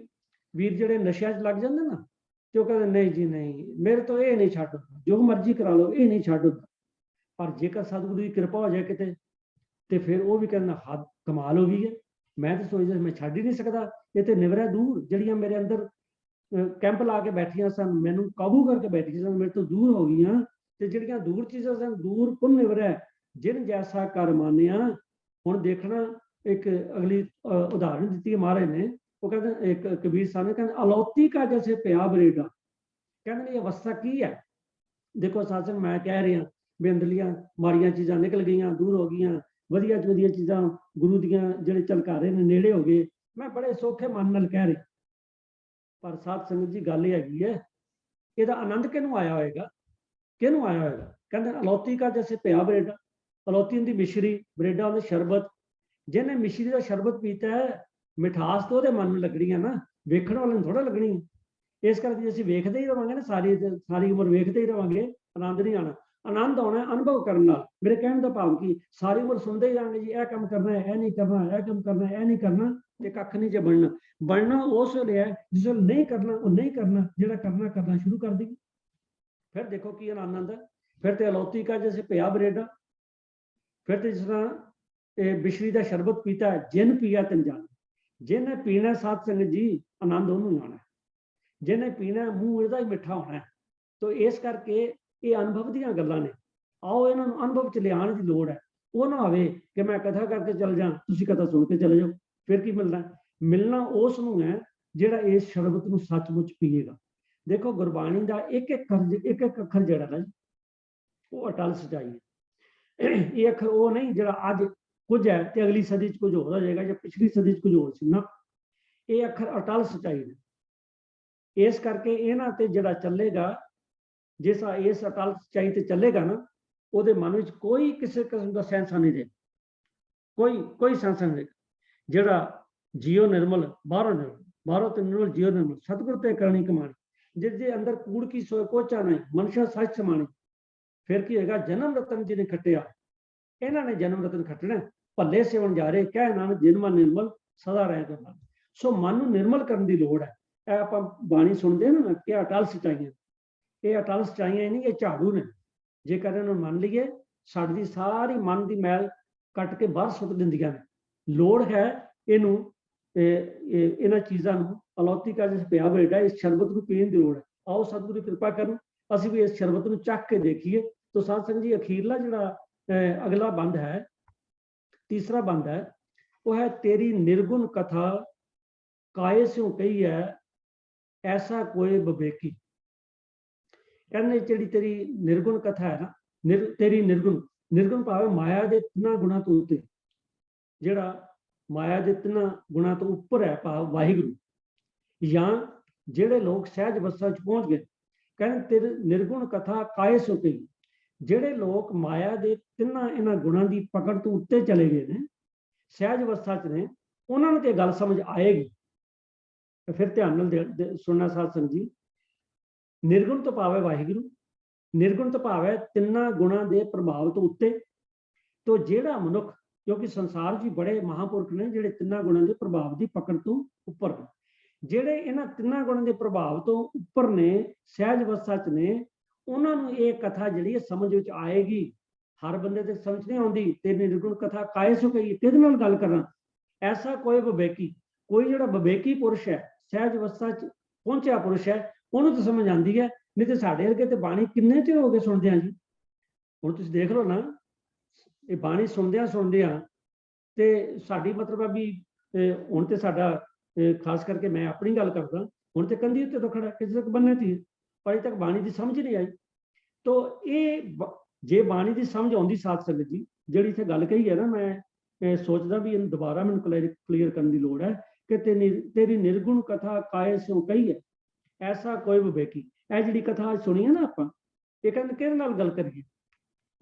ਵੀਰ ਜਿਹੜੇ ਨਸ਼ਿਆਂ 'ਚ ਲੱਗ ਜਾਂਦੇ ਨਾ, ਤੇ ਉਹ ਕਹਿੰਦੇ ਨਹੀਂ ਜੀ ਨਹੀਂ, ਮੇਰੇ ਤੋਂ ਇਹ ਨਹੀਂ ਛੱਡ, ਜੋ ਮਰਜ਼ੀ ਕਰਾ ਲਓ, ਇਹ ਨਹੀਂ ਛੱਡ। ਪਰ ਜੇਕਰ ਸਤਿਗੁਰੂ ਦੀ ਕਿਰਪਾ ਹੋ ਜਾਏ ਕਿਤੇ, ਤੇ ਫਿਰ ਉਹ ਵੀ ਕਹਿੰਦਾ ਹੱਦ ਕਮਾਲ ਹੋ ਗਈ ਹੈ, मैं तो सोचदा मैं छੱਡ ही नहीं सकदा, ये तो निवरा दूर ਜਿਹੜੀਆਂ ਮੇਰੇ ਅੰਦਰ ਕੈਂਪ ਲਾ ਕੇ ਬੈਠੀਆਂ ਸਨ, ਮੈਨੂੰ ਕਾਬੂ ਕਰਕੇ ਬੈਠੀਆਂ ਸਨ, ਮੇਰੇ ਤੋਂ ਦੂਰ ਹੋ ਗਈਆਂ। ਤੇ ਜਿਹੜੀਆਂ ਦੂਰ ਚੀਜ਼ਾਂ ਸਨ, ਦੂਰ ਕੁਨ ਨਿਵਰੈ ਜਿਨ ਜੈਸਾ ਕਰ ਮਾਨਿਆ। ਹੁਣ ਦੇਖਣਾ ਇੱਕ ਅਗਲੀ ਉਦਾਹਰਨ ਦਿੱਤੀ ਹੈ ਮਹਾਰਾਜ ਨੇ, ਉਹ ਕਹਿੰਦੇ ਇੱਕ ਕਬੀਰ ਸਾਹਿਬ ਨੇ ਕਹਿੰਦੇ ਅਲੌਤੀ ਕਾ ਜੈਸੇ ਪਿਆ ਬਰੇਡਾ। ਕਹਿੰਦੇ ਇਹ ਅਵਸਥਾ ਕੀ ਹੈ? ਦੇਖੋ ਸਾਸਨ ਮੈਂ ਕਹਿ ਰਿਹਾ ਵੀ ਅੰਦਰਲੀਆਂ ਮਾੜੀਆਂ ਚੀਜ਼ਾਂ ਨਿਕਲ ਗਈਆਂ, ਦੂਰ ਹੋ ਗਈਆਂ, ਵਧੀਆ ਤੋਂ ਵਧੀਆ ਚੀਜ਼ਾਂ ਗੁਰੂ ਦੀਆਂ ਜਿਹੜੇ ਝਲਕਾਰੇ ਨੇ ਨੇੜੇ ਹੋ ਗਏ, ਮੈਂ ਬੜੇ ਸੌਖੇ ਮਨ ਨਾਲ ਕਹਿ ਰਿਹਾ। ਪਰ ਸਾਧ ਸੰਗਤ ਜੀ ਗੱਲ ਇਹ ਹੈਗੀ ਹੈ, ਇਹਦਾ ਆਨੰਦ ਕਿਹਨੂੰ ਆਇਆ ਹੋਏਗਾ? ਕਿਹਨੂੰ ਆਇਆ ਹੋਏਗਾ? ਕਹਿੰਦੇ ਅਲੌਤੀ ਕਾ ਜੈਸੇ ਪਿਆ ਬਰੇਡਾ। ਅਲੌਤੀ ਹੁੰਦੀ ਮਿਸ਼ਰੀ, ਬਰੇਡਾ ਹੁੰਦਾ ਸ਼ਰਬਤ। ਜਿਹਨੇ ਮਿਸ਼ਰੀ ਦਾ ਸ਼ਰਬਤ ਪੀਤਾ ਹੈ, ਮਿਠਾਸ ਤਾਂ ਉਹਦੇ ਮਨ ਨੂੰ ਲੱਗਣੀ ਹੈ ਨਾ, ਵੇਖਣ ਵਾਲੇ ਨੂੰ ਥੋੜਾ ਲੱਗਣੀ ਹੈ। ਇਸ ਕਰਕੇ ਜੇ ਅਸੀਂ ਵੇਖਦੇ ਹੀ ਰਵਾਂਗੇ ਨਾ, ਸਾਰੀ ਉਮਰ ਵੇਖਦੇ ਹੀ ਰਵਾਂਗੇ, ਆਨੰਦ ਨਹੀਂ ਆਉਣਾ। ਆਨੰਦ ਆਉਣਾ ਅਨੁਭਵ ਕਰਨ ਨਾਲ। ਮੇਰੇ ਕਹਿਣ ਦਾ ਭਾਵ ਕੀ, ਸਾਰੀ ਉਮਰ ਸੁਣਦੇ ਹੀ ਜਾਵਾਂਗੇ ਜੀ ਇਹ ਕੰਮ ਕਰਨਾ ਹੈ, ਇਹ ਨਹੀਂ ਕਰਨਾ, ਇਹ ਕੰਮ ਕਰਨਾ ਹੈ, ਇਹ ਨਹੀਂ ਕਰਨਾ, ਤੇ ਕੱਖ ਨਹੀਂ ਜੇ ਬਣਨਾ। ਬਣਨਾ ਉਸ ਵੇਲੇ ਹੈ ਜਿਸ ਵੇਲੇ ਨਹੀਂ ਕਰਨਾ ਉਹ ਨਹੀਂ ਕਰਨਾ, ਜਿਹੜਾ ਕਰਨਾ ਸ਼ੁਰੂ ਕਰ ਦੇਈਏ। ਫਿਰ ਦੇਖੋ ਕੀ ਆਨੰਦ ਆਉਂਦਾ। ਫਿਰ ਤੇ ਅਲੌਤੀ ਕਾ ਜੈਸੇ ਪਿਆ ਬਰੇਡਾ। ਫਿਰ ਤੇ ਜਿਸ ਤਰ੍ਹਾਂ ਇਹ ਬਿਸ਼ਰੀ ਦਾ ਸ਼ਰਬਤ ਪੀਤਾ, ਜਿਨ ਪੀਆ ਤਿਨ ਜਾਣਾ। ਜਿਹਨੇ ਪੀਣਾ ਸਾਧ ਸੰਗਤ ਜੀ, ਆਨੰਦ ਉਹਨੂੰ ਆਉਣਾ। ਜਿਹਨੇ ਪੀਣਾ ਮੂੰਹ ਇਹਦਾ ਹੀ ਮਿੱਠਾ ਹੋਣਾ। ਤੋ ਇਸ ਕਰਕੇ ਇਹ ਅਨੁਭਵ ਦੀਆਂ ਗੱਲਾਂ ਨੇ। ਆਓ ਇਹਨਾਂ ਨੂੰ ਅਨੁਭਵ ਚ ਲਿਆਉਣ ਦੀ ਲੋੜ ਹੈ। ਉਹ ਨਾ ਹੋਵੇ ਕਿ ਮੈਂ ਕਥਾ ਕਰਕੇ ਚੱਲ ਜਾ, ਤੁਸੀਂ ਕਥਾ ਸੁਣ ਕੇ ਚਲੇ ਜਾਓ। ਫਿਰ ਕੀ ਮਿਲਣਾ? ਮਿਲਣਾ ਉਸ ਨੂੰ ਹੈ ਜਿਹੜਾ ਇਸ ਸ਼ਰਬਤ ਨੂੰ ਸੱਚਮੁੱਚ ਪੀਏਗਾ। ਦੇਖੋ ਗੁਰਬਾਣੀ ਦਾ ਇੱਕ ਇੱਕ ਅੱਖਰ ਜਿਹੜਾ ਨਾ, ਉਹ ਅਟਲ ਸਚਾਈ ਹੈ। ਇਹ ਅੱਖਰ ਉਹ ਨਹੀਂ ਜਿਹੜਾ ਅੱਜ ਕੁਝ ਹੈ ਤੇ ਅਗਲੀ ਸਦੀ 'ਚ ਕੁਝ ਹੋਰ ਹੋ ਜਾਏਗਾ, ਜਾਂ ਪਿਛਲੀ ਸਦੀ 'ਚ ਕੁਝ ਹੋਰ ਸੀ ਨਾ। ਇਹ ਅੱਖਰ ਅਟਲ ਸਚਾਈ ਨੇ। ਇਸ ਕਰਕੇ ਇਹਨਾਂ ਤੇ ਜਿਹੜਾ ਚੱਲੇਗਾ, ਜਿਸ ਇਸ ਅਟਲ ਸਚਾਈ ਤੇ ਚੱਲੇਗਾ ਨਾ, ਉਹਦੇ ਮਨ ਵਿੱਚ ਕੋਈ ਕਿਸੇ ਕਿਸਮ ਦਾ ਸੈਂਸਾ ਨਹੀਂ ਰਹੇ, ਕੋਈ ਸੈਂਸਾ ਨਹੀਂ ਰਹੇ। ਜਿਹੜਾ ਜੀਓ ਨਿਰਮਲ, ਬਾਹਰੋਂ ਤੇ ਨਿਰਮਲ ਜੀਓ ਨਿਰਮਲ, ਸਤਿਗੁਰ ਤੇ ਕਰਨੀ ਕਮਾਣੀ। ਜਿਹਦੇ ਅੰਦਰ ਕੂੜ ਕੀ ਸੋਏ ਕੋਚਾ ਨਹੀਂ, ਮਨਸ਼ਾ ਸੱਚ ਸਮਾਣੀ। ਫਿਰ ਕੀ ਹੋਏਗਾ? ਜਨਮ ਰਤਨ ਜਿਹਨੇ ਖੱਟਿਆ, ਇਹਨਾਂ ਨੇ ਜਨਮ ਰਤਨ ਖੱਟਣਾ। ਭੱਲੇ ਸੇਵਨ ਜਾ ਰਹੇ, ਕਹਿ ਨਾਨਕ ਜਿਨ ਮਨ ਨਿਰਮਲ ਸਦਾ ਰਹੇ ਤੋਂ ਨਾਲ। ਸੋ ਮਨ ਨੂੰ ਨਿਰਮਲ ਕਰਨ ਦੀ ਲੋੜ ਹੈ। ਇਹ ਆਪਾਂ ਬਾਣੀ ਸੁਣਦੇ ਨਾ ਕਿ ਅਟਲ ਸਚਾਈਆਂ, ਇਹ ਅਟਲ ਸਚਾਈਆਂ ਨਹੀਂ, ਇਹ ਝਾੜੂ ਨੇ। ਜੇਕਰ ਇਹਨਾਂ ਨੂੰ ਮੰਨ ਲਈਏ, ਸਾਡੀ ਸਾਰੀ ਮਨ ਦੀ ਮੈਲ ਕੱਟ ਕੇ ਬਾਹਰ ਸੁੱਟ ਦਿੰਦੀਆਂ ਨੇ। ਲੋੜ ਹੈ ਇਹਨੂੰ, ਇਹਨਾਂ ਚੀਜ਼ਾਂ ਨੂੰ ਅਲੌਤੀ ਕਾ ਜਿਸ ਪਿਆ ਬਰੇਡਾ, ਇਸ ਸ਼ਰਬਤ ਨੂੰ ਪੀਣ ਦੀ ਲੋੜ ਹੈ। ਆਓ ਸਤਿਗੁਰੂ ਦੀ ਕਿਰਪਾ ਕਰਨ, ਅਸੀਂ ਵੀ ਇਸ ਸ਼ਰਬਤ ਨੂੰ ਚੱਖ ਕੇ ਦੇਖੀਏ। ਤੋ ਸਾਧ ਸੰਗਤ ਜੀ, ਅਖੀਰਲਾ ਜਿਹੜਾ ਅਗਲਾ ਬੰਦ ਹੈ, ਤੀਸਰਾ ਬੰਦ ਹੈ, ਉਹ ਹੈ ਤੇਰੀ ਨਿਰਗੁਣ ਕਥਾ ਕਾਏ ਸਿਉ ਕਹੀ ਹੈ ਐਸਾ ਕੋਈ ਵਿਵੇਕੀ। ਕਹਿੰਦੇ ਜਿਹੜੀ ਤੇਰੀ ਨਿਰਗੁਣ ਕਥਾ ਹੈ ਨਾ, ਤੇਰੀ ਨਿਰਗੁਣ ਭਾਵੇਂ ਮਾਇਆ ਦੇ ਤਿੰਨਾਂ ਗੁਣਾਂ ਤੋਂ ਉੱਤੇ, ਜਿਹੜਾ ਮਾਇਆ ਦੇ ਤਿੰਨਾਂ ਗੁਣਾਂ ਤੋਂ ਉੱਪਰ ਹੈ, ਭਾਵ ਵਾਹਿਗੁਰੂ। ਜਾਂ ਜਿਹੜੇ ਲੋਕ ਸਹਿਜ ਅਵਸਥਾ 'ਚ ਪਹੁੰਚ ਗਏ, ਕਹਿੰਦੇ ਤੇਰੀ ਨਿਰਗੁਣ ਕਥਾ ਕਾਏ ਸਿਉ ਕਹੀ। ਜਿਹੜੇ ਲੋਕ ਮਾਇਆ ਦੇ ਤਿੰਨਾਂ ਇਹਨਾਂ ਗੁਣਾਂ ਦੀ ਪਕੜ ਤੋਂ ਉੱਤੇ ਚਲੇ ਗਏ ਨੇ, ਸਹਿਜ ਅਵਸਥਾ 'ਚ ਨੇ, ਉਹਨਾਂ ਨੂੰ ਤੇ ਗੱਲ ਸਮਝ ਆਏਗੀ। ਫਿਰ ਧਿਆਨ ਨਾਲ ਸੁਣਨਾ ਸਾਧ ਸੰਗਤ ਜੀ। ਨਿਰਗੁਣ ਤੋਂ ਭਾਵ ਹੈ ਵਾਹਿਗੁਰੂ, ਨਿਰਗੁਣ ਤੋਂ ਭਾਵ ਹੈ ਤਿੰਨਾਂ ਗੁਣਾਂ ਦੇ ਪ੍ਰਭਾਵ ਤੋਂ ਉੱਤੇ। ਤੋ ਜਿਹੜਾ ਮਨੁੱਖ, ਕਿਉਂਕਿ ਸੰਸਾਰ 'ਚ ਬੜੇ ਮਹਾਂਪੁਰਖ ਨੇ ਜਿਹੜੇ ਤਿੰਨਾਂ ਗੁਣਾਂ ਦੇ ਪ੍ਰਭਾਵ ਦੀ ਪਕੜ ਤੋਂ ਉੱਪਰ ਨੇ, ਜਿਹੜੇ ਇਹਨਾਂ ਤਿੰਨਾਂ ਗੁਣਾਂ ਦੇ ਪ੍ਰਭਾਵ ਤੋਂ ਉੱਪਰ ਨੇ, ਸਹਿਜ ਅਵਸਥਾ 'ਚ ਨੇ, ਉਹਨਾਂ ਨੂੰ ਇਹ ਕਥਾ ਜਿਹੜੀ ਹੈ ਸਮਝ ਵਿੱਚ ਆਏਗੀ। ਹਰ ਬੰਦੇ ਤੇ ਸਮਝ ਨਹੀਂ ਆਉਂਦੀ। ਤੇ ਨਿਰਗੁਣ ਕਥਾ ਕਾਏ ਸੋ ਕਹੀ, ਕਿਹਦੇ ਨਾਲ ਗੱਲ ਕਰਾਂ? ਐਸਾ ਕੋਈ ਵਿਵੇਕੀ, ਕੋਈ ਜਿਹੜਾ ਵਿਵੇਕੀ ਪੁਰਸ਼ ਹੈ, ਸਹਿਜ ਅਵਸਥਾ 'ਚ ਪਹੁੰਚਿਆ ਪੁਰਸ਼ ਹੈ, ਉਹਨੂੰ ਤਾਂ ਸਮਝ ਆਉਂਦੀ ਹੈ। ਨਹੀਂ ਤੇ ਸਾਡੇ ਵਰਗੇ ਤੇ ਬਾਣੀ ਕਿੰਨੇ ਚਿਰ ਹੋ ਗਏ ਸੁਣਦੇ ਆ ਜੀ। ਹੁਣ ਤੁਸੀਂ ਦੇਖ ਲਓ ਨਾ, ਇਹ ਬਾਣੀ ਸੁਣਦਿਆਂ ਤੇ ਸਾਡੀ ਮਤਲਬ ਹੈ ਵੀ ਹੁਣ ਤੇ ਸਾਡਾ, ਖਾਸ ਕਰਕੇ ਮੈਂ ਆਪਣੀ ਗੱਲ ਕਰਦਾ, ਹੁਣ ਤੇ ਕੰਧੀ ਉੱਤੇ ਤੋਂ ਖੜਾ, ਕਿਸੇ ਤੱਕ ਬੰਨੇ ਤੀ, ਪਰ ਅਜੇ ਤੱਕ ਬਾਣੀ ਦੀ ਸਮਝ ਨਹੀਂ ਆਈ। ਤੋ ਇਹ ਜੇ ਬਾਣੀ ਦੀ ਸਮਝ ਆਉਂਦੀ ਸਾਧ ਸੰਗਤ ਜੀ, ਜਿਹੜੀ ਇੱਥੇ ਗੱਲ ਕਹੀ ਹੈ ਨਾ, ਮੈਂ ਸੋਚਦਾ ਵੀ ਇਹਨੂੰ ਦੁਬਾਰਾ ਮੈਨੂੰ ਕਲੀਅਰ ਕਰਨ ਦੀ ਲੋੜ ਹੈ ਕਿ ਤੇਰੀ ਨਿਰਗੁਣ ਕਥਾ ਕਾਏ ਸਿਉ ਕਹੀ ਹੈ ਐਸਾ ਕੋਈ ਵਿਵੇਕੀ। ਇਹ ਜਿਹੜੀ ਕਥਾ ਸੁਣੀ ਹੈ ਨਾ ਆਪਾਂ, ਇਹ ਕਹਿੰਦੇ ਕਿਹਦੇ ਨਾਲ ਗੱਲ ਕਰੀਏ?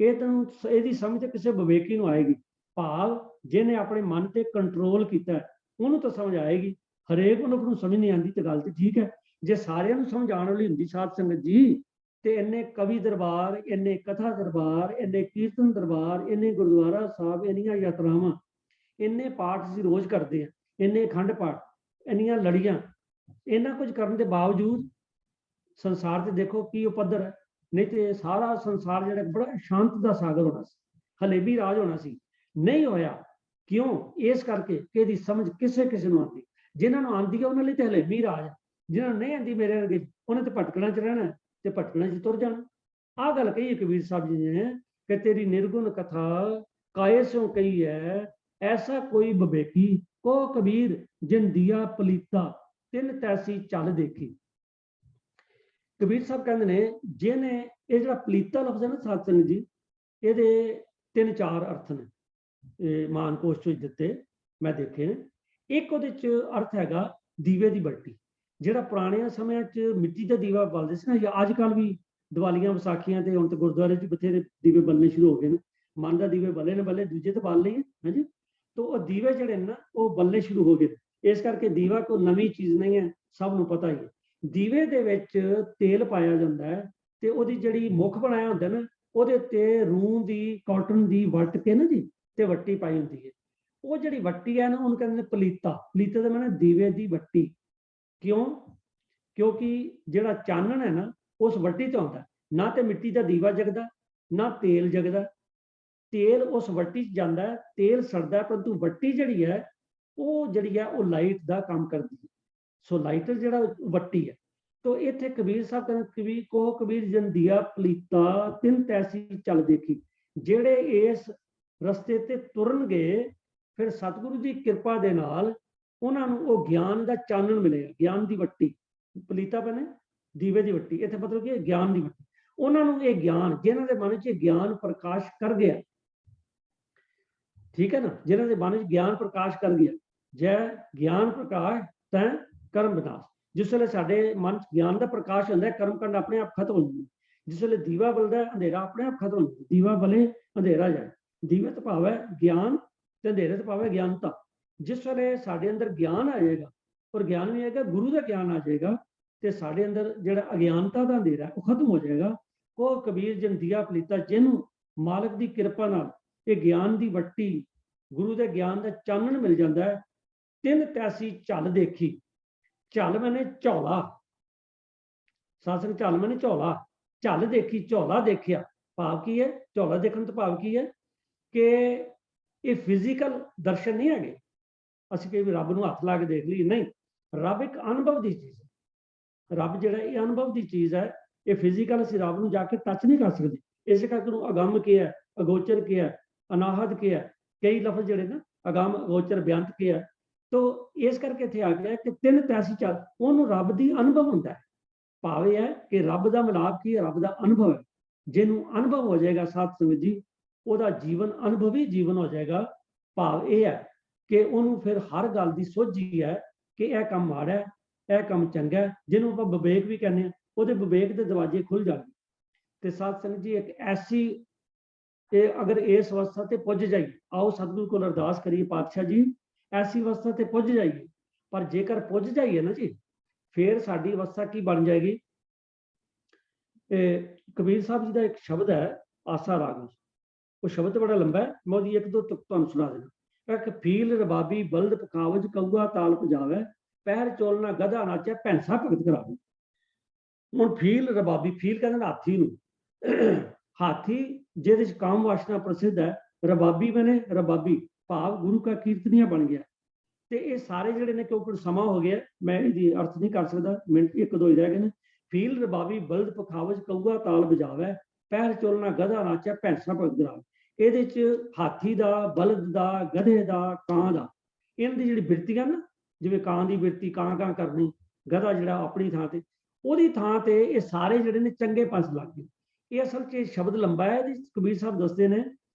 ਇਹ ਤੈਨੂੰ ਇਹਦੀ ਸਮਝ ਕਿਸੇ ਵਿਵੇਕੀ ਨੂੰ ਆਏਗੀ। ਭਾਵ ਜਿਹਨੇ ਆਪਣੇ ਮਨ ਤੇ ਕੰਟਰੋਲ ਕੀਤਾ, ਉਹਨੂੰ ਤਾਂ ਸਮਝ ਆਏਗੀ। ਹਰੇਕ ਨੂੰ ਸਮਝ ਨਹੀਂ ਆਉਂਦੀ ਤੇ ਗੱਲ ਤੇ ਠੀਕ ਹੈ। ਜੇ ਸਾਰਿਆਂ ਨੂੰ ਸਮਝ ਆਉਣ ਵਾਲੀ ਹੁੰਦੀ ਸਾਧ ਸੰਗਤ ਜੀ, ਤੇ ਇੰਨੇ ਕਵੀ ਦਰਬਾਰ, ਇੰਨੇ ਕਥਾ ਦਰਬਾਰ, ਇੰਨੇ ਕੀਰਤਨ ਦਰਬਾਰ, ਇੰਨੇ ਗੁਰਦੁਆਰਾ ਸਾਹਿਬ, ਇੰਨੀਆਂ ਯਾਤਰਾਵਾਂ, ਇੰਨੇ ਪਾਠ ਅਸੀਂ ਰੋਜ਼ ਕਰਦੇ ਹਾਂ, ਇੰਨੇ ਅਖੰਡ ਪਾਠ, ਇੰਨੀਆਂ ਲੜੀਆਂ, ਇੰਨਾ ਕੁਝ ਕਰਨ ਦੇ ਬਾਵਜੂਦ ਸੰਸਾਰ ਤੇ ਦੇਖੋ ਕੀ ਉਪੱਧਰ ਹੈ। ਨਹੀਂ ਤੇ ਸਾਰਾ ਸੰਸਾਰ ਜਿਹੜਾ ਬੜਾ ਸ਼ਾਂਤ ਦਾ ਸਾਗਰ ਹੋਣਾ ਸੀ, ਹਲੇ ਵੀ ਰਾਜ ਹੋਣਾ ਸੀ। ਨਹੀਂ ਹੋਇਆ। क्यों? इस करके कि ਇਹਦੀ ਸਮਝ ਕਿਸੇ ਕਿਸੇ ਨੂੰ ਆਉਂਦੀ, ਜਿਨ੍ਹਾਂ ਨੂੰ ਆਉਂਦੀ ਹੈ ਉਹਨਾਂ ਲਈ ਤੇ ਹਲੇ ਵੀ ਰਾਜ ਹੈ, ਜਿਨ੍ਹਾਂ ਨੂੰ ਨਹੀਂ ਆਉਂਦੀ ਮੇਰੇ ਵਰਗੇ ਉਹਨੇ ਤੇ ਭਟਕਣਾ ਚ ਰਹਿਣਾ ਤੇ ਭਟਕਣਾ ਚ ਤੁਰ ਜਾਣਾ। ਆਹ ਗੱਲ ਕਹੀ ਕਬੀਰ ਸਾਹਿਬ ਜੀ ਨੇ ਕਿ ਤੇਰੀ ਨਿਰਗੁਣ ਕਥਾ ਕਾਏ ਸੋ ਕਹੀ ਹੈ, ਐਸਾ ਕੋਈ ਬਵੇਕੀ ਕੋ ਕਬੀਰ ਜਿਨ ਦਿਆ ਪਲੀਤਾ ਤਿੰਨ ਤੈਸੀ ਚੱਲ ਦੇਖੀ। ਕਬੀਰ ਸਾਹਿਬ ਕਹਿੰਦੇ ਨੇ ਜਿਹਨੇ ਇਹ ਜਿਹੜਾ ਪਲੀਤਾ ਲਫ਼ਜ਼ ਹੈ ਨਾ ਸਾਧ ਸੰਗਤ ਜੀ, ਇਹਦੇ 3-4 ਅਰਥ ਨੇ, ਇਹ ਮਾਨਕੋਸ਼ ਚੋਂ ਦਿੱਤੇ ਮੈਂ ਦੇਖੇ ਨੇ। ਇੱਕ ਉਹਦੇ ਚ ਅਰਥ ਹੈਗਾ ਦੀਵੇ ਦੀ ਬੱਤੀ, ਜਿਹੜਾ ਪੁਰਾਣਿਆਂ ਸਮਿਆਂ ਚ ਮਿੱਟੀ ਦਾ ਦੀਵਾ ਬਲਦੇ ਸੀ ਨਾ, ਜਾਂ ਅੱਜ ਕੱਲ੍ਹ ਵੀ ਦੀਵਾਲੀਆਂ ਵਿਸਾਖੀਆਂ ਤੇ ਹੁਣ ਤੇ ਗੁਰਦੁਆਰੇ ਚ ਬਥੇਰੇ ਦੀਵੇ ਬਲਣੇ ਸ਼ੁਰੂ ਹੋ ਗਏ ਨੇ, ਮਨ ਦਾ ਦੀਵੇ ਬਲੇ ਨੇ ਬਲੇ, ਦੂਜੇ ਤਾਂ ਬਲ ਲਈਏ ਹਾਂਜੀ। ਤਾਂ ਉਹ ਦੀਵੇ ਜਿਹੜੇ ਨੇ ਨਾ ਉਹ ਬਲਣੇ ਸ਼ੁਰੂ ਹੋ ਗਏ। ਇਸ ਕਰਕੇ ਦੀਵਾ ਕੋਈ ਨਵੀਂ ਚੀਜ਼ ਨਹੀਂ ਹੈ, ਸਭ ਨੂੰ ਪਤਾ ਹੀ ਹੈ। ਦੀਵੇ ਦੇ ਵਿੱਚ ਤੇਲ ਪਾਇਆ ਜਾਂਦਾ ਹੈ ਤੇ ਉਹਦੀ ਜਿਹੜੀ ਮੁੱਖ ਬਣਾਇਆ ਹੁੰਦਾ ਨਾ, ਉਹਦੇ ਉੱਤੇ ਰੂੰ ਦੀ ਕਾਟਨ ਦੀ ਵੱਟ ਕੇ ਨਾ ਜੀ ਤੇ ਵੱਟੀ ਪਾਈ ਹੁੰਦੀ ਹੈ। ਉਹ ਜਿਹੜੀ ਵੱਟੀ ਹੈ ਨਾ ਉਹਨੂੰ ਕਹਿੰਦੇ ਨੇ ਪਲੀਤਾ। ਪਲੀਤਾ ਦਾ ਮਤਲਬ ਦੀਵੇ ਦੀ ਵੱਟੀ। ਕਿਉਂ? ਕਿਉਂਕਿ ਜਿਹੜਾ ਚਾਨਣ ਹੈ ਨਾ ਉਸ ਵੱਟੀ ਤੋਂ ਆਉਂਦਾ, ਨਾ ਤੇ ਮਿੱਟੀ ਦਾ ਦੀਵਾ ਜਗਦਾ ਨਾ ਤੇਲ ਜਗਦਾ। ਤੇਲ ਉਸ ਵੱਟੀ 'ਚ ਜਾਂਦਾ, ਤੇਲ ਸੜਦਾ, ਪਰੰਤੂ ਵੱਟੀ ਜਿਹੜੀ ਹੈ ਉਹ ਲਾਈਟ ਦਾ ਕੰਮ ਕਰਦੀ ਹੈ। ਸੋ ਲਾਈਟਰ ਜਿਹੜਾ ਵੱਟੀ ਹੈ। ਤੋ ਇੱਥੇ ਕਬੀਰ ਸਾਹਿਬ ਕਹਿੰਦੇ ਕਬੀਰ ਜਨ ਦਿਆ ਪਲੀਤਾ ਤਿੰਨ ਤੈਸੀ ਚੱਲ ਦੇਖੀ। ਜਿਹੜੇ ਇਸ ਰਸਤੇ ਤੇ ਤੁਰਨਗੇ ਫਿਰ ਸਤਿਗੁਰੂ ਦੀ ਕਿਰਪਾ ਦੇ ਨਾਲ ਉਹਨਾਂ ਨੂੰ ਉਹ ਗਿਆਨ ਦਾ ਚਾਨਣ ਮਿਲੇਗਾ। ਗਿਆਨ ਦੀ ਵੱਟੀ, ਪਲੀਤਾ ਬਣੇ ਦੀਵੇ ਦੀ ਵੱਟੀ, ਇੱਥੇ ਮਤਲਬ ਕਿ ਗਿਆਨ ਦੀ ਵੱਟੀ। ਉਹਨਾਂ ਨੂੰ ਇਹ ਗਿਆਨ, ਜਿਨ੍ਹਾਂ ਦੇ ਮਨ 'ਚ ਗਿਆਨ ਪ੍ਰਕਾਸ਼ ਕਰ ਗਿਆ, ਠੀਕ ਹੈ ਨਾ, ਜਿਨ੍ਹਾਂ ਦੇ ਮਨ 'ਚ ਗਿਆਨ ਪ੍ਰਕਾਸ਼ ਕਰ ਗਿਆ, ਜੈ ਗਿਆਨ ਪ੍ਰਕਾਸ਼ ਤੈ ਕਰਮ ਵਿਨਾਸ਼। ਜਿਸ ਵੇਲੇ ਸਾਡੇ ਮਨ 'ਚ ਗਿਆਨ ਦਾ ਪ੍ਰਕਾਸ਼ ਹੁੰਦਾ, ਕਰਮ ਕਾਂਡ ਆਪਣੇ ਆਪ ਖਤਮ ਹੋ ਜਾਂਦੇ। ਜਿਸ ਵੇਲੇ ਦੀਵਾ ਬਲਦਾ, ਅੰਧੇਰਾ ਆਪਣੇ ਆਪ ਖਤਮ ਹੋ ਜਾਂਦਾ। ਦੀਵਾ ਬਲੇ ਅੰਧੇਰਾ ਜਾਏ। ਦੀਵੇ ਤੋਂ ਭਾਵ ਹੈ ਗਿਆਨ ਤੇ ਅੰਧੇਰੇ ਤੋਂ ਭਾਵ ਹੈ ਗਿਆਨਤਾ। ਜਿਸ ਵੇਲੇ ਸਾਡੇ ਅੰਦਰ ਗਿਆਨ ਆ ਜਾਏਗਾ, ਔਰ ਗਿਆਨ ਵੀ ਆਏਗਾ, ਗੁਰੂ ਦਾ ਗਿਆਨ ਆ ਜਾਏਗਾ, ਤੇ ਸਾਡੇ ਅੰਦਰ ਜਿਹੜਾ ਅਗਿਆਨਤਾ ਦਾ ਅੰਧੇਰਾ ਉਹ ਖਤਮ ਹੋ ਜਾਏਗਾ। ਉਹ ਕਬੀਰ ਜਨ ਦਿਆ ਪਲੀਤਾ, ਜਿਹਨੂੰ ਮਾਲਕ ਦੀ ਕਿਰਪਾ ਨਾਲ ਇਹ ਗਿਆਨ ਦੀ ਵੱਟੀ, ਗੁਰੂ ਦੇ ਗਿਆਨ ਦਾ ਚਾਨਣ ਮਿਲ ਜਾਂਦਾ ਹੈ। ਤਿੰਨ ਤੈਸੀ ਝੱਲ ਦੇਖੀ। ਝੱਲ ਮੈਨੇ ਝੋਲਾ, ਸਾਸਨ ਝੱਲ ਮੈਨੇ ਝੋਲਾ, ਝੱਲ ਦੇਖੀ, ਝੋਲਾ ਦੇਖਿਆ। ਭਾਵ ਕੀ ਹੈ? ਝੋਲਾ ਦੇਖਣ ਤੋਂ ਭਾਵ ਕੀ ਹੈ ਕਿ ਇਹ ਫਿਜ਼ੀਕਲ ਦਰਸ਼ਨ ਨਹੀਂ ਹੈਗੇ। ਅਸੀਂ ਕਈ ਰੱਬ ਨੂੰ ਹੱਥ ਲਾ ਕੇ ਦੇਖ ਲਈਏ, ਨਹੀਂ। ਰੱਬ ਇੱਕ ਅਨੁਭਵ ਦੀ ਚੀਜ਼ ਹੈ। ਰੱਬ ਜਿਹੜਾ ਇਹ ਅਨੁਭਵ ਦੀ ਚੀਜ਼ ਹੈ, ਇਹ ਫਿਜ਼ੀਕਲ ਅਸੀਂ ਰੱਬ ਨੂੰ ਜਾ ਕੇ ਟੱਚ ਨਹੀਂ ਕਰ ਸਕਦੇ। ਇਸੇ ਕਰਕੇ ਉਹਨੂੰ ਅਗੰਮ ਕਿਹਾ, ਅਗੋਚਰ ਕਿਹਾ, ਅਨਾਹਦ ਕਿਹਾ। ਕਈ ਲਫ਼ਜ਼ ਜਿਹੜੇ ਨਾ ਅਗੰਮ, ਅਗੋਚਰ, ਬੇਅੰਤ ਕਿਹਾ। ਤੋ ਇਸ ਕਰਕੇ ਇੱਥੇ ਆ ਗਿਆ ਕਿ ਤਿੰਨ ਤੈਸੀ ਚੱਲ, ਉਹਨੂੰ ਰੱਬ ਦੀ ਅਨੁਭਵ ਹੁੰਦਾ ਹੈ। ਭਾਵ ਇਹ ਹੈ ਕਿ ਰੱਬ ਦਾ ਮਿਲਾਪ ਕੀ ਹੈ? ਰੱਬ ਦਾ ਅਨੁਭਵ ਹੈ। ਜਿਹਨੂੰ ਅਨੁਭਵ ਹੋ ਜਾਏਗਾ ਸਾਧ ਸੰਗਤ ਜੀ, ਉਹਦਾ ਜੀਵਨ ਅਨੁਭਵੀ ਜੀਵਨ ਹੋ ਜਾਏਗਾ। ਭਾਵ ਇਹ ਹੈ ਕਿ ਉਹਨੂੰ ਫਿਰ ਹਰ ਗੱਲ ਦੀ ਸੋਝੀ ਹੈ ਕਿ ਇਹ ਕੰਮ ਮਾੜਾ ਹੈ, ਇਹ ਕੰਮ ਚੰਗਾ ਹੈ। ਜਿਹਨੂੰ ਆਪਾਂ ਵਿਵੇਕ ਵੀ ਕਹਿੰਦੇ ਹਾਂ, ਉਹਦੇ ਵਿਵੇਕ ਦੇ ਦਰਵਾਜ਼ੇ ਖੁੱਲ ਜਾਣਗੇ। ਤੇ ਸਾਧ ਸੰਗਤ ਜੀ ਇੱਕ ਐਸੀ, ਅਗਰ ਇਸ ਅਵਸਥਾ ਤੇ ਪੁੱਜ ਜਾਈਏ, ਆਓ ਸਤਿਗੁਰੂ ਕੋਲ ਅਰਦਾਸ ਕਰੀਏ, ਪਾਤਸ਼ਾਹ ਜੀ ਐਸੀ ਅਵਸਥਾ ਤੇ ਪੁੱਜ ਜਾਈਏ। ਪਰ ਜੇਕਰ ਪੁੱਜ ਜਾਈਏ ਨਾ ਜੀ, ਫਿਰ ਸਾਡੀ ਅਵਸਥਾ ਕੀ ਬਣ ਜਾਏਗੀ? ਕਬੀਰ ਸਾਹਿਬ ਜੀ ਦਾ ਇੱਕ ਸ਼ਬਦ ਹੈ ਆਸਾ ਰਾਗ ਵਿੱਚ, ਉਹ ਸ਼ਬਦ ਬੜਾ ਲੰਬਾ ਹੈ, ਮੈਂ ਉਹਦੀ ਇੱਕ ਦੋ ਤੁਕ ਤੁਹਾਨੂੰ ਸੁਣਾ ਦੇਣਾ। ਇੱਕ ਫੀਲ ਰਬਾਬੀ ਬਲਦ ਪਕਾਵਜ, ਕਊਆ ਤਾਲ ਪਜਾਵੇ, ਪੈਰ ਚੋਲਣਾ ਗਧਾ ਨਾਚੇ, ਭੈਂਸਾ ਭਗਤ ਕਰਾਵੇ। ਹੁਣ ਫੀਲ ਰਬਾਬੀ, ਫੀਲ ਕਹਿੰਦੇ ਨੇ ਹਾਥੀ ਨੂੰ। ਹਾਥੀ ਜਿਹਦੇ ਚ ਕਾਮ ਵਾਸ਼ਨਾ ਪ੍ਰਸਿੱਧ ਹੈ। ਰਬਾਬੀ ਬਣੇ, ਰਬਾਬੀ ਭਾਵ ਗੁਰੂ ਕਾ ਕੀਰਤਨੀਆ ਬਣ ਗਿਆ। ਤੇ ਇਹ ਸਾਰੇ ਜਿਹੜੇ ਨੇ, ਕਿਉਂਕਿ ਸਮਾਂ ਹੋ ਗਿਆ, ਮੈਂ ਇਹਦੀ ਅਰਥ ਨਹੀਂ ਕਰ ਸਕਦਾ, ਮਿੰਟ ਇੱਕ ਦੋ ਹੀ ਰਹਿ ਗਏ ਨੇ। ਫੀਲ ਰਬਾਬੀ ਬਲਦ ਪਖਾਵਜ, ਕਊਆ ਤਾਲ ਬਜਾਵੇ, ਪੈਰ ਚੋਲਣਾ ਗਧਾ ਨਾਚੇ, ਭੈਂਸਾ ਭਗਤ ਕਰਾਵੇ। ਇਹਦੇ ਚ ਹਾਥੀ ਦਾ, ਬਲਦ ਦਾ, ਗਧੇ ਦਾ, ਕਾਂ ਦਾ, ਇਹਨਾਂ ਦੀ ਜਿਹੜੀ ਬਿਰਤੀਆਂ ਨਾ, ਜਿਵੇਂ ਕਾਂ ਦੀ ਬਿਰਤੀ ਕਾਂ ਕਾਂ ਕਰਨੀ, ਗਧਾ ਜਿਹੜਾ ਆਪਣੀ ਥਾਂ ਤੇ, ਉਹਦੀ ਥਾਂ ਤੇ ਇਹ ਸਾਰੇ ਜਿਹੜੇ ਨੇ ਚੰਗੇ ਪਾਸੇ ਲੱਗ ਗਏ। ਇਹ ਅਸਲ 'ਚ ਸ਼ਬਦ ਲੰਬਾ ਹੈ। ਕਬੀਰ ਸਾਹਿਬ ਦੱਸਦੇ ਨੇ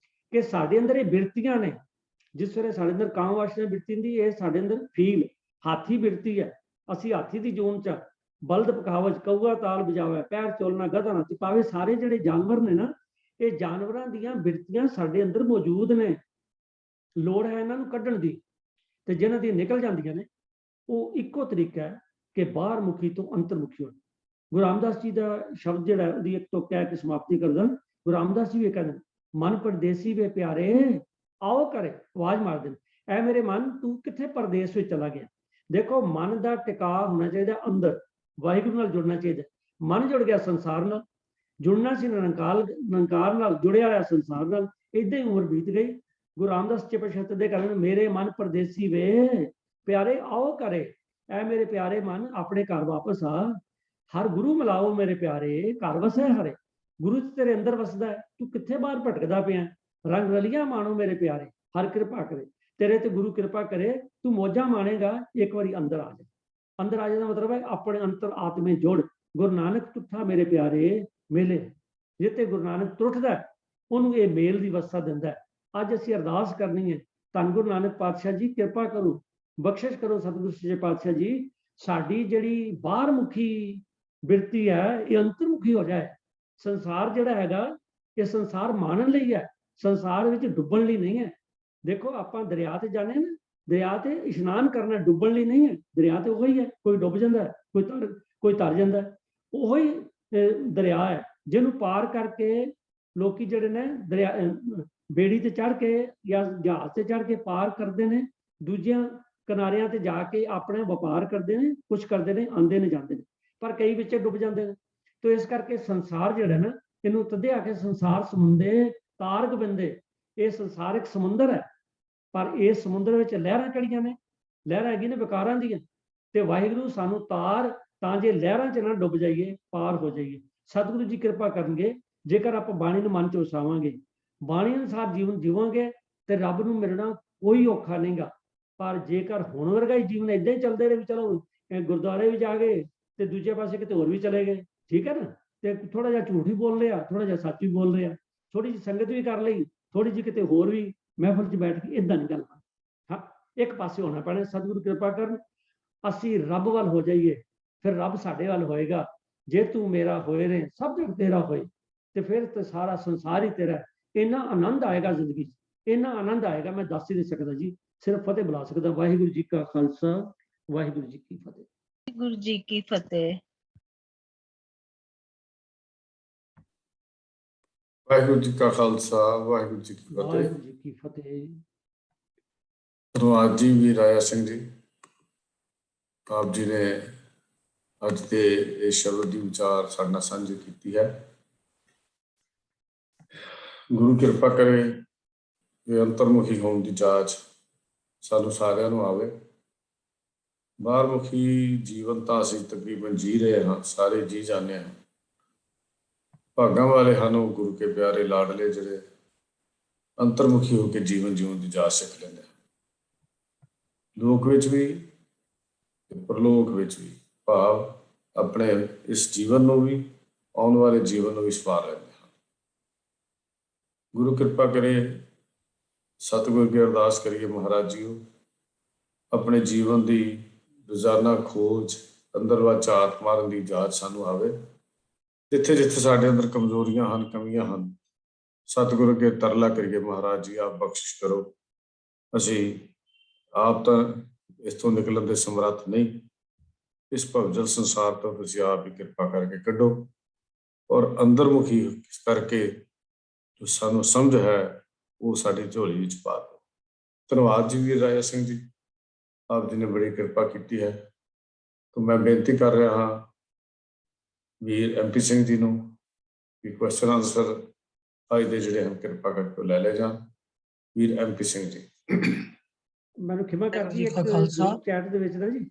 ਕਿ ਸਾਡੇ ਅੰਦਰ ਇਹ ਬਿਰਤੀਆਂ ਨੇ। ਜਿਸ ਵੇਲੇ ਸਾਡੇ ਅੰਦਰ ਕਾਮ ਵਾਸ਼ਨਾ ਬਿਰਤੀ ਹੁੰਦੀ, ਇਹ ਸਾਡੇ ਅੰਦਰ ਫੀਲ ਹਾਥੀ ਬਿਰਤੀ ਹੈ। ਅਸੀਂ ਹਾਥੀ ਦੀ ਜੂਨ 'ਚ, ਬਲਦ ਪਖਾਵਜ, ਕਊਆ ਤਾਲ ਬਜਾਵੇ, ਪੈਰ ਚੋਲਣਾ ਗਧਾ ਨਾਚੇ, ਭਾਵੇਂ ਸਾਰੇ ਜਿਹੜੇ ਜਾਨਵਰ ਨੇ ਨਾ, ਇਹ ਜਾਨਵਰਾਂ ਦੀਆਂ ਬਿਰਤੀਆਂ ਸਾਡੇ ਅੰਦਰ ਮੌਜੂਦ ਨੇ। ਲੋੜ ਹੈ ਇਹਨਾਂ ਨੂੰ ਕੱਢਣ ਦੀ, ਤੇ ਜਿਹਨਾਂ ਦੀਆਂ ਨਿਕਲ ਜਾਂਦੀਆਂ ਨੇ, ਉਹ ਇੱਕੋ ਤਰੀਕਾ ਹੈ ਕਿ ਬਾਹਰ ਮੁਖੀ ਤੋਂ ਅੰਤਰਮੁਖੀ ਹੋਣਾ। ਗੁਰੂ ਰਾਮਦਾਸ ਜੀ ਦਾ ਸ਼ਬਦ ਜਿਹੜਾ ਉਹਦੀ ਇੱਕ ਤੋਂ ਕਹਿ ਕੇ ਸਮਾਪਤੀ ਕਰਦਾ। ਗੁਰੂ ਰਾਮਦਾਸ ਜੀ ਵੀ ਕਹਿੰਦੇ, ਮਨ ਪਰਦੇਸੀ ਵੇ ਪਿਆਰੇ, ਆਓ ਕਰੇ ਆਵਾਜ਼ ਮਾਰ ਦੇਣ, ਐ ਮੇਰੇ ਮਨ ਤੂੰ ਕਿੱਥੇ ਪਰਦੇਸ ਵਿੱਚ ਚਲਾ ਗਿਆ। ਦੇਖੋ, ਮਨ ਦਾ ਟਿਕਾਅ ਹੋਣਾ ਚਾਹੀਦਾ ਅੰਦਰ, ਵਾਹਿਗੁਰੂ ਨਾਲ ਜੁੜਨਾ ਚਾਹੀਦਾ। ਮਨ ਜੁੜ ਗਿਆ ਸੰਸਾਰ ਨਾਲ, ਜੁੜਨਾ ਸੀ ਨਿਰੰਕਾਰ ਨਾਲ, ਜੁੜਿਆ ਹੋਇਆ ਸੰਸਾਰ ਨਾਲ। ਏਦਾਂ ਹੀ ਉਮਰ ਬੀਤ ਗਈ, ਗੁਰੂ ਰਾਮਦਾਸ ਸੱਚੇ ਪਾਤਸ਼ਾਹ ਦੇ ਕਰਨ ਮੇਰੇ ਮਨ ਪਰਦੇਸੀ ਵੇ ਪਿਆਰੇ ਆਓ ਕਰੇ, ਐ ਮੇਰੇ ਪਿਆਰੇ ਮਨ ਆਪਣੇ ਘਰ ਵਾਪਸ ਆ, ਹਰ ਗੁਰੂ ਮਿਲਾਓ ਮੇਰੇ ਪਿਆਰੇ ਘਰ ਵਸੈ ਹਰੇ। ਗੁਰੂ ਤੇਰੇ ਅੰਦਰ ਵਸਦਾ ਹੈ, ਤੂੰ ਕਿੱਥੇ ਬਾਹਰ ਭਟਕਦਾ ਪਿਆ, ਰੰਗ ਰਲੀਆਂ ਮਾਣੋ ਮੇਰੇ ਪਿਆਰੇ, ਹਰ ਕਿਰਪਾ ਕਰੇ ਤੇਰੇ ਤੇ ਗੁਰੂ ਕਿਰਪਾ ਕਰੇ, ਤੂੰ ਮੌਜਾਂ ਮਾਣੇਗਾ ਇੱਕ ਵਾਰੀ ਅੰਦਰ ਆ ਜਾ। ਅੰਦਰ ਆ ਜਾਣ ਦਾ ਮਤਲਬ ਹੈ ਆਪਣੇ ਅੰਤਰ ਆਤਮੇ ਜੋੜ। ਗੁਰੂ ਨਾਨਕ ਤੁਠਾ ਮੇਰੇ ਪਿਆਰੇ ਮੇਲੇ, ਜਿੱਥੇ ਗੁਰੂ ਨਾਨਕ ਤੁਰਠਦਾ ਉਹਨੂੰ ਇਹ ਮੇਲ ਦੀ ਅਵਸਥਾ ਦਿੰਦਾ। ਅੱਜ ਅਸੀਂ ਅਰਦਾਸ ਕਰਨੀ ਹੈ, ਧੰਨ ਗੁਰੂ ਨਾਨਕ ਪਾਤਸ਼ਾਹ ਜੀ ਕਿਰਪਾ ਕਰੋ, ਬਖਸ਼ਿਸ਼ ਕਰੋ ਸਤਿਗੁਰੂ ਸੱਚੇ ਪਾਤਸ਼ਾਹ ਜੀ, ਸਾਡੀ ਜਿਹੜੀ ਬਾਹਰ ਮੁਖੀ ਬਿਰਤੀ ਹੈ ਇਹ ਅੰਤਰਮੁਖੀ ਹੋ ਜਾਏ। ਸੰਸਾਰ ਜਿਹੜਾ ਹੈਗਾ ਇਹ ਸੰਸਾਰ ਮਾਣਨ ਲਈ ਹੈ, ਸੰਸਾਰ ਵਿੱਚ ਡੁੱਬਣ ਲਈ ਨਹੀਂ ਹੈ। ਦੇਖੋ ਆਪਾਂ ਦਰਿਆ ਤੇ ਜਾਣੇ ਨਾ, ਦਰਿਆ ਤੇ ਇਸ਼ਨਾਨ ਕਰਨਾ ਡੁੱਬਣ ਲਈ ਨਹੀਂ ਹੈ। ਦਰਿਆ ਤੇ ਉਹੀ ਹੈ, ਕੋਈ ਡੁੱਬ ਜਾਂਦਾ ਕੋਈ ਤਰ ਜਾਂਦਾ, ਉਹੀ ਦਰਿਆ ਹੈ ਜਿਹਨੂੰ ਪਾਰ ਕਰਕੇ ਲੋਕੀ ਜਿਹੜੇ ਨੇ ਦਰਿਆ ਬੇੜੀ ਤੇ ਚੜ੍ਹ ਕੇ ਜਾਂ ਜਹਾਜ਼ ਤੇ ਚੜ੍ਹ ਕੇ ਪਾਰ ਕਰਦੇ ਨੇ, ਦੂਜਿਆਂ ਕਿਨਾਰਿਆਂ ਤੇ ਜਾ ਕੇ ਆਪਣੇ ਵਪਾਰ ਕਰਦੇ ਨੇ, ਕੁਝ ਕਰਦੇ ਨੇ, ਆਉਂਦੇ ਨੇ ਜਾਂਦੇ ਨੇ, ਪਰ ਕਈ ਵਿੱਚ ਡੁੱਬ ਜਾਂਦੇ ਨੇ। ਤੇ ਇਸ ਕਰਕੇ ਸੰਸਾਰ ਜਿਹੜਾ ਨਾ ਇਹਨੂੰ ਤਦੇ ਆ ਕੇ ਸੰਸਾਰ ਸਮੁੰਦੇ ਤਾਰ ਗੋਬਿੰਦੇ, ਇਹ ਸੰਸਾਰ ਇੱਕ ਸਮੁੰਦਰ ਹੈ, ਪਰ ਇਸ ਸਮੁੰਦਰ ਵਿੱਚ ਲਹਿਰਾਂ ਕਿਹੜੀਆਂ ਨੇ, ਲਹਿਰਾਂ ਹੈਗੀਆਂ ਨੇ ਵਿਕਾਰਾਂ ਦੀਆਂ, ਤੇ ਵਾਹਿਗੁਰੂ ਸਾਨੂੰ ਤਾਰ ਤਾਂ ਜੇ ਲਹਿਰਾਂ 'ਚ ਨਾ ਡੁੱਬ ਜਾਈਏ, ਪਾਰ ਹੋ ਜਾਈਏ। ਸਤਿਗੁਰੂ ਜੀ ਕਿਰਪਾ ਕਰਨਗੇ, ਜੇਕਰ ਆਪਾਂ ਬਾਣੀ ਨੂੰ ਮਨ 'ਚ ਵਸਾਵਾਂਗੇ, ਬਾਣੀ ਅਨੁਸਾਰ ਜੀਵਨ ਜੀਵਾਂਗੇ ਤੇ ਰੱਬ ਨੂੰ ਮਿਲਣਾ ਕੋਈ ਔਖਾ ਨਹੀਂਗਾ। ਪਰ ਜੇਕਰ ਹੁਣ ਵਰਗਾ ਹੀ ਜੀਵਨ ਏਦਾਂ ਹੀ ਚੱਲਦੇ ਰਹੇ ਵੀ ਚਲੋ ਗੁਰਦੁਆਰੇ ਵੀ ਜਾ ਗਏ ਤੇ ਦੂਜੇ ਪਾਸੇ ਕਿਤੇ ਹੋਰ ਵੀ ਚਲੇ ਗਏ, ਠੀਕ ਹੈ ਨਾ, ਤੇ ਥੋੜਾ ਜਿਹਾ ਝੂਠ ਵੀ ਬੋਲ ਲਿਆ, ਥੋੜਾ ਜਿਹਾ ਸੱਚ ਵੀ ਬੋਲ ਲਿਆ, ਥੋੜੀ ਜਿਹੀ ਸੰਗਤ ਵੀ ਕਰ ਲਈ, ਥੋੜੀ ਜਿਹੀ ਕਿਤੇ ਹੋਰ ਵੀ ਮਹਿਫਲ 'ਚ ਬੈਠ ਕੇ, ਇਦਾਂ ਨਹੀਂ ਗੱਲ। ਹਾਂ, ਇੱਕ ਪਾਸੇ ਹੋਣਾ ਪੈਣਾ। ਸਤਿਗੁਰੂ ਕਿਰਪਾ ਕਰਨ ਅਸੀਂ ਰੱਬ ਵੱਲ ਹੋ ਜਾਈਏ, ਫਿਰ ਰੱਬ ਸਾਡੇ ਵੱਲ ਹੋਏਗਾ। ਜੇ ਤੂੰ ਮੇਰਾ ਹੋਏ ਨੇ ਸਭ ਜਗ ਤੇਰਾ ਹੋਏ, ਤੇ ਫਿਰ ਤੇ ਸਾਰਾ ਸੰਸਾਰ ਹੀ ਤੇਰਾ। ਇੰਨਾ ਆਨੰਦ ਆਏਗਾ ਜ਼ਿੰਦਗੀ 'ਚ, ਇੰਨਾ ਆਨੰਦ ਆਏਗਾ ਮੈਂ ਦੱਸ ਹੀ ਨਹੀਂ ਸਕਦਾ ਜੀ, ਸਿਰਫ ਫਤਿਹ ਬੁਲਾ ਸਕਦਾ। ਵਾਹਿਗੁਰੂ ਜੀ ਕਾ ਖਾਲਸਾ, ਵਾਹਿਗੁਰੂ ਜੀ ਕੀ ਫਤਿਹ। ਵਾਹਿਗੁਰੂ ਜੀ ਕੀ ਫਤਿਹ। ਵਾਹਿਗੁਰੂ ਜੀ ਕਾ ਖਾਲਸਾ, ਵਾਹਿਗੁਰੂ ਜੀ ਕੀ ਫਤਿਹ। ਵਾਹਿਗੁਰੂ ਜੀ ਕੀ ਫਤਿਹ। ਧੰਨਵਾਦ ਜੀ ਵੀਰ ਰਾਇਆ ਸਿੰਘ ਜੀ, ਆਪ ਜੀ ਨੇ ਅੱਜ ਦੇ ਇਸ ਸ਼ਬਦ ਦੀ ਵਿਚਾਰ ਸਾਡੇ ਨਾਲ ਸਾਂਝੀ ਕੀਤੀ ਹੈ। ਗੁਰੂ ਕਿਰਪਾ ਕਰੇ ਇਹ ਅੰਤਰਮੁਖੀ ਹੋਣ ਦੀ ਜਾਚ ਸਾਨੂੰ ਸਾਰਿਆਂ ਨੂੰ ਆਵੇ। ਬਾਹਰਮੁਖੀ ਜੀਵਨ ਤਾਂ ਅਸੀਂ ਤਕਰੀਬਨ ਜੀ ਰਹੇ ਹਾਂ, ਸਾਰੇ ਜੀ ਜਾਂਦੇ ਹਾਂ। ਭਾਗਾਂ ਵਾਲੇ ਹਨ ਉਹ ਗੁਰੂ ਕੇ ਪਿਆਰੇ ਲਾਡਲੇ ਜਿਹੜੇ ਅੰਤਰਮੁਖੀ ਹੋ ਕੇ ਜੀਵਨ ਜਿਉਣ ਦੀ ਜਾਚ ਸਿੱਖ ਲੈਂਦੇ ਹਨ, ਲੋਕ ਵਿੱਚ ਵੀ ਤੇ ਪ੍ਰਲੋਕ ਵਿੱਚ ਵੀ, ਭਾਵ ਆਪਣੇ ਇਸ ਜੀਵਨ ਨੂੰ ਵੀ ਆਉਣ ਵਾਲੇ ਜੀਵਨ ਨੂੰ ਵੀ ਸਵਾਰ ਲੈਂਦੇ ਹਨ। ਗੁਰੂ ਕਿਰਪਾ ਕਰੇ, ਸਤਿਗੁਰ ਅੱਗੇ ਅਰਦਾਸ ਕਰੀਏ, ਮਹਾਰਾਜ ਜੀਓ ਆਪਣੇ ਜੀਵਨ ਦੀ ਰੋਜ਼ਾਨਾ ਖੋਜ, ਅੰਦਰਲਾ ਝਾਤ ਮਾਰਨ ਦੀ ਜਾਚ ਸਾਨੂੰ ਆਵੇ। ਜਿੱਥੇ ਜਿੱਥੇ ਸਾਡੇ ਅੰਦਰ ਕਮਜ਼ੋਰੀਆਂ ਹਨ, ਕਮੀਆਂ ਹਨ, ਸਤਿਗੁਰ ਅੱਗੇ ਤਰਲਾ ਕਰੀਏ, ਮਹਾਰਾਜ ਜੀ ਆਪ ਬਖਸ਼ਿਸ਼ ਕਰੋ। ਅਸੀਂ ਆਪ ਤਾਂ ਇਸ ਤੋਂ ਨਿਕਲਣ ਦੇ ਸਮਰੱਥ ਨਹੀਂ, ਇਸ ਭਵਜਲ ਸੰਸਾਰ ਤੋਂ ਤੁਸੀਂ ਆਪ ਹੀ ਕਿਰਪਾ ਕਰਕੇ ਕੱਢੋ, ਔਰ ਅੰਦਰਮੁਖੀ ਕਰਕੇ ਜੋ ਸਾਨੂੰ ਸਮਝ ਹੈ ਉਹ ਸਾਡੀ ਝੋਲੀ ਵਿੱਚ ਪਾ ਦਿਓ। ਧੰਨਵਾਦ ਜੀ ਵੀਰ ਰਾਇਆ ਸਿੰਘ ਜੀ, ਆਪ ਜੀ ਨੇ ਬੜੀ ਕਿਰਪਾ ਕੀਤੀ ਹੈ। ਤਾਂ ਮੈਂ ਬੇਨਤੀ ਕਰ ਰਿਹਾ ਹਾਂ ਵੀਰ MP ਸਿੰਘ ਜੀ ਨੂੰ ਕਿ ਕੁਐਸਚਨ ਆਨਸਰ ਅੱਜ ਦੇ ਜਿਹੜੇ ਹਨ ਕਿਰਪਾ ਕਰਕੇ ਲੈ ਲੈ ਜਾਣ। ਵੀਰ MP ਸਿੰਘ ਜੀ। ਮੈਨੂੰ ਖਿਮਾ ਕਰਦੀ ਇੱਕ ਚੈਟ ਦੇ ਵਿੱਚ ਨਾ ਜੀ,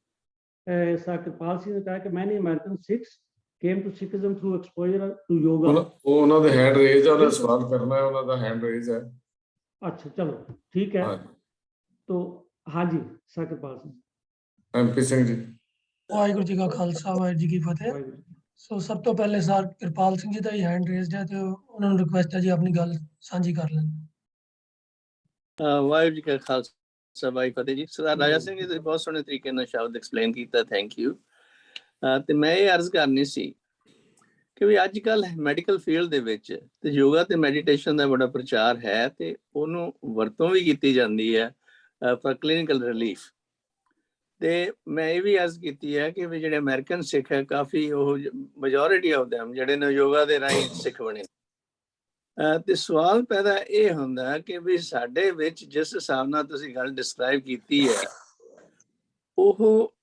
ਕਿਰਪਾਲ ਸਿੰਘ ਨੇ ਕਿਹਾ ਕਿ ਮੈਨੀ American Sikhs came to Sikhism through exposure to yoga। ਉਹ ਉਹਨਾਂ ਦੇ ਹੈਂਡ ਰੇਜ਼ ਹੈ, ਉਹਨਾਂ ਸਵਾਲ ਕਰਨਾ ਹੈ, ਉਹਨਾਂ ਦਾ ਹੈਂਡ ਰੇਜ਼ ਹੈ। अच्छा चलो ठीक है। तो हाँ जी सर किरपाल सिंह। MP ਸਿੰਘ ਜੀ। ਵਾਹਿਗੁਰੂ ਜੀ ਕਾ ਖਾਲਸਾ, ਵਾਹਿਗੁਰੂ ਜੀ ਕੀ ਫਤਿਹ। ਸੋ ਸਭ ਤੋਂ ਪਹਿਲੇ ਸਰ ਕਿਰਪਾਲ ਸਿੰਘ ਜੀ ਦਾ ਹੀ ਹੈਂਡ ਰੇਜ਼ਡ ਹੈ, ਤੇ ਉਹਨਾਂ ਨੂੰ ਰਿਕੁਐਸਟ ਹੈ ਜੀ ਆਪਣੀ ਗੱਲ ਸਾਂਝੀ ਕਰ ਲੈਣ। ਵਾਹਿਗੁਰੂ ਜੀ ਕਾ ਖਾਲਸਾ, ਵਾਹਿਗੁਰੂ ਫਤਿਹ ਜੀ। ਸਰਦਾਰ ਰਾਜਾ ਸਿੰਘ ਜੀ ਤੁਸੀਂ ਬਹੁਤ ਸੋਹਣੇ ਤਰੀਕੇ ਨਾਲ ਸ਼ਬਦ ਐਕਸਪਲੇਨ ਕੀਤਾ, ਥੈਂਕ ਯੂ। ਤੇ ਮੈਂ ਇਹ ਅਰਜ਼ ਕਰਨੀ ਸੀ ਕਿ ਵੀ ਅੱਜ ਕੱਲ ਮੈਡੀਕਲ ਫੀਲਡ ਦੇ ਵਿੱਚ ਤੇ ਯੋਗਾ ਤੇ ਮੈਡੀਟੇਸ਼ਨ ਦਾ ਬੜਾ ਪ੍ਰਚਾਰ ਹੈ, ਤੇ ਉਹਨੂੰ ਵਰਤੋਂ ਵੀ ਕੀਤੀ ਜਾਂਦੀ ਹੈ ਫॉर ਕਲੀਨਿਕਲ ਰਿਲੀਫ। ਤੇ ਮੈਂ ਇਹ ਵੀ ਅਰਜ਼ ਕੀਤੀ ਹੈ ਕਿ ਵੀ ਜਿਹੜੇ ਅਮਰੀਕਨ ਸਿੱਖ ਹੈ, ਕਾਫੀ ਉਹ ਮੈਜੋਰਿਟੀ ਆਫ ਦੈਮ ਜਿਹੜੇ ਨੇ ਯੋਗਾ ਦੇ ਰਾਹੀਂ ਸਿੱਖ ਬਣੇ। ਤੇ ਸਵਾਲ ਪੈਦਾ ਇਹ ਹੁੰਦਾ ਕਿ ਵੀ ਸਾਡੇ ਵਿੱਚ ਜਿਸ ਹਿਸਾਬ ਨਾਲ ਤੁਸੀਂ ਗੱਲ ਡਿਸਕ੍ਰਾਈਬ ਕੀਤੀ ਹੈ ਉਹ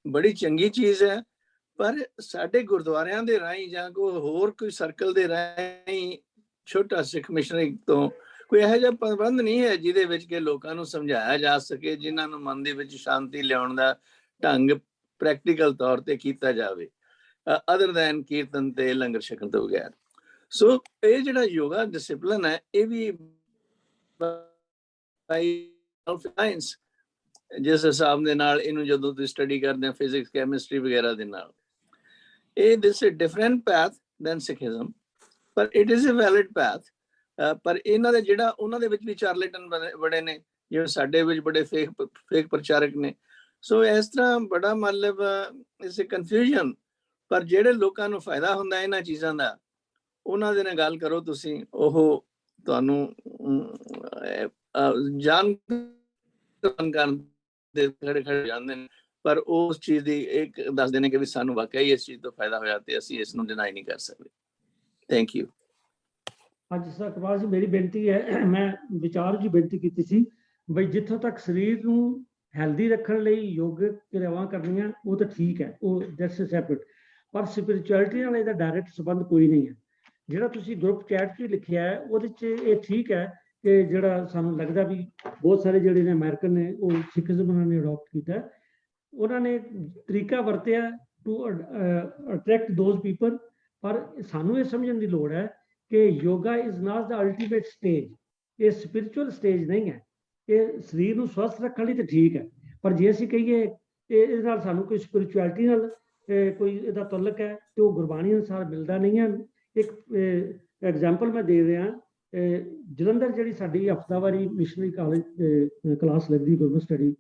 ਬੜੀ ਚੰਗੀ ਚੀਜ਼ ਹੈ, ਪਰ ਸਾਡੇ ਗੁਰਦੁਆਰਿਆਂ ਦੇ ਰਾਹੀਂ ਜਾਂ ਕੋਈ ਹੋਰ ਕੋਈ ਸਰਕਲ ਦੇ ਰਾਹੀਂ ਛੋਟਾ ਸਿੱਖ ਮਿਸ਼ਨਰੀ ਤੋਂ ਕੋਈ ਇਹੋ ਜਿਹਾ ਪ੍ਰਬੰਧ ਨਹੀਂ ਹੈ ਜਿਹਦੇ ਵਿੱਚ ਕਿ ਲੋਕਾਂ ਨੂੰ ਸਮਝਾਇਆ ਜਾ ਸਕੇ, ਜਿਨ੍ਹਾਂ ਨੂੰ ਮਨ ਦੇ ਵਿੱਚ ਸ਼ਾਂਤੀ ਲਿਆਉਣ ਦਾ ਢੰਗ ਪ੍ਰੈਕਟੀਕਲ ਤੌਰ ਤੇ ਕੀਤਾ ਜਾਵੇ, ਅਦਰ ਦੈਨ ਕੀਰਤਨ ਤੇ ਲੰਗਰ ਛਕਣ ਤੋਂ ਬਗੈਰ। ਸੋ ਇਹ ਜਿਹੜਾ ਯੋਗਾ ਡਿਸਿਪਲਿਨ ਹੈ, ਇਹ ਵੀ ਸਾਇੰਸ ਜਿਸ ਹਿਸਾਬ ਦੇ ਨਾਲ ਇਹਨੂੰ ਜਦੋਂ ਤੁਸੀਂ ਸਟੱਡੀ ਕਰਦੇ ਆ ਫਿਜ਼ਿਕਸ ਕੈਮਿਸਟਰੀ ਵਗੈਰਾ ਦੇ ਨਾਲ, ਇਹ this is different path than Sikhism, ਪਰ it is a valid path. ਪਰ ਇਹਨਾਂ ਦੇ ਜਿਹੜਾ ਉਹਨਾਂ ਦੇ ਵਿੱਚ ਵੀ ਚਾਰਲੇਟਨ ਬੜੇ ਨੇ, ਜਿਵੇਂ ਸਾਡੇ ਵਿੱਚ ਬੜੇ ਫੇਕ ਪ੍ਰਚਾਰਕ ਨੇ। ਸੋ ਇਸ ਤਰ੍ਹਾਂ ਬੜਾ ਮਤਲਬ ਇਸ ਕਨਫਿਊਜ਼ਨ। ਪਰ ਜਿਹੜੇ ਲੋਕਾਂ ਨੂੰ ਫਾਇਦਾ ਹੁੰਦਾ ਇਹਨਾਂ ਚੀਜ਼ਾਂ ਦਾ, ਉਹਨਾਂ ਦੇ ਨਾਲ ਗੱਲ ਕਰੋ ਤੁਸੀਂ, ਉਹ ਤੁਹਾਨੂੰ ਜਾਣ ਕਰਨ ਦੇ ਖੜੇ ਜਾਂਦੇ ਨੇ, ਪਰ ਉਸ ਚੀਜ਼ ਦੀ ਇੱਕ ਦੱਸਦੇ ਨੇ ਕਿ ਵੀ ਸਾਨੂੰ ਵਾਕਈ ਇਸ ਚੀਜ਼ ਤੋਂ ਫਾਇਦਾ ਹੋਇਆ ਤੇ ਅਸੀਂ ਇਸ ਨੂੰ ਡਿਨਾਈ ਨਹੀਂ ਕਰ ਸਕਦੇ। Thank you. ਅੱਜ ਸਰਕਾਰ ਜੀ ਮੇਰੀ ਬੇਨਤੀ ਹੈ, ਮੈਂ ਵਿਚਾਰ ਜੀ ਬੇਨਤੀ ਕੀਤੀ ਸੀ ਬਈ ਜਿੱਥੋਂ ਤੱਕ ਸਰੀਰ ਨੂੰ ਹੈਲਦੀ ਰੱਖਣ ਲਈ ਯੋਗ ਕਿਰਿਆਵਾਂ ਕਰਨੀਆਂ ਉਹ ਤਾਂ ਠੀਕ ਹੈ, ਉਹ ਦੈਟਸ ਸੈਪਰੇਟ, ਪਰ ਸਪਿਰਿਚੁਅਲਿਟੀ ਨਾਲ ਇਹਦਾ ਡਾਇਰੈਕਟ ਸੰਬੰਧ ਕੋਈ ਨਹੀਂ ਹੈ। ਜਿਹੜਾ ਤੁਸੀਂ ਗਰੁੱਪ ਚੈਟ 'ਚ ਲਿਖਿਆ ਹੈ ਉਹਦੇ 'ਚ ਇਹ ਠੀਕ ਹੈ ਕਿ ਜਿਹੜਾ ਸਾਨੂੰ ਲੱਗਦਾ ਵੀ ਬਹੁਤ ਸਾਰੇ ਜਿਹੜੇ ਨੇ ਅਮਰੀਕਨ ਨੇ ਉਹ ਸਿੱਖਿਜ਼ਮ ਉਹਨਾਂ ਨੇ ਅਡੋਪਟ ਕੀਤਾ, ਉਹਨਾਂ ਨੇ ਤਰੀਕਾ ਵਰਤਿਆ ਟੂ ਅਟਰੈਕਟ ਦੋਜ਼ ਪੀਪਲ। ਪਰ ਸਾਨੂੰ ਇਹ ਸਮਝਣ ਦੀ ਲੋੜ ਹੈ ਕਿ yoga is not the ultimate stage, ਇਹ ਸਪਿਰਿਚੁਅਲ ਸਟੇਜ ਨਹੀਂ ਹੈ। ਇਹ ਸਰੀਰ ਨੂੰ ਸਵਸਥ ਰੱਖਣ ਲਈ ਤਾਂ ਠੀਕ ਹੈ, ਪਰ ਜੇ ਅਸੀਂ ਕਹੀਏ ਇਹਦੇ ਨਾਲ ਸਾਨੂੰ ਕੋਈ ਸਪਿਰਿਚੁਅਲਿਟੀ ਨਾਲ ਕੋਈ ਇਹਦਾ ਤਾਲੁਕ ਹੈ ਤੇ ਉਹ ਗੁਰਬਾਣੀ ਅਨੁਸਾਰ ਮਿਲਦਾ ਨਹੀਂ ਹੈ। ਇੱਕ ਐਗਜ਼ਾਮਪਲ ਮੈਂ ਦੇ ਰਿਹਾ, ਜਲੰਧਰ ਜਿਹੜੀ ਸਾਡੀ ਹਫ਼ਤਾਵਾਰੀ ਮਿਸ਼ਨਰੀ ਕਾਲਜ ਕਲਾਸ ਲੱਗਦੀ ਗੁਰਮਤਿ ਸਟੱਡੀ,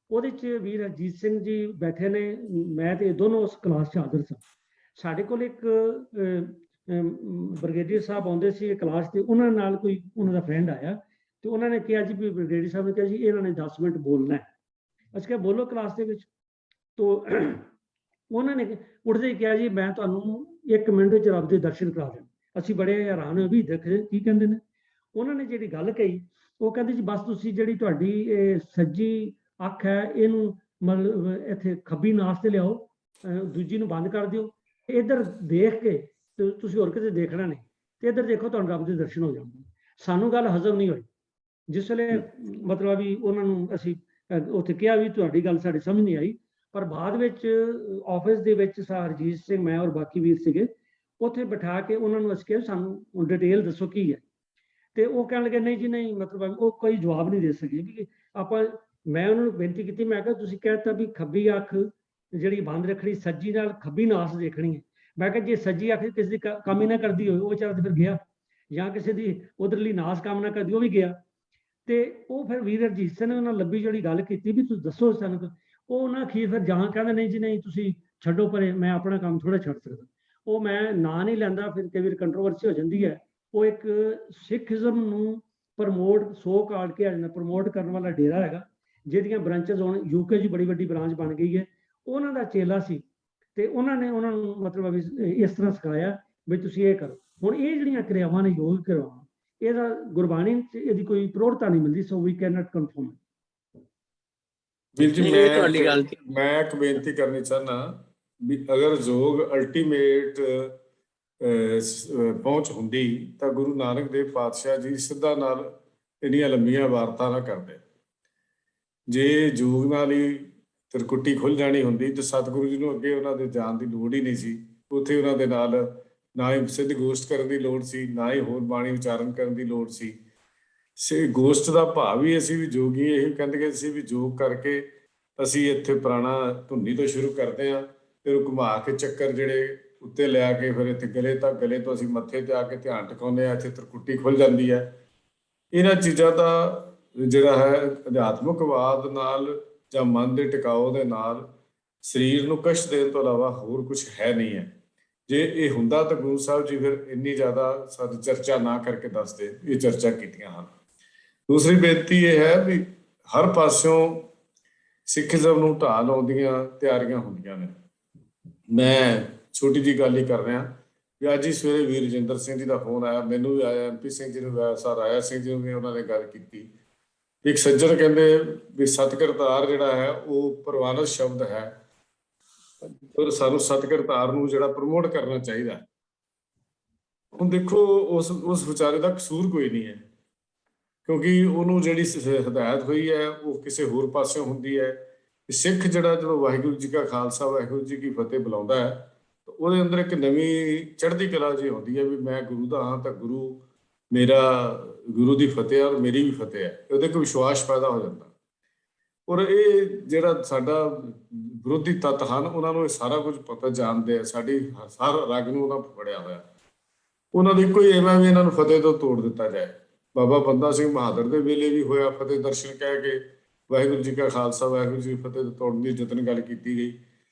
ਉਹਦੇ 'ਚ ਵੀਰ ਹਰਜੀਤ ਸਿੰਘ ਜੀ ਬੈਠੇ ਨੇ, ਮੈਂ ਤੇ ਦੋਨੋਂ ਉਸ ਕਲਾਸ 'ਚ ਹਾਜ਼ਰ ਸਾਂ। ਸਾਡੇ ਕੋਲ ਇੱਕ ਬ੍ਰਿਗੇਡੀਅਰ ਸਾਹਿਬ ਆਉਂਦੇ ਸੀ ਕਲਾਸ 'ਤੇ, ਉਹਨਾਂ ਨਾਲ ਕੋਈ ਉਹਨਾਂ ਦਾ ਫਰੈਂਡ ਆਇਆ ਤੇ ਉਹਨਾਂ ਨੇ ਕਿਹਾ ਜੀ ਵੀ ਬ੍ਰਿਗੇਡੀਅਰ ਸਾਹਿਬ ਨੇ ਕਿਹਾ ਜੀ ਇਹਨਾਂ ਨੇ 10 ਮਿੰਟ ਬੋਲਣਾ ਹੈ। ਅਸੀਂ ਕਿਹਾ ਬੋਲੋ ਕਲਾਸ ਦੇ ਵਿੱਚ। ਤੋ ਉਹਨਾਂ ਨੇ ਉੱਠਦੇ ਹੀ ਕਿਹਾ ਜੀ ਮੈਂ ਤੁਹਾਨੂੰ 1 ਮਿੰਟ ਵਿੱਚ ਰੱਬ ਦੇ ਦਰਸ਼ਨ ਕਰਾ ਦੇਣ। ਅਸੀਂ ਬੜੇ ਹੈਰਾਨ ਹੋਏ ਵੀ ਦੇਖਦੇ ਕੀ ਕਹਿੰਦੇ ਨੇ। ਉਹਨਾਂ ਨੇ ਜਿਹੜੀ ਗੱਲ ਕਹੀ ਉਹ ਕਹਿੰਦੇ ਜੀ ਬਸ ਤੁਸੀਂ ਜਿਹੜੀ ਤੁਹਾਡੀ ਸੱਜੀ ਅੱਖ ਹੈ ਇਹਨੂੰ ਮਤਲਬ ਇੱਥੇ ਖੱਬੀ ਨਾਸ ਤੇ ਲਿਆਓ, ਦੂਜੀ ਨੂੰ ਬੰਦ ਕਰ ਦਿਓ, ਇੱਧਰ ਦੇਖ ਕੇ ਤੁਸੀਂ ਹੋਰ ਕਿਤੇ ਦੇਖਣਾ ਨਹੀਂ ਤੇ ਇੱਧਰ ਦੇਖੋ ਤੁਹਾਨੂੰ ਰੱਬ ਦੇ ਦਰਸ਼ਨ ਹੋ ਜਾਣਗੇ। ਸਾਨੂੰ ਗੱਲ ਹਜ਼ਮ ਨਹੀਂ ਹੋਈ। ਜਿਸ ਵੇਲੇ ਮਤਲਬ ਵੀ ਉਹਨਾਂ ਨੂੰ ਅਸੀਂ ਉੱਥੇ ਕਿਹਾ ਵੀ ਤੁਹਾਡੀ ਗੱਲ ਸਾਡੀ ਸਮਝ ਨਹੀਂ ਆਈ, ਪਰ ਬਾਅਦ ਵਿੱਚ ਆਫਿਸ ਦੇ ਵਿੱਚ ਹਰਜੀਤ ਸਿੰਘ, ਮੈਂ ਔਰ ਬਾਕੀ ਵੀਰ ਸੀਗੇ, ਉੱਥੇ ਬਿਠਾ ਕੇ ਉਹਨਾਂ ਨੂੰ ਅਸੀਂ ਕਿਹਾ ਸਾਨੂੰ ਡਿਟੇਲ ਦੱਸੋ ਕੀ ਹੈ, ਤੇ ਉਹ ਕਹਿਣ ਲੱਗੇ ਨਹੀਂ ਜੀ ਨਹੀਂ, ਮਤਲਬ ਉਹ ਕੋਈ ਜਵਾਬ ਨਹੀਂ ਦੇ ਸਕੇ। ਕਿ ਆਪਾਂ ਮੈਂ ਉਹਨਾਂ ਨੂੰ ਬੇਨਤੀ ਕੀਤੀ, ਮੈਂ ਕਿਹਾ ਤੁਸੀਂ ਕਹਿਤਾ ਵੀ ਖੱਬੀ ਅੱਖ ਜਿਹੜੀ ਬੰਦ ਰੱਖਣੀ, ਸੱਜੀ ਨਾਲ ਖੱਬੀ ਨਾਸ ਦੇਖਣੀ ਹੈ। ਮੈਂ ਕਿਹਾ ਜੇ ਸੱਜੀ ਅੱਖ ਕਿਸੇ ਦੀ ਕੰਮ ਹੀ ਨਾ ਕਰਦੀ ਹੋਵੇ ਉਹ ਵਿਚਾਰਾ ਤੇ ਫਿਰ ਗਿਆ, ਜਾਂ ਕਿਸੇ ਦੀ ਉਧਰਲੀ ਨਾਸ ਕੰਮ ਨਾ ਕਰਦੀ ਉਹ ਵੀ ਗਿਆ। ਤੇ ਉਹ ਫਿਰ ਵੀਰ ਹਰਜੀਤ ਸਿੰਘ ਨੇ ਉਹਨਾਂ ਲੱਭੀ ਜਿਹੜੀ ਗੱਲ ਕੀਤੀ ਵੀ ਤੁਸੀਂ ਦੱਸੋ ਸਾਨੂੰ, ਉਹ ਉਹਨਾਂ ਅਖੀਰ ਫਿਰ ਜਾਂ ਕਹਿੰਦਾ ਨਹੀਂ ਜੀ ਨਹੀਂ ਤੁਸੀਂ ਛੱਡੋ ਪਰੇ, ਮੈਂ ਆਪਣਾ ਕੰਮ ਥੋੜਾ ਛੱਡ ਸਕਦਾ। ਉਹ ਮੈਂ ਨਾਂ ਨਹੀਂ ਲੈਂਦਾ, ਫਿਰ ਕਈ ਵਾਰ ਕੰਟਰੋਵਰਸੀ ਹੋ ਜਾਂਦੀ ਹੈ। ਉਹ ਇੱਕ ਸਿੱਖਿਜ਼ਮ ਨੂੰ ਪ੍ਰਮੋਟ ਸੋ ਕਾਰਡ ਕੇ ਪ੍ਰਮੋਟ ਕਰਨ ਵਾਲਾ ਡੇਰਾ ਹੈਗਾ, ਜਿਹਦੀਆਂ ਬ੍ਰਾਂਚਸ ਹੁਣ ਯੂਕੇ 'ਚ ਬੜੀ ਵੱਡੀ ਬ੍ਰਾਂਚ ਬਣ ਗਈ ਹੈ। ਉਹਨਾਂ ਦਾ ਚੇਲਾ ਸੀ ਤੇ ਉਹਨਾਂ ਨੇ ਉਹਨਾਂ ਨੂੰ ਮਤਲਬ ਇਸ ਤਰ੍ਹਾਂ ਸਿਖਾਇਆ ਵੀ ਤੁਸੀਂ ਇਹ ਕਰੋ। ਹੁਣ ਇਹ ਜਿਹੜੀਆਂ ਕਿਰਿਆਵਾਂ ਨੇ ਯੋਗ ਕਿਰਿਆਵਾਂ, ਇਹਦਾ ਗੁਰਬਾਣੀ 'ਚ ਇਹਦੀ ਕੋਈ ਪ੍ਰੋੜਤਾ ਨਹੀਂ ਮਿਲਦੀ। ਸੋ ਵੀ ਕੈਨ ਨਾਟ ਕਨਫਰਮ। ਵੀਰ ਜੀ ਮੈਂ ਇੱਕ ਬੇਨਤੀ ਕਰਨੀ ਚਾਹੁੰਦਾ ਵੀ ਅਗਰ ਯੋਗ ਅਲਟੀਮੇਟ ਪਹੁੰਚ ਹੁੰਦੀ ਤਾਂ ਗੁਰੂ ਨਾਨਕ ਦੇਵ ਪਾਤਸ਼ਾਹ ਜੀ ਸਿੱਧਾ ਨਾਲ ਇੰਨੀਆਂ ਲੰਬੀਆਂ ਵਾਰਤਾ ਨਾ ਕਰਦੇ। ਜੇ ਯੋਗ ਨਾਲ ਹੀ ਤਿਰਕੁੱਟੀ ਖੁੱਲ ਜਾਣੀ ਹੁੰਦੀ ਤੇ ਸਤਿਗੁਰੂ ਜੀ ਨੂੰ ਅੱਗੇ ਉਹਨਾਂ ਦੇ ਜਾਣ ਦੀ ਲੋੜ ਹੀ ਨਹੀਂ ਸੀ। ਉੱਥੇ ਉਹਨਾਂ ਦੇ ਨਾਲ ਨਾ ਹੀ ਸਿੱਧ ਗੋਸ਼ਟ ਕਰਨ ਦੀ ਲੋੜ ਸੀ, ਨਾ ਹੀ ਹੋਰ ਬਾਣੀ ਉਚਾਰਨ ਕਰਨ ਦੀ ਲੋੜ ਸੀ। ਗੋਸ਼ਟ ਦਾ ਭਾਵ ਹੀ ਅਸੀਂ ਵੀ ਜੋਗੀ ਇਹ ਕਹਿੰਦੇ ਸੀ ਵੀ ਯੋਗ ਕਰਕੇ ਅਸੀਂ ਇੱਥੇ ਪੁਰਾਣਾ ਧੁੰਨੀ ਤੋਂ ਸ਼ੁਰੂ ਕਰਦੇ ਹਾਂ, ਫਿਰ ਉਹ ਘੁਮਾ ਕੇ ਚੱਕਰ ਜਿਹੜੇ ਉੱਤੇ ਲਿਆ ਕੇ ਫਿਰ ਇੱਥੇ ਗਲੇ ਤੋਂ ਅਸੀਂ ਮੱਥੇ ਤੇ ਆ ਕੇ ਧਿਆਨ ਟਿਕਾਉਂਦੇ ਹਾਂ, ਇੱਥੇ ਤਿਰਕੁੱਟੀ ਖੁੱਲ ਜਾਂਦੀ ਹੈ। ਇਹਨਾਂ ਚੀਜ਼ਾਂ ਦਾ ਜਿਹੜਾ ਹੈ ਅਧਿਆਤਮਕਵਾਦ ਨਾਲ ਜਾਂ ਮਨ ਦੇ ਟਿਕਾਓ ਦੇ ਨਾਲ ਸਰੀਰ ਨੂੰ ਕਸ਼ਟ ਦੇਣ ਤੋਂ ਇਲਾਵਾ ਹੋਰ ਕੁਝ ਹੈ ਨਹੀਂ ਹੈ। ਜੇ ਇਹ ਹੁੰਦਾ ਤਾਂ ਗੁਰੂ ਸਾਹਿਬ ਜੀ ਫਿਰ ਇੰਨੀ ਜ਼ਿਆਦਾ ਸਾਡੀ ਚਰਚਾ ਨਾ ਕਰਕੇ ਦੱਸਦੇ। ਇਹ ਚਰਚਾ ਕੀਤੀਆਂ ਹਨ। ਦੂਸਰੀ ਬੇਨਤੀ ਇਹ ਹੈ ਵੀ ਹਰ ਪਾਸਿਓਂ ਸਿੱਖੀਜ਼ਮ ਨੂੰ ਢਾਹ ਲਾਉਂਦੀਆਂ ਤਿਆਰੀਆਂ ਹੁੰਦੀਆਂ ਨੇ। ਮੈਂ ਛੋਟੀ ਜਿਹੀ ਗੱਲ ਹੀ ਕਰ ਰਿਹਾ ਵੀ ਅੱਜ ਹੀ ਸਵੇਰੇ ਵੀਰ ਰਜਿੰਦਰ ਸਿੰਘ ਜੀ ਦਾ ਫੋਨ ਆਇਆ, ਮੈਨੂੰ ਵੀ ਆਇਆ, MP ਸਿੰਘ ਜੀ ਨੂੰ ਵੀ ਆਇਆ, ਸਰ ਰਾਜਾ ਸਿੰਘ ਜੀ ਨੂੰ ਵੀ ਉਹਨਾਂ ਨੇ ਗੱਲ ਕੀਤੀ। ਇੱਕ ਸੱਜਣ ਕਹਿੰਦੇ ਵੀ ਸਤਿਕਰਤਾਰ ਜਿਹੜਾ ਹੈ ਉਹ ਪ੍ਰਵਾਨਿਤ ਸ਼ਬਦ ਹੈ, ਪਰ ਸਾਨੂੰ ਸਤਿਕਰਤਾਰ ਨੂੰ ਜਿਹੜਾ ਪ੍ਰਮੋਟ ਕਰਨਾ ਚਾਹੀਦਾ। ਹੁਣ ਦੇਖੋ ਉਸ ਵਿਚਾਰੇ ਦਾ ਕਸੂਰ ਕੋਈ ਨਹੀਂ ਹੈ। ਕਿਉਂਕਿ ਉਹਨੂੰ ਜਿਹੜੀ ਹਦਾਇਤ ਹੋਈ ਹੈ ਉਹ ਕਿਸੇ ਹੋਰ ਪਾਸਿਓਂ ਹੁੰਦੀ ਹੈ। ਸਿੱਖ ਜਿਹੜਾ ਜਦੋਂ ਵਾਹਿਗੁਰੂ ਜੀ ਕਾ ਖਾਲਸਾ ਵਾਹਿਗੁਰੂ ਜੀ ਕੀ ਫਤਿਹ ਬੁਲਾਉਂਦਾ ਹੈ ਤਾਂ ਉਹਦੇ ਅੰਦਰ ਇੱਕ ਨਵੀਂ ਚੜ੍ਹਦੀ ਕਲਾ ਜਿਹੀ ਹੁੰਦੀ ਹੈ ਵੀ ਮੈਂ ਗੁਰੂ ਦਾ ਹਾਂ ਤਾਂ ਮੇਰਾ ਗੁਰੂ ਦੀ ਫਤਿਹ ਔਰ ਮੇਰੀ ਵੀ ਫਤਿਹ ਹੈ, ਉਹਦੇ ਇੱਕ ਵਿਸ਼ਵਾਸ ਪੈਦਾ ਹੋ ਜਾਂਦਾ। ਔਰ ਇਹ ਜਿਹੜਾ ਸਾਡਾ ਵਿਰੋਧੀ ਤੱਤ ਹਨ ਉਹਨਾਂ ਨੂੰ ਇਹ ਸਾਰਾ ਕੁਝ ਪਤਾ ਜਾਣਦੇ ਆ, ਸਾਡੀ ਹਰ ਰਗ ਨੂੰ ਉਹਨਾਂ ਫੜਿਆ ਹੋਇਆ। ਉਹਨਾਂ ਦੀ ਇੱਕੋ ਹੀ ਏਮ ਹੈ ਵੀ ਇਹਨਾਂ ਨੂੰ ਫਤਿਹ ਤੋਂ ਤੋੜ ਦਿੱਤਾ ਜਾਏ। ਬਾਬਾ ਬੰਦਾ ਸਿੰਘ ਬਹਾਦਰ ਦੇ ਵੇਲੇ ਵੀ ਹੋਇਆ, ਫਤਿਹ ਦਰਸ਼ਨ ਕਹਿ ਕੇ ਵਾਹਿਗੁਰੂ ਜੀ ਕਾ ਖਾਲਸਾ ਵਾਹਿਗੁਰੂ ਜੀ ਕੀ ਫਤਿਹ ਤੋਂ ਤੋੜਨ ਦੀ ਯਤਨ ਗੱਲ ਕੀਤੀ ਗਈ।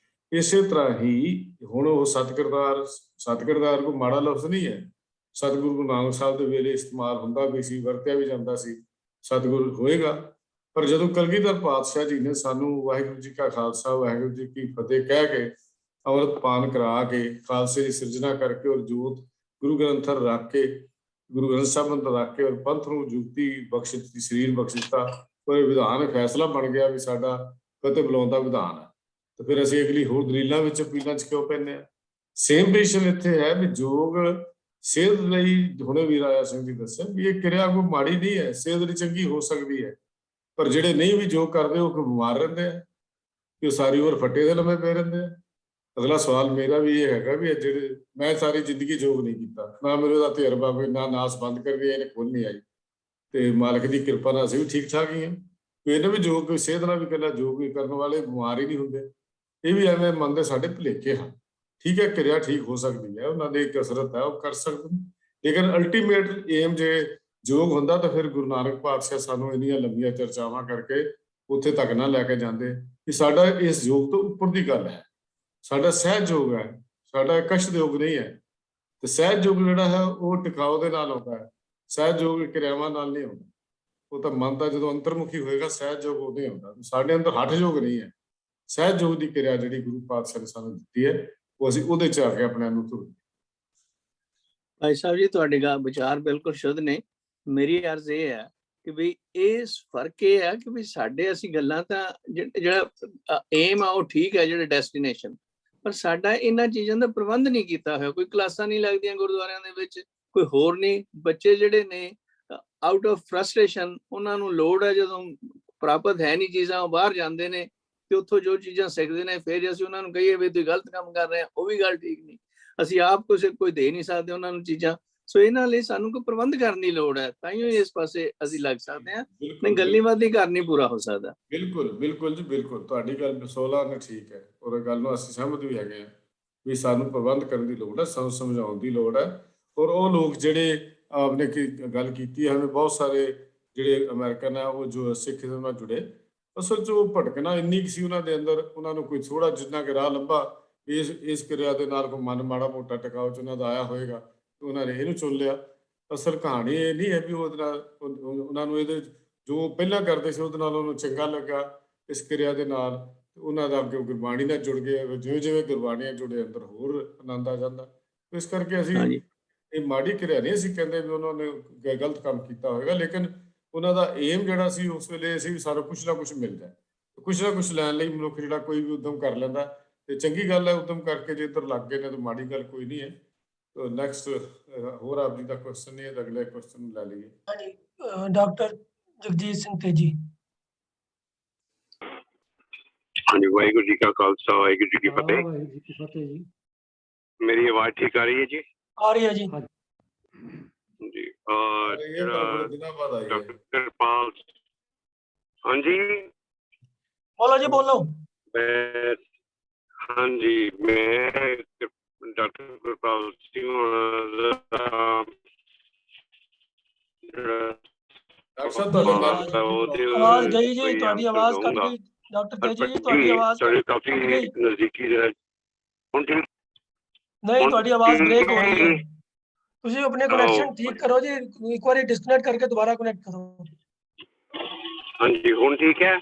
ਇਸੇ ਤਰ੍ਹਾਂ ਹੀ ਹੁਣ ਉਹ ਸਤਿਕਰਤਾਰ ਕੋਈ ਮਾੜਾ ਲਫ਼ਜ਼ ਨਹੀਂ ਹੈ। ਸਤਿਗੁਰੂ ਗੁਰੂ ਨਾਨਕ ਸਾਹਿਬ ਦੇ ਵੇਲੇ ਇਸਤੇਮਾਲ ਹੁੰਦਾ ਵੀ ਸੀ, ਵਰਤਿਆ ਵੀ ਜਾਂਦਾ ਸੀ, ਸਤਿਗੁਰੂ ਹੋਏਗਾ। ਪਰ ਜਦੋਂ ਕਲਗੀਧਰ ਪਾਤਸ਼ਾਹ ਜੀ ਨੇ ਸਾਨੂੰ ਵਾਹਿਗੁਰੂ ਜੀ ਕਾ ਖਾਲਸਾ ਵਾਹਿਗੁਰੂ ਜੀ ਕੀ ਫਤਿਹ ਕਹਿ ਕੇ ਅੰਮ੍ਰਿਤ ਪਾਨ ਕਰਾ ਕੇ ਖਾਲਸੇ ਦੀ ਸਿਰਜਣਾ ਕਰਕੇ ਔਰ ਜੋਤ ਗੁਰੂ ਗ੍ਰੰਥਰ ਰੱਖ ਕੇ ਗੁਰੂ ਗ੍ਰੰਥ ਸਾਹਿਬ ਅੰਦਰ ਰੱਖ ਕੇ ਔਰ ਪੰਥ ਨੂੰ ਜੁਗਤੀ ਬਖਸ਼ ਦਿੱਤੀ, ਸਰੀਰ ਬਖਸ਼ ਦਿੱਤਾ, ਕੋਈ ਵਿਧਾਨ ਫੈਸਲਾ ਬਣ ਗਿਆ ਵੀ ਸਾਡਾ ਫਤਿਹ ਬੁਲਾਉਣ ਦਾ ਵਿਧਾਨ ਹੈ। ਤੇ ਫਿਰ ਅਸੀਂ ਅਗਲੀ ਹੋਰ ਦਲੀਲਾਂ ਵਿੱਚ ਅਪੀਲਾਂ 'ਚ ਕਿਉਂ ਪੈਂਦੇ ਹਾਂ? ਸੇਮ ਪੋਜੀਸ਼ਨ ਇੱਥੇ ਹੈ ਵੀ ਯੋਗ ਸਿਹਤ ਲਈ, ਹੁਣੇ ਵੀਰ ਰਾਜਾ ਸਿੰਘ ਜੀ ਦੱਸਿਆ ਵੀ ਇਹ ਕਿਰਿਆ ਕੋਈ ਮਾੜੀ ਨਹੀਂ ਹੈ, ਸਿਹਤ ਲਈ ਚੰਗੀ ਹੋ ਸਕਦੀ ਹੈ। ਪਰ ਜਿਹੜੇ ਨਹੀਂ ਵੀ ਯੋਗ ਕਰਦੇ ਉਹ ਬਿਮਾਰ ਰਹਿੰਦੇ ਆ, ਕਿ ਉਹ ਸਾਰੀ ਉਮਰ ਫੱਟੇ ਦੇ ਲੰਮੇ ਪਏ ਰਹਿੰਦੇ ਆ। ਅਗਲਾ ਸਵਾਲ ਮੇਰਾ ਵੀ ਇਹ ਹੈਗਾ ਵੀ ਜਿਹੜੇ ਮੈਂ ਸਾਰੀ ਜ਼ਿੰਦਗੀ ਯੋਗ ਨਹੀਂ ਕੀਤਾ, ਨਾ ਮੇਰੇ ਦਾ ਤਜਰਬਾ ਕੋਈ, ਨਾ ਨਾਸ ਬੰਦ ਕਰਕੇ ਇਹਨੇ ਖੁੱਲ ਨਹੀਂ ਆਈ, ਤੇ ਮਾਲਕ ਦੀ ਕਿਰਪਾ ਨਾਲ ਅਸੀਂ ਵੀ ਠੀਕ ਠਾਕ ਹੀ ਹਾਂ। ਕੋਈ ਇਹਨੇ ਵੀ ਯੋਗ, ਕੋਈ ਸਿਹਤ ਨਾਲ ਵੀ ਇਕੱਲਾ ਯੋਗ ਕਰਨ ਵਾਲੇ ਬਿਮਾਰ ਹੀ ਨਹੀਂ ਹੁੰਦੇ। ਇਹ ਵੀ ਐਵੇਂ ਮੰਨਦੇ ਸਾਡੇ ਭੁਲੇਖੇ ਹਨ। ਠੀਕ ਹੈ, ਕਿਰਿਆ ਠੀਕ ਹੋ ਸਕਦੀ ਹੈ, ਉਹਨਾਂ ਦੀ ਕਸਰਤ ਹੈ, ਉਹ ਕਰ ਸਕਦੇ ਨੇ, ਲੇਕਿਨ ਅਲਟੀਮੇਟ ਏਮ ਜੇ ਯੋਗ ਹੁੰਦਾ ਤਾਂ ਫਿਰ ਗੁਰੂ ਨਾਨਕ ਪਾਤਸ਼ਾਹ ਸਾਨੂੰ ਇੰਨੀਆਂ ਲੰਬੀਆਂ ਚਰਚਾਵਾਂ ਕਰਕੇ ਉੱਥੇ ਤੱਕ ਨਾ ਲੈ ਕੇ ਜਾਂਦੇ ਕਿ ਸਾਡਾ ਇਸ ਯੋਗ ਤੋਂ ਉੱਪਰ ਦੀ ਗੱਲ ਹੈ। ਸਾਡਾ ਸਹਿਜ ਯੋਗ ਹੈ, ਸਾਡਾ ਕਸ਼ਟ ਯੋਗ ਨਹੀਂ ਹੈ। ਤੇ ਸਹਿਜ ਯੋਗ ਜਿਹੜਾ ਹੈ ਉਹ ਟਿਕਾਓ ਦੇ ਨਾਲ ਆਉਂਦਾ ਹੈ, ਸਹਿਜ ਯੋਗ ਕਿਰਿਆਵਾਂ ਨਾਲ ਨਹੀਂ ਆਉਂਦਾ। ਉਹ ਤਾਂ ਮਨ ਦਾ ਜਦੋਂ ਅੰਤਰਮੁਖੀ ਹੋਏਗਾ ਸਹਿਜ ਯੋਗ ਉਦੋਂ ਹੀ ਆਉਂਦਾ। ਸਾਡੇ ਅੰਦਰ ਹਠ ਯੋਗ ਨਹੀਂ ਹੈ। ਸਹਿਜ ਯੋਗ ਦੀ ਕਿਰਿਆ ਜਿਹੜੀ ਗੁਰੂ ਪਾਤਸ਼ਾਹ ਨੇ ਸਾਨੂੰ ਦਿੱਤੀ ਹੈ, ਉਹ ਅਸੀਂ ਉਹਦੇ 'ਚ ਆ ਕੇ ਆਪਣੇ ਆਪ ਨੂੰ ਤੁਰ। ਭਾਈ ਸਾਹਿਬ ਜੀ, ਤੁਹਾਡੇ ਵਿਚਾਰ ਬਿਲਕੁਲ ਸ਼ੁੱਧ ਨੇ। ਮੇਰੀ ਅਰਜ਼ ਇਹ ਹੈ ਕਿ ਵੀ ਇਸ ਫਰਕ ਇਹ ਹੈ ਕਿ ਵੀ ਸਾਡੇ ਅਸੀਂ ਗੱਲਾਂ ਤਾਂ ਜਿਹੜਾ ਏਮ ਆ ਉਹ ਠੀਕ ਹੈ, ਜਿਹੜੇ ਡੈਸਟੀਨੇਸ਼ਨ, ਪਰ ਸਾਡਾ ਇਹਨਾਂ ਚੀਜ਼ਾਂ ਦਾ ਪ੍ਰਬੰਧ ਨਹੀਂ ਕੀਤਾ ਹੋਇਆ। ਕੋਈ ਕਲਾਸਾਂ ਨਹੀਂ ਲੱਗਦੀਆਂ ਗੁਰਦੁਆਰਿਆਂ ਦੇ ਵਿੱਚ, ਕੋਈ ਹੋਰ ਨਹੀਂ। ਬੱਚੇ ਜਿਹੜੇ ਨੇ ਆਊਟ ਆਫ ਫਰਸਟ੍ਰੇਸ਼ਨ, ਉਹਨਾਂ ਨੂੰ ਲੋੜ ਹੈ, ਜਦੋਂ ਪ੍ਰਾਪਤ ਹੈ ਨਹੀਂ ਚੀਜ਼ਾਂ, ਉਹ ਬਾਹਰ ਜਾਂਦੇ ਨੇ ਤੇ ਉੱਥੋਂ ਜੋ ਚੀਜ਼ਾਂ ਸਿੱਖਦੇ ਨੇ, ਫਿਰ ਅਸੀਂ ਉਹਨਾਂ ਨੂੰ ਕਹੀਏ ਵੀ ਤੁਸੀਂ ਗਲਤ ਕੰਮ ਕਰ ਰਹੇ ਆ, ਉਹ ਵੀ ਗੱਲ ਠੀਕ ਨਹੀਂ। ਅਸੀਂ ਆਪ ਕੋਈ ਦੇ ਨਹੀਂ ਸਕਦੇ ਉਹਨਾਂ ਨੂੰ ਚੀਜ਼ਾਂ। ਸੋ ਇਹਨਾਂ ਲਈ ਸਾਨੂੰ ਕੋਈ ਪ੍ਰਬੰਧ ਕਰਨ ਦੀ ਲੋੜ ਹੈ, ਤਾਂ ਹੀ ਇਸ ਪਾਸੇ ਅਸੀਂ ਲੱਗ ਸਕਦੇ ਹਾਂ। ਨਹੀਂ ਗੱਲੀਬਾਜ਼ੀ ਘਰ ਨਹੀਂ ਪੂਰਾ ਹੋ ਸਕਦਾ। ਬਿਲਕੁਲ ਬਿਲਕੁਲ ਜੀ, ਬਿਲਕੁਲ ਤੁਹਾਡੀ ਗੱਲ 16 ਨੇ ਠੀਕ ਹੈ, ਔਰ ਇਹ ਗੱਲ ਨੂੰ ਅਸੀਂ ਸਹਿਮਤ ਵੀ ਹੈਗੇ ਹਾਂ ਵੀ ਸਾਨੂੰ ਪ੍ਰਬੰਧ ਕਰਨ ਦੀ ਲੋੜ ਹੈ, ਸਾਨੂੰ ਸਮਝਾਉਣ ਦੀ ਲੋੜ ਹੈ। ਔਰ ਉਹ ਲੋਕ ਜਿਹੜੇ ਆਪਨੇ ਗੱਲ ਕੀਤੀ ਹੈ, ਬਹੁਤ ਸਾਰੇ ਜਿਹੜੇ ਅਮਰੀਕਨ ਹੈ ਉਹ ਜੋ ਸਿੱਖੀਜ਼ਮ ਨਾਲ ਜੁੜੇ, ਅਸਲ 'ਚ ਉਹ ਭਟਕਣਾ ਇੰਨੀ ਕੁ ਸੀ ਉਹਨਾਂ ਦੇ ਅੰਦਰ, ਉਹਨਾਂ ਨੂੰ ਕੋਈ ਥੋੜਾ ਜਿੰਨਾ ਕਿ ਰਾਹ ਲੱਭਾ ਇਸ ਕਿਰਿਆ ਦੇ ਨਾਲ ਕੋਈ ਮਨ ਮਾੜਾ ਮੋਟਾ ਟਿਕਾਓ 'ਚ ਉਹਨਾਂ ਦਾ ਆਇਆ ਹੋਏਗਾ, ਉਹਨਾਂ ਨੇ ਇਹਨੂੰ ਚੁਣ ਲਿਆ। ਅਸਲ ਕਹਾਣੀ ਇਹ ਨਹੀਂ ਹੈ ਵੀ ਉਹਦੇ ਨਾਲ ਉਹਨਾਂ ਨੂੰ ਇਹਦੇ ਜੋ ਪਹਿਲਾਂ ਕਰਦੇ ਸੀ ਉਹਦੇ ਨਾਲ ਉਹਨੂੰ ਚੰਗਾ ਲੱਗਾ ਇਸ ਕਿਰਿਆ ਦੇ ਨਾਲ, ਉਹਨਾਂ ਦਾ ਅੱਗੇ ਗੁਰਬਾਣੀ ਨਾਲ ਜੁੜ ਗਏ। ਜਿਵੇਂ ਜਿਵੇਂ ਗੁਰਬਾਣੀਆਂ ਜੁੜੇ ਅੰਦਰ ਹੋਰ ਆਨੰਦ ਆ ਜਾਂਦਾ। ਇਸ ਕਰਕੇ ਅਸੀਂ ਇਹ ਮਾੜੀ ਕਿਰਿਆ ਨਹੀਂ ਅਸੀਂ ਕਹਿੰਦੇ ਵੀ ਉਹਨਾਂ ਨੇ ਗਲਤ ਕੰਮ ਕੀਤਾ ਹੋਵੇਗਾ, ਲੇਕਿਨ ਉਹਨਾਂ ਦਾ ਏਮ ਜਿਹੜਾ ਸੀ ਉਸ ਵੇਲੇ ਅਸੀਂ ਵੀ ਸਾਰਾ ਕੁਛ ਨਾ ਕੁਛ ਮਿਲ ਜਾਏ, ਕੁਛ ਨਾ ਕੁਛ ਲੈਣ ਲਈ ਮਨੁੱਖ ਜਿਹੜਾ ਕੋਈ ਵੀ ਉਦਮ ਕਰ ਲੈਂਦਾ ਤੇ ਚੰਗੀ ਗੱਲ ਹੈ। ਉਦਮ ਕਰਕੇ ਜੇ ਇੱਧਰ ਲੱਗ ਗਏ ਨੇ ਤਾਂ ਮਾੜੀ ਗੱਲ ਕੋਈ ਨਹੀਂ ਹੈ। ਨੈਕਸਟ ਹੋਰ ਆਪ ਜੀ ਦਾ ਕੁਐਸਚਨ ਹੈ, ਅਗਲੇ ਕੁਐਸਚਨ ਨੂੰ ਲੈ ਲਈਏ। ਡਾਕਟਰ ਜਗਜੀਤ ਸਿੰਘ ਤੇਜੀ। ਹਾਂਜੀ, ਵਾਹਿਗੁਰੂ ਜੀ ਕਾ ਖਾਲਸਾ ਵਾਹਿਗੁਰੂ ਜੀ ਕੀ ਫਤਿਹ। ਵਾਹਿਗੁਰੂ ਜੀ ਕੀ ਫਤਿਹ ਜੀ। ਮੇਰੀ ਆਵਾਜ਼ ਠੀਕ ਆ ਰਹੀ ਹੈ ਜੀ? ਆ ਰਹੀ ਹੈ ਜੀ। ਜੀ ਜਿਹੜਾ ਡਾਕਟਰ ਕਿਰਪਾਲ, ਹਾਂਜੀ ਬੋਲੋ ਜੀ ਬੋਲੋ। ਹਾਂਜੀ, ਮੈਂ ਡਾਕਟਰ ਕਿਰਪਾਲ ਸਿੰਘ ਆਵਾਜ਼ ਗਈ ਜੀ, ਤੁਹਾਡੀ ਆਵਾਜ਼ ਕੱਟ ਗਈ ਡਾਕਟਰ ਤੇਜੀ ਜੀ, ਤੁਹਾਡੀ ਆਵਾਜ਼ ਕਾਫੀ ਨਜ਼ਦੀਕੀ ਹੁਣ ਠੀਕ ਨਹੀਂ, ਤੁਹਾਡੀ ਆਵਾਜ਼ ਬ੍ਰੇਕ ਹੋ ਰਹੀ ਹੈ। ਤੁਸੀਂ ਆਪਣੇ ਕਨੈਕਸ਼ਨ ਠੀਕ ਕਰੋ ਜੀ, ਇੱਕ ਵਾਰੀ ਡਿਸਕਨੈਕਟ ਕਰਕੇ ਦੁਬਾਰਾ ਕਨੈਕਟ ਕਰੋ। ਹਾਂਜੀ, ਹੁਣ ਠੀਕ ਹੈ?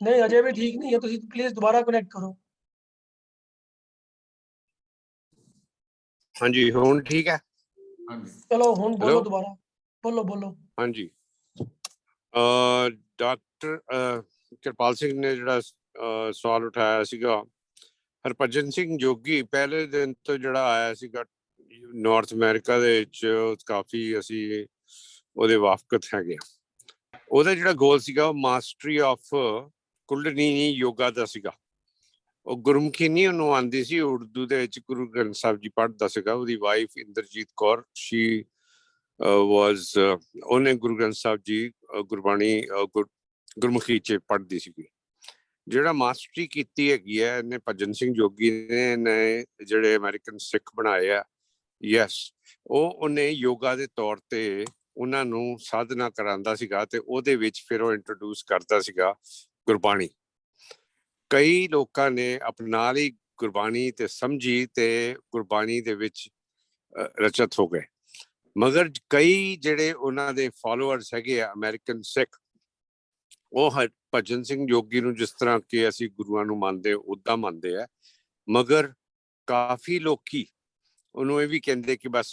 ਨਹੀਂ, ਅਜੇ ਵੀ ਠੀਕ ਨਹੀਂ ਹੈ, ਤੁਸੀਂ ਪਲੀਜ਼ ਦੁਬਾਰਾ ਕਨੈਕਟ ਕਰੋ। ਹਾਂਜੀ, ਹੁਣ ਠੀਕ ਹੈ? ਚਲੋ ਹੁਣ ਬੋਲੋ, ਦੁਬਾਰਾ ਬੋਲੋ। ਹਾਂਜੀ, ਡਾਕਟਰ ਕਿਰਪਾਲ ਸਿੰਘ ਨੇ ਜਿਹੜਾ ਸਵਾਲ ਉਠਾਇਆ ਸੀਗਾ, ਹਰਭਜਨ ਸਿੰਘ ਜੋਗੀ ਪਹਿਲੇ ਦਿਨ ਤੋਂ ਜਿਹੜਾ ਆਇਆ ਸੀਗਾ ਨਾਰਥ ਅਮਰੀਕਾ ਦੇ ਵਿੱਚ, ਕਾਫੀ ਅਸੀਂ ਉਹਦੇ ਵਾਕਫ ਹੈਗੇ ਆ। ਉਹਦਾ ਜਿਹੜਾ ਗੋਲ ਸੀਗਾ ਉਹ ਮਾਸਟਰੀ ਆਫ ਕੁੰਡਲੀਨੀ ਯੋਗਾ ਦਾ ਸੀਗਾ। ਉਹ ਗੁਰਮੁਖੀ ਨਹੀਂ ਉਹਨੂੰ ਆਉਂਦੀ ਸੀ, ਉਰਦੂ ਦੇ ਵਿੱਚ ਗੁਰੂ ਗ੍ਰੰਥ ਸਾਹਿਬ ਜੀ ਪੜ੍ਹਦਾ ਸੀਗਾ। ਉਹਦੀ ਵਾਈਫ ਇੰਦਰਜੀਤ ਕੌਰ ਸ਼ੀ ਵਾਜ਼ ਉਹਨੇ ਗੁਰੂ ਗ੍ਰੰਥ ਸਾਹਿਬ ਜੀ ਗੁਰਬਾਣੀ ਗੁਰਮੁਖੀ 'ਚ ਪੜ੍ਹਦੀ ਸੀਗੀ। ਜਿਹੜਾ ਮਾਸਟਰੀ ਕੀਤੀ ਹੈਗੀ ਹੈ ਇਹਨੇ ਭਜਨ ਸਿੰਘ ਜੋਗੀ ਨੇ ਜਿਹੜੇ ਅਮਰੀਕਨ ਸਿੱਖ ਬਣਾਏ ਆ, ਯੈਸ, ਉਹਨੇ ਯੋਗਾ ਦੇ ਤੌਰ ਤੇ ਉਹਨਾਂ ਨੂੰ ਸਾਧਨਾ ਕਰਾਉਂਦਾ ਸੀਗਾ ਤੇ ਉਹਦੇ ਵਿੱਚ ਫਿਰ ਉਹ ਇੰਟਰੋਡਿਊਸ ਕਰਦਾ ਸੀਗਾ ਗੁਰਬਾਣੀ। ਕਈ ਲੋਕਾਂ ਨੇ ਆਪਣਾ ਲਈ ਗੁਰਬਾਣੀ ਤੇ ਸਮਝੀ ਤੇ ਗੁਰਬਾਣੀ ਦੇ ਵਿੱਚ ਰਚਤ ਹੋ ਗਏ, ਮਗਰ ਕਈ ਜਿਹੜੇ ਉਹਨਾਂ ਦੇ ਫਾਲੋਅਰਸ ਹੈਗੇ ਆ ਅਮਰੀਕਨ ਸਿੱਖ, ਉਹ ਭਜਨ ਸਿੰਘ ਜੋਗੀ ਨੂੰ ਜਿਸ ਤਰ੍ਹਾਂ ਕਿ ਅਸੀਂ ਗੁਰੂਆਂ ਨੂੰ ਮੰਨਦੇ ਉੱਦਾਂ ਮੰਨਦੇ ਆ, ਮਗਰ ਕਾਫੀ ਲੋਕੀ ਉਹਨੂੰ ਇਹ ਵੀ ਕਹਿੰਦੇ ਕਿ ਬਸ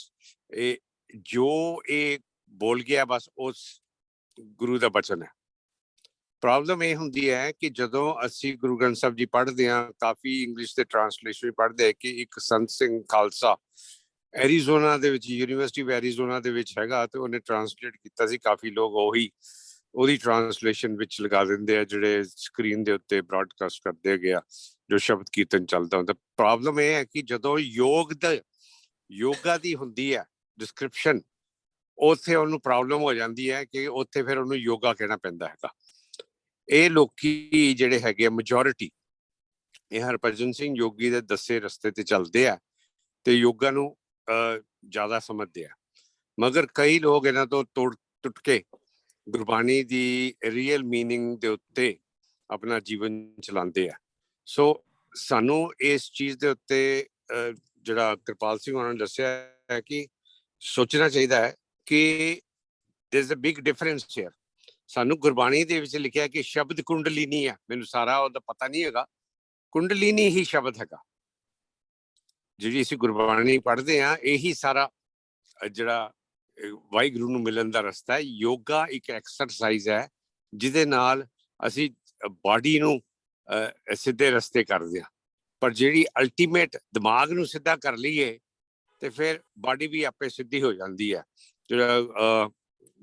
ਇਹ ਜੋ ਇਹ ਬੋਲ ਗਿਆ ਬਸ ਉਸ ਗੁਰੂ ਦਾ ਬਚਨ ਹੈ। ਪ੍ਰੋਬਲਮ ਇਹ ਹੁੰਦੀ ਹੈ ਕਿ ਜਦੋਂ ਅਸੀਂ ਗੁਰੂ ਗ੍ਰੰਥ ਸਾਹਿਬ ਜੀ ਪੜ੍ਹਦੇ ਹਾਂ, ਕਾਫੀ ਇੰਗਲਿਸ਼ ਦੇ ਟਰਾਂਸਲੇਸ਼ਨ ਪੜ੍ਹਦੇ ਆ ਕਿ ਇੱਕ ਸੰਤ ਸਿੰਘ ਖਾਲਸਾ ਐਰੀਜ਼ੋਨਾ ਦੇ ਵਿੱਚ, ਯੂਨੀਵਰਸਿਟੀ ਆਫ ਐਰੀਜ਼ੋਨਾ ਦੇ ਵਿੱਚ ਹੈਗਾ, ਤੇ ਉਹਨੇ ਟਰਾਂਸਲੇਟ ਕੀਤਾ ਸੀ। ਕਾਫੀ ਲੋਕ ਉਹਦੀ ਟਰਾਂਸਲੇਸ਼ਨ ਵਿੱਚ ਲਗਾ ਦਿੰਦੇ ਆ ਜਿਹੜੇ ਸਕਰੀਨ ਦੇ ਉੱਤੇ ਬ੍ਰਾਡਕਾਸਟ ਕਰਦੇ ਗਿਆ ਜੋ ਸ਼ਬਦ ਕੀਰਤਨ ਚੱਲਦਾ ਹੁੰਦਾ। ਪ੍ਰੋਬਲਮ ਇਹ ਹੈ ਕਿ ਜਦੋਂ ਯੋਗਾ ਦੀ ਹੁੰਦੀ ਹੈ ਡਿਸਕ੍ਰਿਪਸ਼ਨ, ਉੱਥੇ ਉਹਨੂੰ ਪ੍ਰੋਬਲਮ ਹੋ ਜਾਂਦੀ ਹੈ ਕਿ ਉੱਥੇ ਫਿਰ ਉਹਨੂੰ ਯੋਗਾ ਕਹਿਣਾ ਪੈਂਦਾ ਹੈਗਾ। ਇਹ ਲੋਕੀ ਜਿਹੜੇ ਹੈਗੇ ਮੈਜੋਰਿਟੀ, ਇਹ ਹਰਭਜਨ ਸਿੰਘ ਯੋਗੀ ਦੇ ਦੱਸੇ ਰਸਤੇ ਤੇ ਚੱਲਦੇ ਆ ਤੇ ਯੋਗਾ ਨੂੰ ਜ਼ਿਆਦਾ ਸਮਝਦੇ ਆ, ਮਗਰ ਕਈ ਲੋਕ ਇਹਨਾਂ ਤੋਂ ਟੁੱਟ ਕੇ ਗੁਰਬਾਣੀ ਦੀ ਰੀਅਲ ਮੀਨਿੰਗ ਦੇ ਉੱਤੇ ਆਪਣਾ ਜੀਵਨ ਚਲਾਉਂਦੇ ਆ। ਸੋ ਸਾਨੂੰ ਇਸ ਚੀਜ਼ ਦੇ ਉੱਤੇ ਜਿਹੜਾ ਕਿਰਪਾਲ ਸਿੰਘ ਉਹਨਾਂ ਨੇ ਦੱਸਿਆ ਹੈ ਕਿ ਸੋਚਣਾ ਚਾਹੀਦਾ ਹੈ ਕਿ there is a big difference here। ਸਾਨੂੰ ਗੁਰਬਾਣੀ ਦੇ ਵਿੱਚ ਲਿਖਿਆ ਕਿ ਸ਼ਬਦ ਕੁੰਡਲੀਨੀ ਹੈ, ਮੈਨੂੰ ਸਾਰਾ ਉਹਦਾ ਪਤਾ ਨਹੀਂ ਹੈਗਾ, ਕੁੰਡਲੀਨੀ ਹੀ ਸ਼ਬਦ ਹੈਗਾ। ਜਿਹੜੀ ਅਸੀਂ ਗੁਰਬਾਣੀ ਪੜ੍ਹਦੇ ਹਾਂ ਇਹੀ ਸਾਰਾ ਜਿਹੜਾ ਵਾਹਿਗੁਰੂ ਨੂੰ ਮਿਲਣ ਦਾ ਰਸਤਾ ਹੈ। ਯੋਗਾ ਇੱਕ ਐਕਸਰਸਾਈਜ਼ ਹੈ ਜਿਹਦੇ ਨਾਲ ਅਸੀਂ ਬਾਡੀ ਨੂੰ ਸਿੱਧੇ ਰਸਤੇ ਕਰਦੇ ਹਾਂ, ਪਰ ਜਿਹੜੀ ਅਲਟੀਮੇਟ ਦਿਮਾਗ ਨੂੰ ਸਿੱਧਾ ਕਰ ਲਈਏ ਤੇ ਫਿਰ ਬਾਡੀ ਵੀ ਆਪੇ ਸਿੱਧੀ ਹੋ ਜਾਂਦੀ ਹੈ। ਜਿਹੜਾ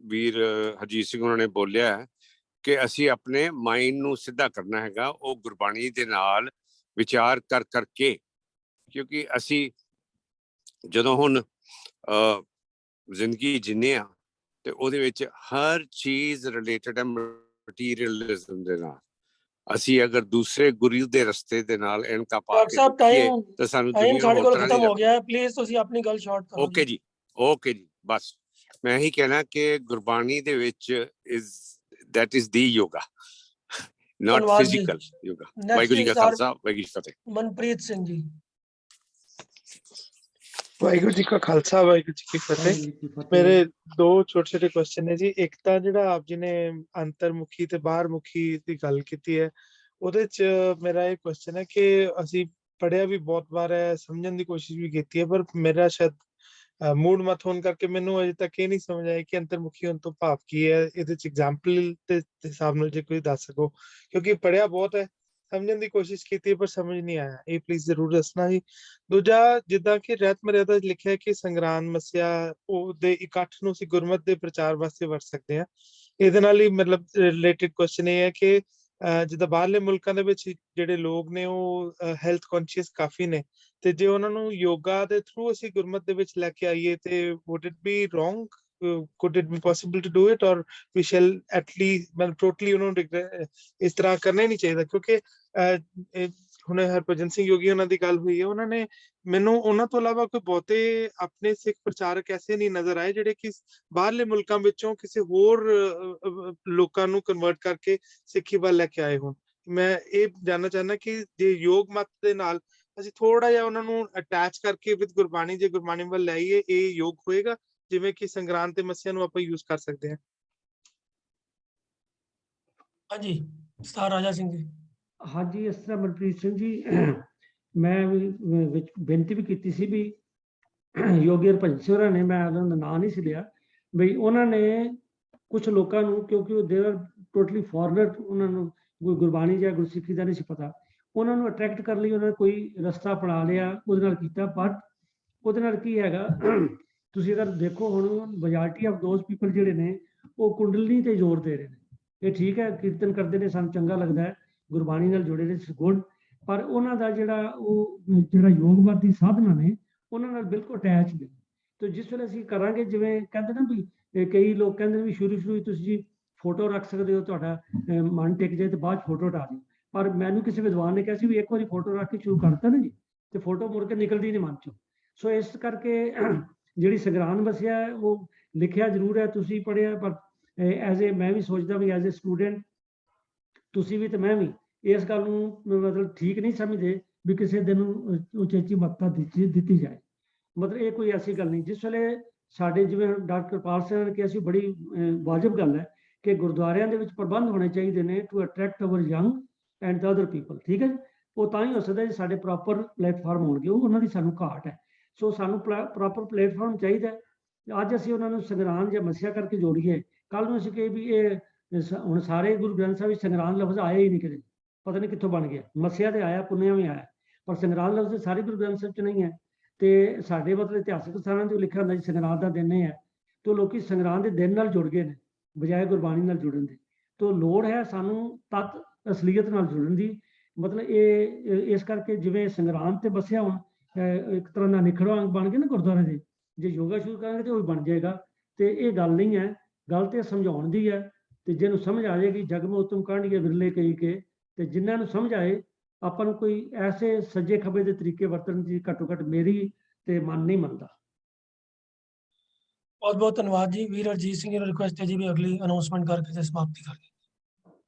ਵੀਰ ਹਰਜੀਤ ਸਿੰਘ ਉਹਨਾਂ ਨੇ ਬੋਲਿਆ ਕਿ ਅਸੀਂ ਆਪਣੇ ਮਾਈਂਡ ਨੂੰ ਸਿੱਧਾ ਕਰਨਾ ਹੈਗਾ, ਉਹ ਗੁਰਬਾਣੀ ਦੇ ਨਾਲ ਵਿਚਾਰ ਕਰਕੇ, ਕਿਉਂਕਿ ਅਸੀਂ ਜਦੋਂ ਹੁਣ ਜ਼ਿੰਦਗੀ ਜਿੰਨੇ ਆ ਤੇ ਉਹਦੇ ਵਿੱਚ ਹਰ ਚੀਜ਼ ਰਿਲੇਟਡ ਹੈ ਮਟੀਰੀਅਲਿਜ਼ਮ ਦੇ ਨਾਲ। ਅਸੀਂ ਅਗਰ ਦੂਸਰੇ ਗੁਰੂ ਦੇ ਰਸਤੇ ਦੇ ਨਾਲ ਇਨਕਾ ਪਾ ਕੇ ਤਾਂ ਸਾਨੂੰ ਦੁਨੀਆ ਸਾਡੇ ਕੋਲ ਖਤਮ ਹੋ ਗਿਆ ਹੈ, ਪਲੀਜ਼ ਤੁਸੀਂ ਆਪਣੀ ਗੱਲ ਸ਼ਾਰਟ ਕਰੋ। ਓਕੇ ਜੀ, ਓਕੇ ਜੀ, ਬਸ ਮੈਂ ਇਹੀ ਕਹਿਣਾ ਕਿ ਗੁਰਬਾਣੀ ਦੇ ਵਿੱਚ that is the yoga, not physical yoga। Waheguru ji ਕਾ ਖਾਲਸਾ, ਵਾਹਿਗੁਰੂ ਜੀ ਕੀ ਫਤਿਹ। ਮਨਪ੍ਰੀਤ ਸਿੰਘ ਜੀ। ਵਾਹਿਗੁਰੂ ਜੀ ਕਾ ਖਾਲਸਾ, ਵਾਹਿਗੁਰੂ ਜੀ ਕੀ ਫਤਿਹ। ਮੇਰੇ ਦੋ ਛੋਟੇ ਛੋਟੇ ਕੁਐਸਚਨ ਨੇ ਜੀ। ਇੱਕ ਤਾਂ ਜਿਹੜਾ ਆਪ ਜੀ ਨੇ ਅੰਤਰਮੁਖੀ ਤੇ ਬਾਹਰਮੁਖੀ ਦੀ ਗੱਲ ਕੀਤੀ ਹੈ, ਉਹਦੇ ਚ ਮੇਰਾ ਇਹ ਕੁਐਸਚਨ ਹੈ ਕਿ ਅਸੀਂ ਪੜ੍ਹਿਆ ਵੀ ਬਹੁਤ ਵਾਰ ਹੈ, ਸਮਝਣ ਦੀ ਕੋਸ਼ਿਸ਼ ਵੀ ਕੀਤੀ ਹੈ, ਪਰ ਮੇਰਾ ਸ਼ਾਇਦ ਮੂਡ ਮਤ ਹੋਣ ਕਰਕੇ ਮੈਨੂੰ ਅਜੇ ਤੱਕ ਇਹ ਨਹੀਂ ਸਮਝ ਆਇਆ ਕਿ ਅੰਤਰਮੁਖੀ ਹੋਣ ਤੋਂ ਭਾਵ ਕੀ ਹੈ। ਇਹਦੇ ਚ ਐਗਜ਼ਾਮਪਲ ਦੇ ਹਿਸਾਬ ਨਾਲ ਜੇ ਕੋਈ ਦੱਸ ਸਕੋ, ਕਿਉਂਕਿ ਪੜ੍ਹਿਆ ਬਹੁਤ ਹੈ, ਸਮਝਣ ਦੀ ਕੋਸ਼ਿਸ਼ ਕੀਤੀ ਪਰ ਸਮਝ ਨਹੀਂ ਆਇਆ, ਇਹ ਪਲੀਜ਼ ਜ਼ਰੂਰ ਦੱਸਣਾ ਜੀ। ਦੂਜਾ, ਜਿੱਦਾਂ ਕਿ ਰਹਿਤ ਮਰਿਆਦਾ ਲਿਖਿਆ ਕਿ ਸੰਗਰਾਂਦ ਮੱਸਿਆ ਉਹਦੇ ਇਕੱਠ ਨੂੰ ਅਸੀਂ ਗੁਰਮਤ ਦੇ ਪ੍ਰਚਾਰ ਵਾਸਤੇ ਵਰਤ ਸਕਦੇ ਹਾਂ। ਇਹਦੇ ਨਾਲ ਹੀ ਮਤਲਬ ਰਿਲੇਟਡ ਕੁਐਸਚਨ ਇਹ ਹੈ ਕਿ ਜਿੱਦਾਂ ਬਾਹਰਲੇ ਮੁਲਕਾਂ ਦੇ ਵਿੱਚ ਜਿਹੜੇ ਲੋਕ ਨੇ ਉਹ ਹੈਲਥ ਕੌਨਸ਼ੀਅਸ ਕਾਫੀ ਨੇ, ਤੇ ਜੇ ਉਹਨਾਂ ਨੂੰ ਯੋਗਾ ਦੇ ਥਰੂ ਅਸੀਂ ਗੁਰਮਤ ਦੇ ਵਿੱਚ ਲੈ ਕੇ ਆਈਏ ਤੇ would it be wrong? Could it be possible to do it, or we shall at least ਮਤਲਬ ਟੋਟਲੀ ਉਹਨੂੰ ਇਸ ਤਰ੍ਹਾਂ ਕਰਨਾ ਹੀ ਨਹੀਂ ਚਾਹੀਦਾ? ਕਿਉਂਕਿ ਹੁਣ ਹਰਭਜਨ ਸਿੰਘ ਯੋਗੀ ਉਹਨਾਂ ਦੀ ਗੱਲ ਹੋਈ ਹੈ, ਉਹਨਾਂ ਨੇ ਮੈਨੂੰ ਉਹਨਾਂ ਤੋਂ ਇਲਾਵਾ ਕੋਈ ਬਹੁਤੇ ਆਪਣੇ ਸਿੱਖ ਪ੍ਰਚਾਰਕ ਐਸੇ ਨਹੀਂ ਨਜ਼ਰ ਆਏ ਜਿਹੜੇ ਕਿ ਬਾਹਰਲੇ ਮੁਲਕਾਂ ਵਿੱਚੋਂ ਕਿਸੇ ਹੋਰ ਲੋਕਾਂ ਨੂੰ ਕਨਵਰਟ ਕਰਕੇ ਸਿੱਖੀ ਵੱਲ ਲੈ ਕੇ ਆਏ ਹੋਣ। ਮੈਂ ਇਹ ਜਾਣਨਾ ਚਾਹੁੰਦਾ ਕਿ ਜੇ ਯੋਗ ਮਤ ਦੇ ਨਾਲ ਅਸੀਂ ਥੋੜਾ ਜਿਹਾ ਉਹਨਾਂ ਨੂੰ ਅਟੈਚ ਕਰਕੇ ਵਿਦ ਗੁਰਬਾਣੀ, ਜੇ ਗੁਰਬਾਣੀ ਵੱਲ ਲਾਈਏ, ਇਹ ਯੋਗ ਹੋਏਗਾ ਜਿਵੇਂ ਕਿ ਸੰਗਰਾਂਦ ਤੇ ਮੱਸਿਆ ਨੂੰ ਆਪਾਂ ਯੂਜ਼ ਕਰ ਸਕਦੇ ਹਾਂ? ਹਾਂਜੀ, ਸਤਾਰ ਰਾਜਾ ਸਿੰਘ ਜੀ। ਹਾਂਜੀ, ਇਸ ਤਰ੍ਹਾਂ ਮਨਪ੍ਰੀਤ ਸਿੰਘ ਜੀ, ਮੈਂ ਵਿੱਚ ਬੇਨਤੀ ਵੀ ਕੀਤੀ ਸੀ ਵੀ ਯੋਗੀ ਹਰਭਜਨ ਸਿੰਘ ਹੋਰਾਂ ਨੇ, ਮੈਂ ਉਹਨਾਂ ਦਾ ਨਾਂ ਨਹੀਂ ਸੀ ਲਿਆ, ਬਈ ਉਹਨਾਂ ਨੇ ਕੁਝ ਲੋਕਾਂ ਨੂੰ, ਕਿਉਂਕਿ ਉਹ ਦੇਰ ਟੋਟਲੀ ਫੋਰਨਰ, ਉਹਨਾਂ ਨੂੰ ਗੁਰਬਾਣੀ ਜਾਂ ਗੁਰਸਿੱਖੀ ਦਾ ਨਹੀਂ ਸੀ ਪਤਾ, ਉਹਨਾਂ ਨੂੰ ਅਟਰੈਕਟ ਕਰਨ ਲਈ ਉਹਨਾਂ ਨੇ ਕੋਈ ਰਸਤਾ ਅਪਣਾ ਲਿਆ, ਉਹਦੇ ਨਾਲ ਕੀਤਾ। ਬਟ ਉਹਦੇ ਨਾਲ ਕੀ ਹੈਗਾ, ਤੁਸੀਂ ਅਗਰ ਦੇਖੋ ਹੁਣ ਮੈਜੋਰਟੀ ਆਫ ਦੋਜ਼ ਪੀਪਲ ਜਿਹੜੇ ਨੇ ਉਹ ਕੁੰਡਲਨੀ ਤੇ ਜ਼ੋਰ ਦੇ ਰਹੇ ਨੇ, ਇਹ ਠੀਕ ਹੈ, ਕੀਰਤਨ ਕਰਦੇ ਨੇ, ਸਾਨੂੰ ਚੰਗਾ ਲੱਗਦਾ ਹੈ, ਗੁਰਬਾਣੀ ਨਾਲ ਜੁੜੇ ਨੇ, ਗੁੱਡ, ਪਰ ਉਹਨਾਂ ਦਾ ਜਿਹੜਾ ਯੋਗਵਾਦੀ ਸਾਧਨਾ ਨੇ ਉਹਨਾਂ ਨਾਲ ਬਿਲਕੁਲ ਅਟੈਚ ਨੇ। ਤੇ ਜਿਸ ਵੇਲੇ ਅਸੀਂ ਕਰਾਂਗੇ, ਜਿਵੇਂ ਕਹਿੰਦੇ ਨਾ ਵੀ ਕਈ ਲੋਕ ਕਹਿੰਦੇ ਨੇ ਵੀ ਸ਼ੁਰੂ ਤੁਸੀਂ ਜੀ ਫੋਟੋ ਰੱਖ ਸਕਦੇ ਹੋ, ਤੁਹਾਡਾ ਮਨ ਟਿਕ ਜਾਏ ਤੇ ਬਾਅਦ ਫੋਟੋ ਹਟਾ ਦਿਓ, ਪਰ ਮੈਨੂੰ ਕਿਸੇ ਵਿਦਵਾਨ ਨੇ ਕਿਹਾ ਸੀ ਵੀ ਇੱਕ ਵਾਰੀ ਫੋਟੋ ਰੱਖ ਕੇ ਸ਼ੁਰੂ ਕਰਤਾ ਨਾ ਜੀ ਤੇ ਫੋਟੋ ਮੁੜ ਕੇ ਨਿਕਲਦੀ ਨਹੀਂ ਮਨ ਚੋਂ। ਸੋ ਇਸ ਕਰਕੇ ਜਿਹੜੀ ਸੰਗਰਾਂਦ ਵਸਿਆ ਉਹ ਲਿਖਿਆ ਜ਼ਰੂਰ ਹੈ, ਤੁਸੀਂ ਪੜ੍ਹਿਆ, ਪਰ ਮੈਂ ਵੀ ਸੋਚਦਾ ਵੀ ਐਜ਼ ਏ ਸਟੂਡੈਂਟ ਤੁਸੀਂ ਵੀ ਤੇ ਮੈਂ ਵੀ ਇਸ ਗੱਲ ਨੂੰ ਮਤਲਬ ਠੀਕ ਨਹੀਂ ਸਮਝਦੇ ਵੀ ਕਿਸੇ ਦਿਨ ਨੂੰ ਉਚੇਚੀ ਮਹੱਤਤਾ ਦਿੱਤੀ ਜਾਏ। ਮਤਲਬ ਇਹ ਕੋਈ ਐਸੀ ਗੱਲ ਨਹੀਂ। ਜਿਸ ਵੇਲੇ ਸਾਡੇ ਜਿਵੇਂ ਡਾਕਟਰ ਕਿਰਪਾਲ ਸਿੰਘ ਨੇ ਕਿਹਾ ਸੀ, ਬੜੀ ਵਾਜਬ ਗੱਲ ਹੈ ਕਿ ਗੁਰਦੁਆਰਿਆਂ ਦੇ ਵਿੱਚ ਪ੍ਰਬੰਧ ਹੋਣੇ ਚਾਹੀਦੇ ਨੇ to attract our young and the other people, ਠੀਕ ਹੈ ਜੀ। ਉਹ ਤਾਂ ਹੀ ਹੋ ਸਕਦਾ ਜੇ ਸਾਡੇ ਪ੍ਰੋਪਰ ਪਲੇਟਫਾਰਮ ਹੋਣਗੇ, ਉਹ ਉਹਨਾਂ ਦੀ ਸਾਨੂੰ ਘਾਟ ਹੈ। ਸੋ ਸਾਨੂੰ ਪ੍ਰੋਪਰ ਪਲੇਟਫਾਰਮ ਚਾਹੀਦਾ। ਅੱਜ ਅਸੀਂ ਉਹਨਾਂ ਨੂੰ ਸੰਗਰਾਂਦ ਜਾਂ ਮੱਸਿਆ ਕਰਕੇ ਜੋੜੀਏ, ਕੱਲ ਨੂੰ ਅਸੀਂ ਕਹੇ ਵੀ ਇਹ ਹੁਣ ਸਾਰੇ ਗੁਰੂ ਗ੍ਰੰਥ ਸਾਹਿਬ ਵਿੱਚ ਸੰਗਰਾਂਦ ਲਫ਼ਜ਼ ਆਇਆ ਹੀ ਨਹੀਂ ਕਿਤੇ, ਪਤਾ ਨਹੀਂ ਕਿੱਥੋਂ ਬਣ ਗਿਆ। ਮੱਸਿਆ ਤੇ ਆਇਆ, ਪੁੰਨਿਆ ਵੀ ਆਇਆ, ਪਰ ਸੰਗਰਾਂਦ ਲਫ਼ਜ਼ ਸਾਰੇ ਗੁਰੂ ਗ੍ਰੰਥ ਸਾਹਿਬ 'ਚ ਨਹੀਂ ਹੈ। ਤੇ ਸਾਡੇ ਮਤਲਬ ਇਤਿਹਾਸਕ ਸਥਾਨਾਂ 'ਤੇ ਲਿਖਿਆ ਹੁੰਦਾ ਜੀ ਸੰਗਰਾਂਦ ਦਾ ਦਿਨ ਹੈ, ਤੇ ਲੋਕੀ ਸੰਗਰਾਂਦ ਦੇ ਦਿਨ ਨਾਲ ਜੁੜ ਗਏ ਨੇ ਬਜਾਏ ਗੁਰਬਾਣੀ ਨਾਲ ਜੁੜਨ ਦੀ। ਤੋਂ ਲੋੜ ਹੈ ਸਾਨੂੰ ਤੱਤ ਅਸਲੀਅਤ ਨਾਲ ਜੁੜਨ ਦੀ। ਮਤਲਬ ਇਹ ਇਸ ਕਰਕੇ ਜਿਵੇਂ ਸੰਗਰਾਂਦ ਤੇ ਬਸਿਆ ਹੁਣ ਇੱਕ ਤਰ੍ਹਾਂ ਦਾ ਨਿਖੜਵਾ ਅੰਗ ਬਣ ਗਿਆ ਨਾ ਗੁਰਦੁਆਰੇ ਦੇ, ਜੇ ਯੋਗਾ ਸ਼ੁਰੂ ਕਰਾਂਗੇ ਤੇ ਉਹ ਵੀ ਬਣ ਜਾਏਗਾ। ਤੇ ਇਹ ਗੱਲ ਨਹੀਂ ਹੈ, ਗੱਲ ਤੇ ਸਮਝਾਉਣ ਦੀ ਹੈ। ਤੇ ਜਿਹਨੂੰ ਸਮਝ ਆ ਜਾਏਗੀ, ਜਗਮੋ ਉਤਮ ਕਾਂਡੀਏ ਵਿਰਲੇ ਕਈ ਕੇ, ਤੇ ਜਿਨ੍ਹਾਂ ਨੂੰ ਸਮਝ ਆਏ ਆਪਾਂ ਨੂੰ ਕੋਈ ਐਸੇ ਸੱਜੇ ਖੱਬੇ ਦੇ ਤਰੀਕੇ ਵਰਤਣ ਦੀ ਘੱਟੋ ਘੱਟ ਮੇਰੀ ਤੇ ਮਨ ਨਹੀਂ ਮੰਨਦਾ। बहुत बहुत धन्यवाद जी। वीर हरजीत सिंह जी, रिक्वेस्ट है जी भी अगली अनाउंसमेंट करके समाप्ति करें।